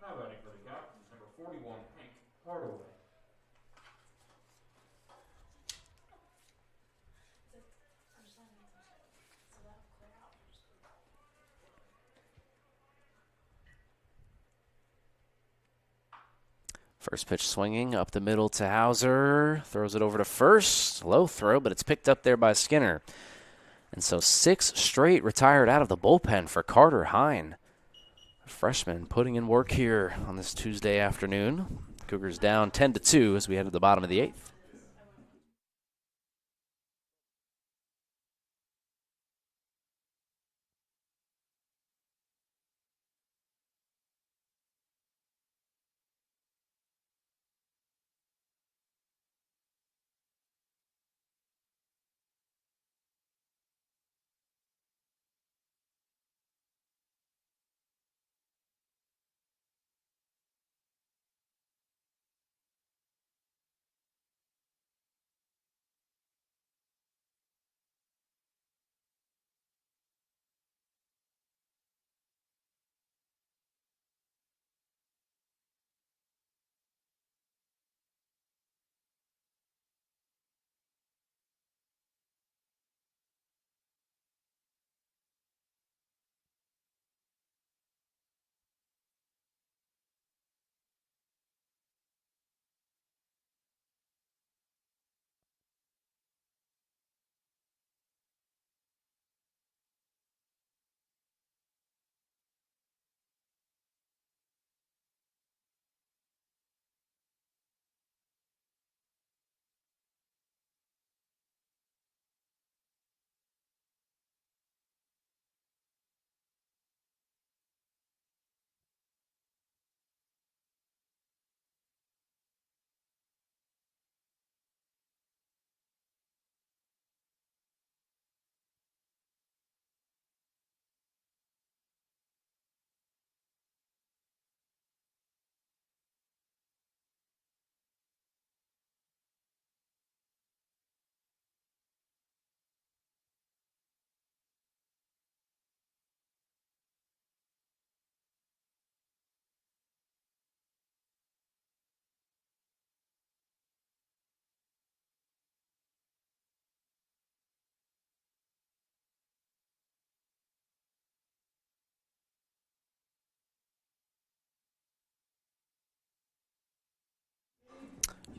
Speaker 3: Now batting for the Captains, number 41, Hank Hardaway.
Speaker 2: First pitch swinging up the middle to Hauser. Throws it over to first. Low throw, but it's picked up there by Skinner. And so 6 straight retired out of the bullpen for Carter Hine. Freshman putting in work here on this Tuesday afternoon. Cougars down 10-2 as we head to the bottom of the 8th.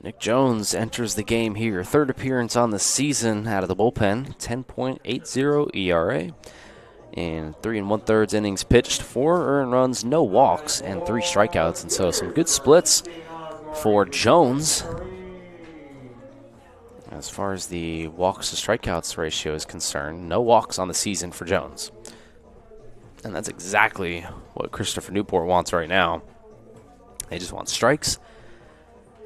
Speaker 2: Nick Jones enters the game here. 3rd appearance on the season out of the bullpen. 10.80 ERA. In 3 1/3 innings pitched. 4 earned runs, no walks, and 3 strikeouts. And so some good splits for Jones. As far as the walks to strikeouts ratio is concerned, no walks on the season for Jones. And that's exactly what Christopher Newport wants right now. They just want strikes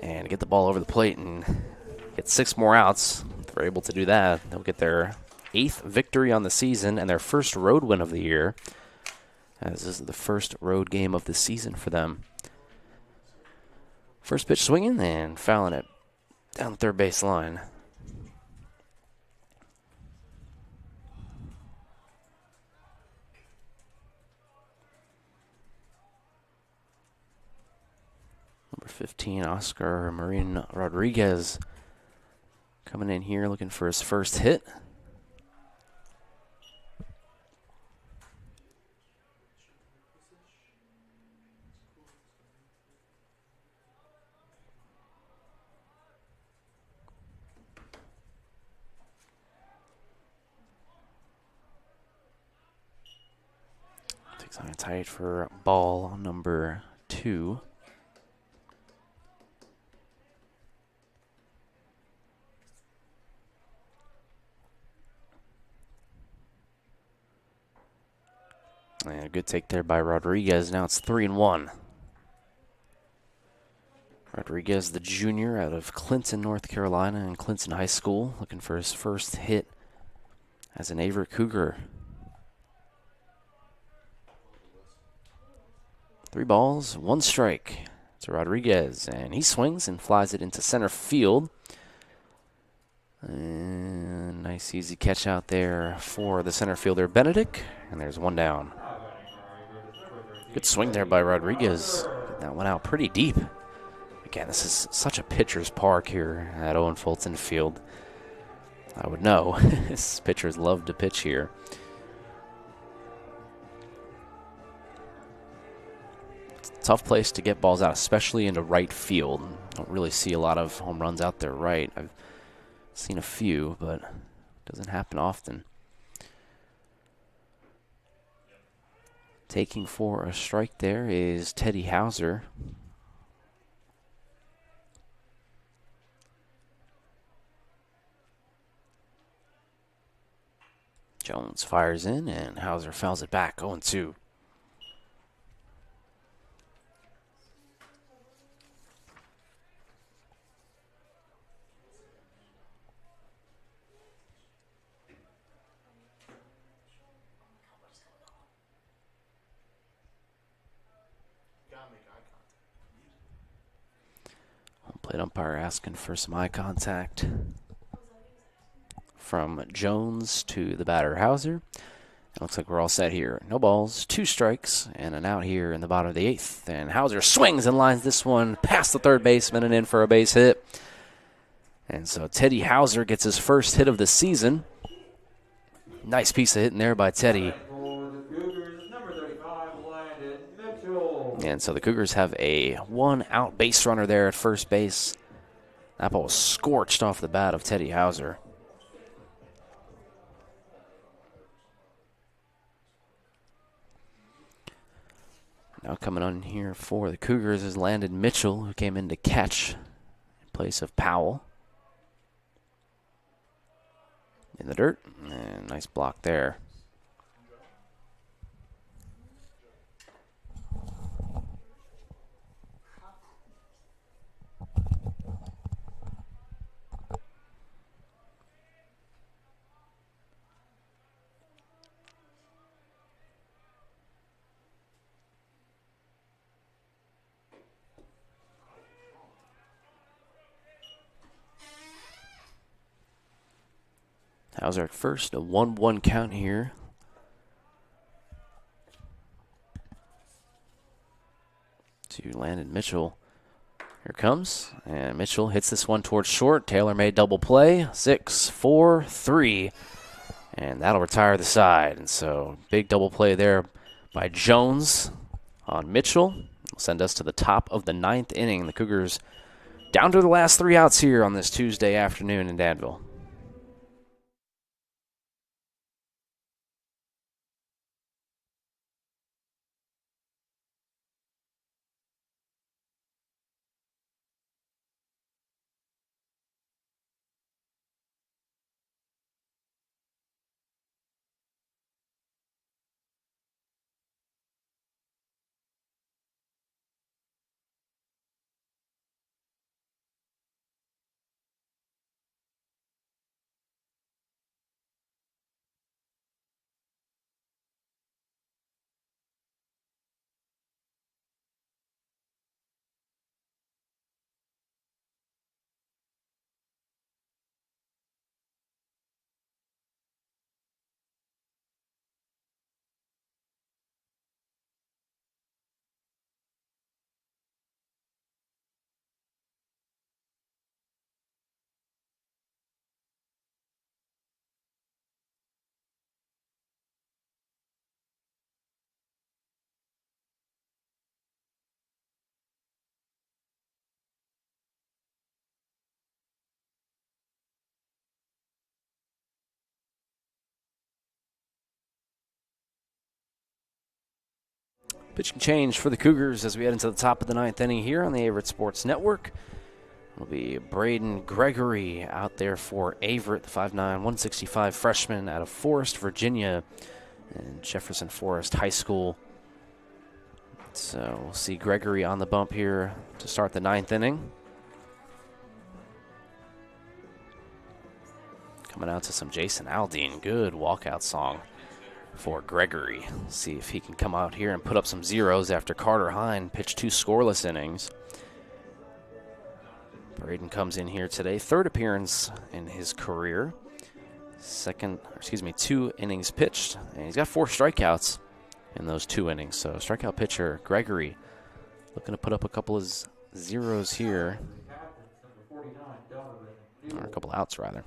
Speaker 2: and get the ball over the plate and get 6 more outs. If they're able to do that, they'll get their 8th victory on the season and their first road win of the year, as this is the first road game of the season for them. First pitch swinging and fouling it down the third base line. Number 15, Oscar Marin Rodriguez, coming in here looking for his first hit. Takes on tight for ball number 2. And a good take there by Rodriguez. Now it's 3-1. Rodriguez, the junior out of Clinton, North Carolina, and Clinton High School, looking for his first hit as an Averett Cougar. 3 balls, 1 strike to Rodriguez, and he swings and flies it into center field. And nice easy catch out there for the center fielder Benedict, and there's 1 down. Good swing there by Rodriguez. That went out pretty deep. Again, this is such a pitcher's park here at Owen Fulton Field. I would know. His pitchers love to pitch here. It's a tough place to get balls out, especially into right field. Don't really see a lot of home runs out there right. I've seen a few, but it doesn't happen often. Taking for a strike there is Teddy Hauser. Jones fires in, and Hauser fouls it back, 0-2. Plate umpire asking for some eye contact from Jones to the batter Hauser. It looks like we're all set here. No balls, 2 strikes, and an out here in the bottom of the 8th. And Hauser swings and lines this one past the third baseman and in for a base hit. And so Teddy Hauser gets his first hit of the season. Nice piece of hitting there by Teddy. And so the Cougars have a 1-out base runner there at first base. That ball was scorched off the bat of Teddy Hauser. Now coming on here for the Cougars is Landon Mitchell, who came in to catch in place of Powell. In the dirt, and nice block there. Hauser at first, a 1-1 count here. To Landon Mitchell. Here comes, and Mitchell hits this one towards short. Taylor made double play, 6, 4, 3, and that'll retire the side. And so big double play there by Jones on Mitchell. Will send us to the top of the 9th inning. The Cougars down to the last 3 outs here on this Tuesday afternoon in Danville. Pitching change for the Cougars as we head into the top of the 9th inning here on the Averett Sports Network. It'll be Braden Gregory out there for Averett, the 5'9", 165 freshman out of Forest, Virginia, and Jefferson Forest High School. So we'll see Gregory on the bump here to start the 9th inning. Coming out to some Jason Aldean. Good walkout song for Gregory. See if he can come out here and put up some zeros after Carter Hine pitched 2 scoreless innings. Braden comes in here today, 3rd appearance in his career. 2 innings pitched, and he's got 4 strikeouts in those 2 innings. So strikeout pitcher Gregory looking to put up a couple of zeros here, or a couple outs rather.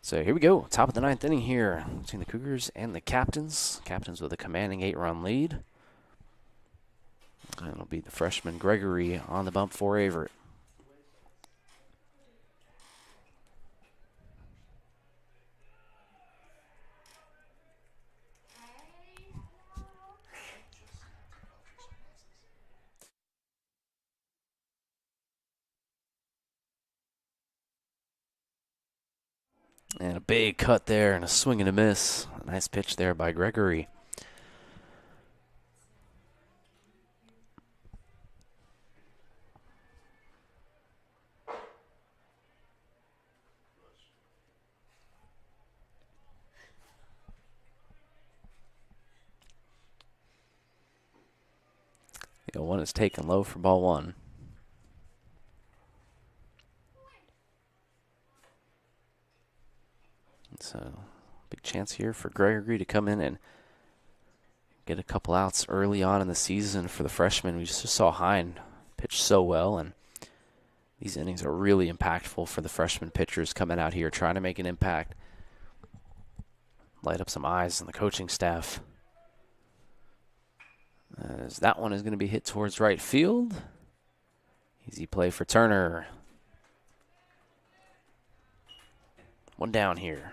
Speaker 2: So here we go, top of the 9th inning here between the Cougars and the Captains. Captains with a commanding 8-run lead. And it'll be the freshman Gregory on the bump for Averett. And a big cut there and a swing and a miss. A nice pitch there by Gregory. The 0-1 is taken low for ball one. So, big chance here for Gregory to come in and get a couple outs early on in the season for the freshman. We just saw Hine pitch so well, and these innings are really impactful for the freshman pitchers coming out here trying to make an impact. Light up some eyes on the coaching staff. As that one is going to be hit towards right field. Easy play for Turner. One down here.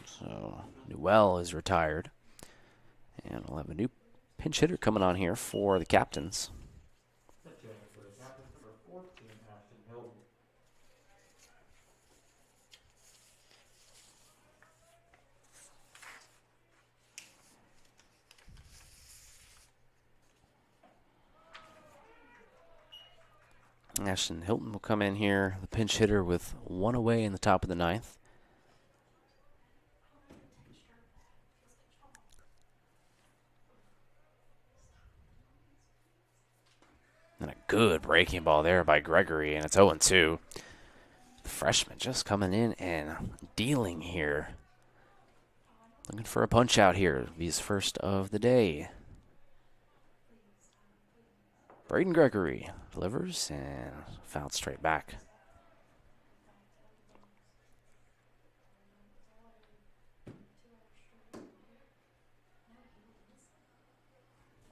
Speaker 2: So Newell is retired. And we'll have a new pinch hitter coming on here for the captains. Ashton Hilton will come in here, the pinch hitter, with one away in the top of the ninth. And a good breaking ball there by Gregory, and it's 0-2. The freshman just coming in and dealing here. Looking for a punch out here. It'll be his first of the day. Braden Gregory delivers and fouled straight back.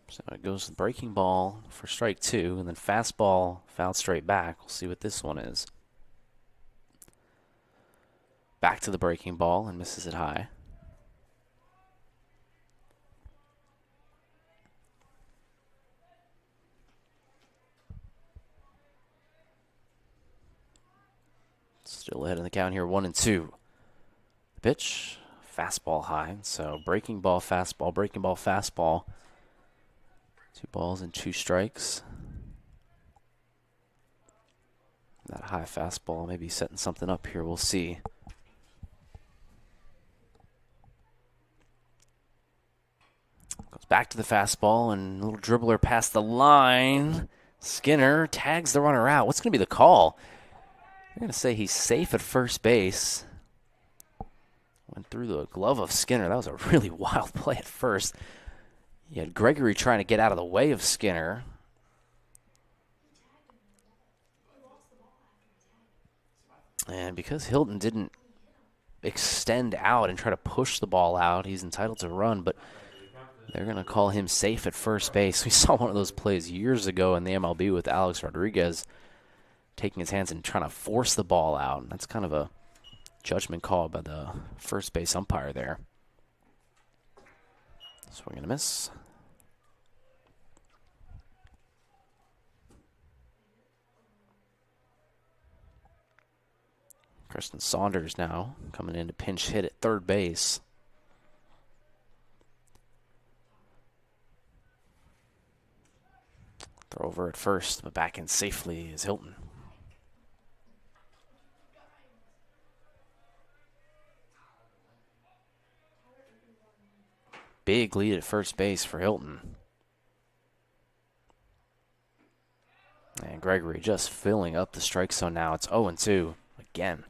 Speaker 2: So it goes the breaking ball for strike two, and then fastball fouled straight back. We'll see what this one is. Back to the breaking ball and misses it high. Still ahead in the count here, 1-2. Pitch, fastball high. So breaking ball, fastball, breaking ball, fastball. 2 balls and 2 strikes. That high fastball may be setting something up here. We'll see. Goes back to the fastball and a little dribbler past the line. Skinner tags the runner out. What's going to be the call? They're going to say he's safe at first base. Went through the glove of Skinner. That was a really wild play at first. You had Gregory trying to get out of the way of Skinner. And because Hilton didn't extend out and try to push the ball out, he's entitled to run, but they're going to call him safe at first base. We saw one of those plays years ago in the MLB with Alex Rodriguez taking his hands and trying to force the ball out. That's kind of a judgment call by the first base umpire there. Swing and a miss. Kristen Saunders now coming in to pinch hit at third base. Throw over at first, but back in safely is Hilton. Big lead at first base for Hilton. And Gregory just filling up the strike zone now. It's 0-2 again.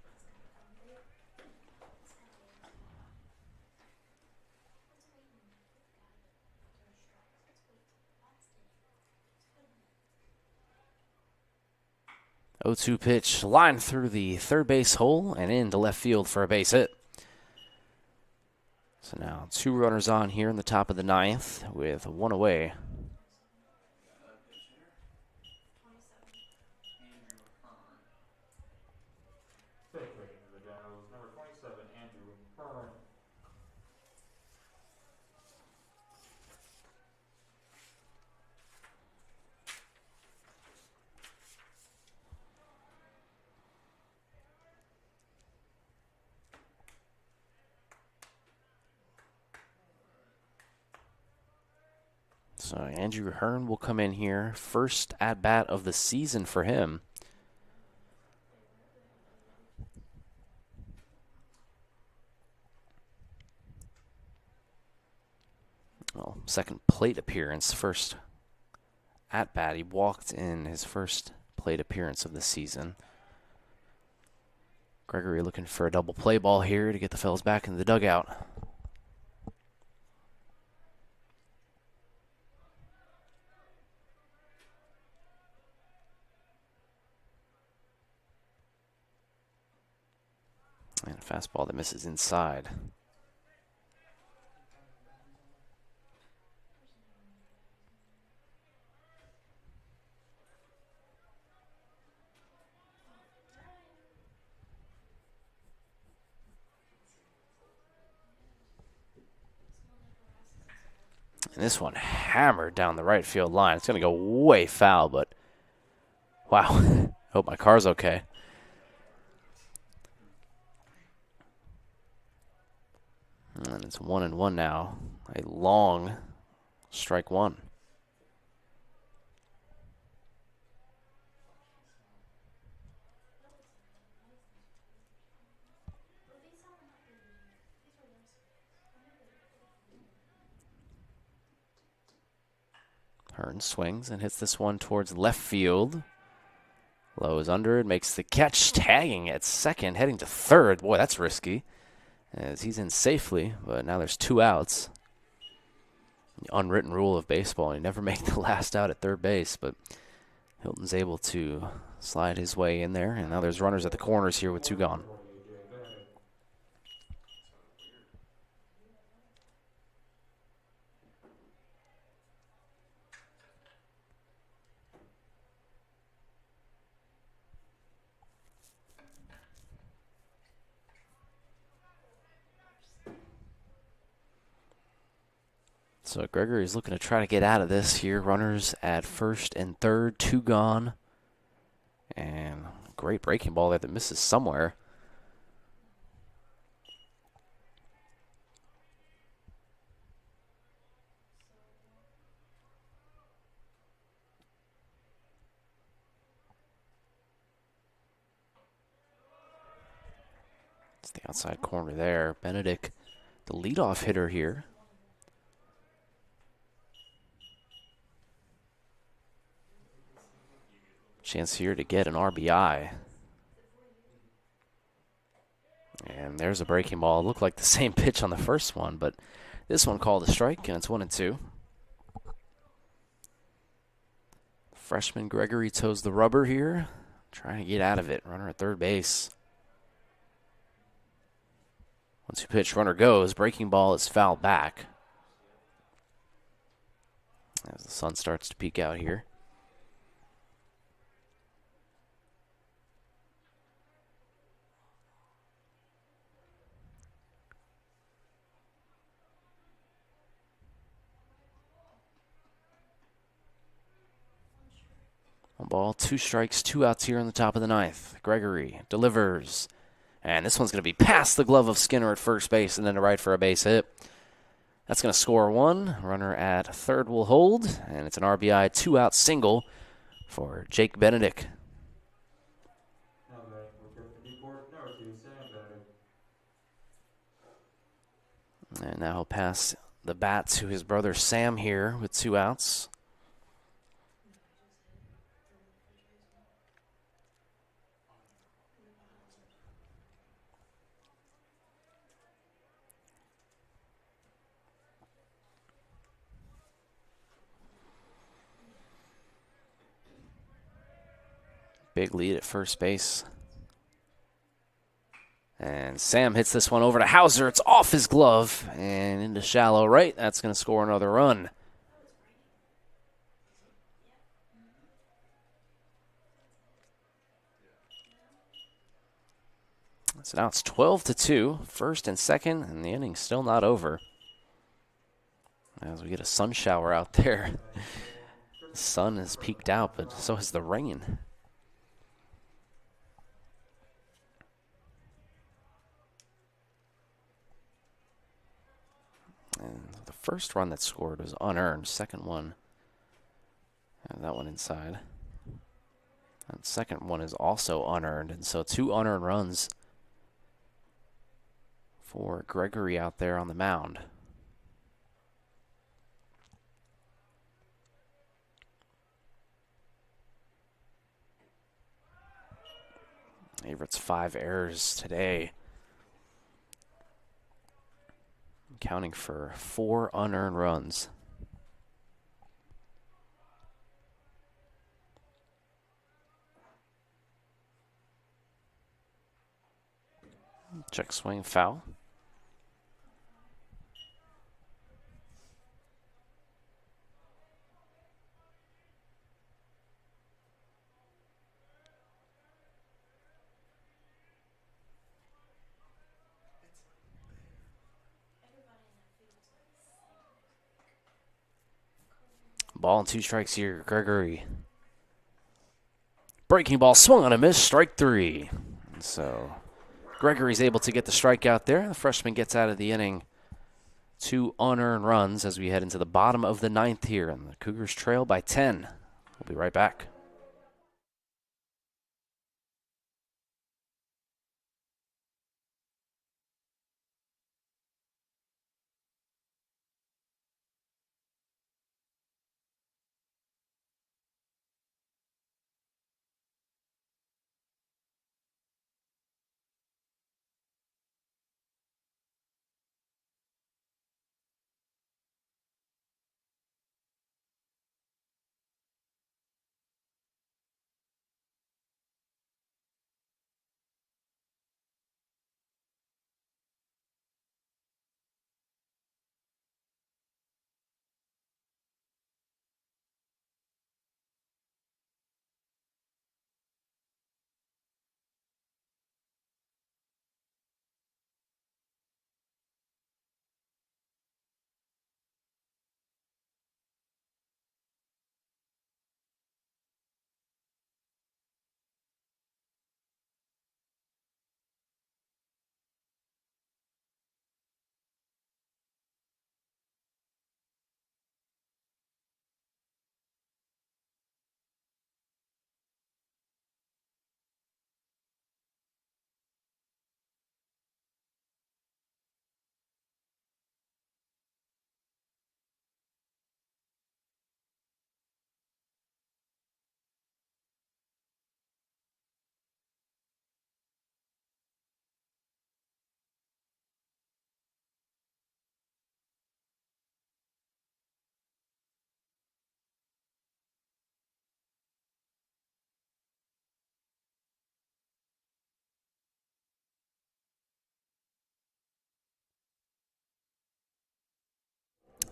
Speaker 2: Oh, 0-2 pitch, line through the third base hole and into left field for a base hit. So now 2 runners on here in the top of the ninth with 1 away. So Andrew Hearn will come in here. First at-bat of the season for him. Well, second plate appearance. First at-bat. He walked in his first plate appearance of the season. Gregory looking for a double play ball here to get the fellas back into the dugout. And a fastball that misses inside. And this one hammered down the right field line. It's going to go way foul, but wow. Hope my car's okay. And it's 1-1 now. A long strike one. Hearn swings and hits this one towards left field. Lowe is under it, makes the catch, tagging at second, heading to third. Boy, that's risky, as he's in safely, but now there's 2 outs. The unwritten rule of baseball, you never make the last out at third base, but Hilton's able to slide his way in there, and now there's runners at the corners here with 2 gone. So Gregory is looking to try to get out of this here. Runners at first and third, 2 gone. And great breaking ball there that misses somewhere. It's the outside corner there. Benedict, the leadoff hitter here. Chance here to get an RBI. And there's a breaking ball. It looked like the same pitch on the first one, but this one called a strike, and it's 1-2. Freshman Gregory toes the rubber here, trying to get out of it. Runner at third base. Once you pitch, runner goes. Breaking ball is fouled back. As the sun starts to peek out here. One ball, 2 strikes, 2 outs here in the top of the 9th. Gregory delivers. And this one's going to be past the glove of Skinner at first base and then to right for a base hit. That's going to score 1. Runner at third will hold. And it's an RBI 2-out single for Jake Benedict. And now he'll pass the bat to his brother Sam here with 2 outs. Big lead at first base. And Sam hits this one over to Hauser. It's off his glove and into shallow right. That's going to score another run. So now it's 12-2, first and second, and the inning's still not over. As we get a sun shower out there. The sun has peaked out, but so has the rain. And the first run that scored was unearned. Second one, that one inside. And second one is also unearned, and so 2 unearned runs for Gregory out there on the mound. Averett's 5 errors today, accounting for 4 unearned runs. Check swing, foul. Ball and 2 strikes here, Gregory. Breaking ball, swung on a miss, strike 3. And so Gregory's able to get the strikeout there. The freshman gets out of the inning 2 unearned runs as we head into the bottom of the 9th here, and the Cougars trail by 10. We'll be right back.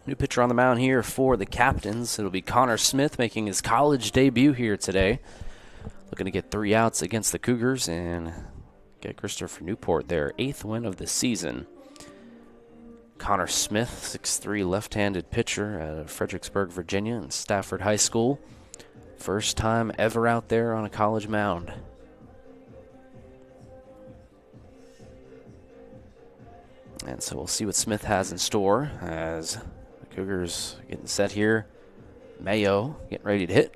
Speaker 2: New pitcher on the mound here for the Captains. It'll be Connor Smith making his college debut here today. Looking to get 3 outs against the Cougars and get Christopher Newport their 8th win of the season. Connor Smith, 6'3", left-handed pitcher out of Fredericksburg, Virginia, and Stafford High School. First time ever out there on a college mound. And so we'll see what Smith has in store as the Cougars getting set here. Mayo getting ready to hit.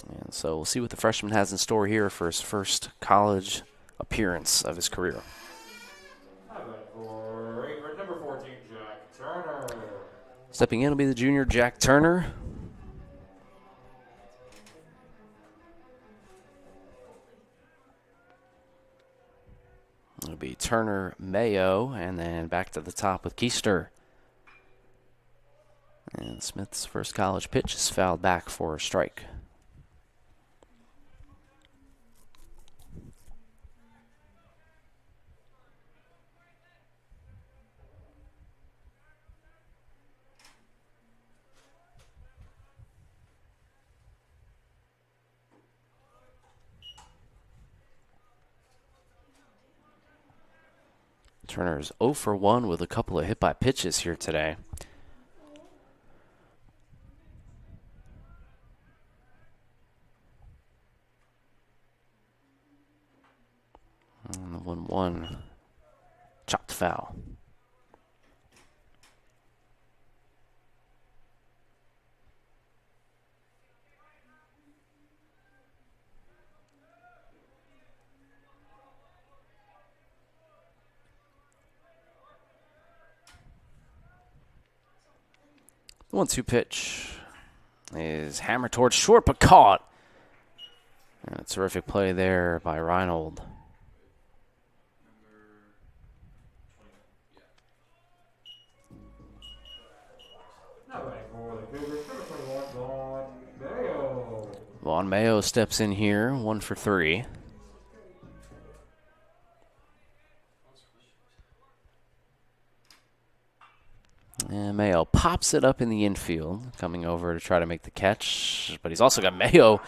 Speaker 2: And so we'll see what the freshman has in store here for his first college appearance of his career.
Speaker 3: Number 14, Jack Turner.
Speaker 2: Stepping in will be the junior Jack Turner. It'll be Turner, Mayo, and then back to the top with Keister. And Smith's first college pitch is fouled back for a strike. Turner's 0 for 1 with a couple of hit by pitches here today. 1 chopped foul. The 1-2 pitch is hammered towards short, but caught. And a terrific play there by Reinhold. Vaughn Mayo steps in here, 1 for 3. And Mayo pops it up in the infield, coming over to try to make the catch. But he's also got Mayo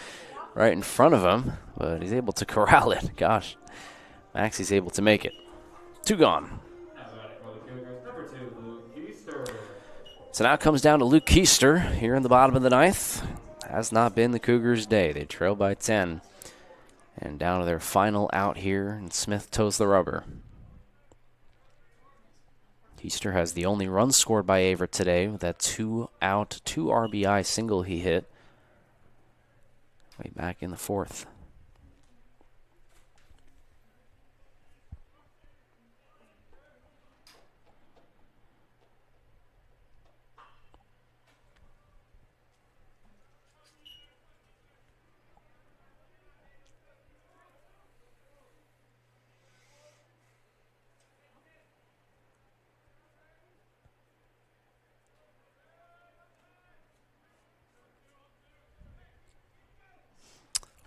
Speaker 2: right in front of him, but he's able to corral it. Gosh, Maxie's able to make it. 2 gone. So now it comes down to Luke Keister here in the bottom of the 9th. Has not been the Cougars' day. They trail by 10. And down to their final out here, and Smith toes the rubber. Keister has the only run scored by Averett today with that 2-out, 2 RBI single he hit way back in the 4th.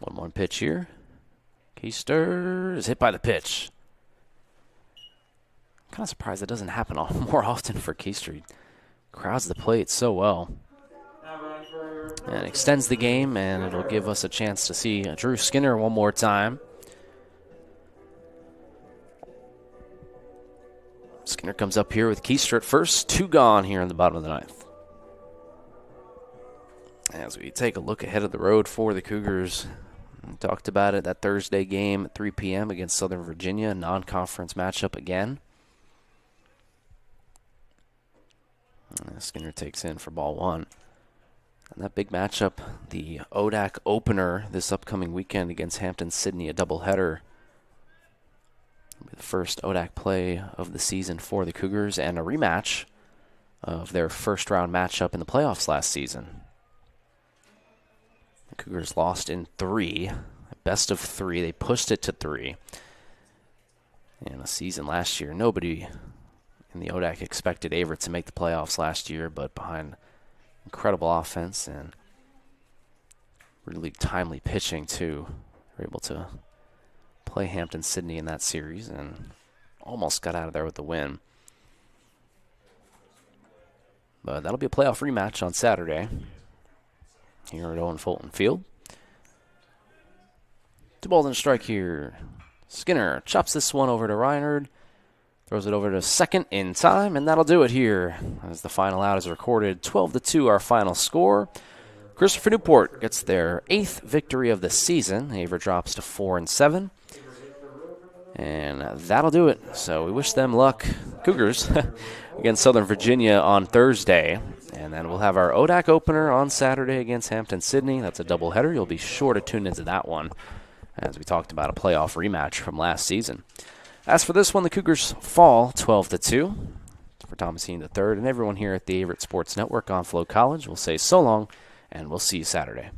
Speaker 2: One pitch here. Keister is hit by the pitch. I'm kind of surprised that doesn't happen more often for Keister. He crowds the plate so well. And extends the game, and it'll give us a chance to see Drew Skinner one more time. Skinner comes up here with Keister at first. 2 gone here in the bottom of the 9th. As we take a look ahead of the road for the Cougars, we talked about it, that Thursday game at 3 p.m. against Southern Virginia, non-conference matchup again. And Skinner takes in for ball 1. And that big matchup, the ODAC opener this upcoming weekend against Hampton-Sydney, a doubleheader. It'll be the first ODAC play of the season for the Cougars and a rematch of their first-round matchup in the playoffs last season. The Cougars lost in 3, best of 3. They pushed it to 3. In a season last year, nobody in the ODAC expected Averett to make the playoffs last year, but behind incredible offense and really timely pitching, too, they were able to play Hampton-Sydney in that series and almost got out of there with the win. But that'll be a playoff rematch on Saturday here at Owen Fulton Field. 2 balls and a strike here. Skinner chops this one over to Reinhard. Throws it over to second in time, and that'll do it here as the final out is recorded. 12-2 our final score. Christopher Newport gets their 8th victory of the season. Averett drops to 4-7. And that'll do it. So we wish them luck, Cougars, against Southern Virginia on Thursday. And then we'll have our ODAC opener on Saturday against Hampton-Sydney. That's a doubleheader. You'll be sure to tune into that one, as we talked about a playoff rematch from last season. As for this one, the Cougars fall 12-2. For Thomasine III and everyone here at the Averett Sports Network on Flow College, we'll say so long, and we'll see you Saturday.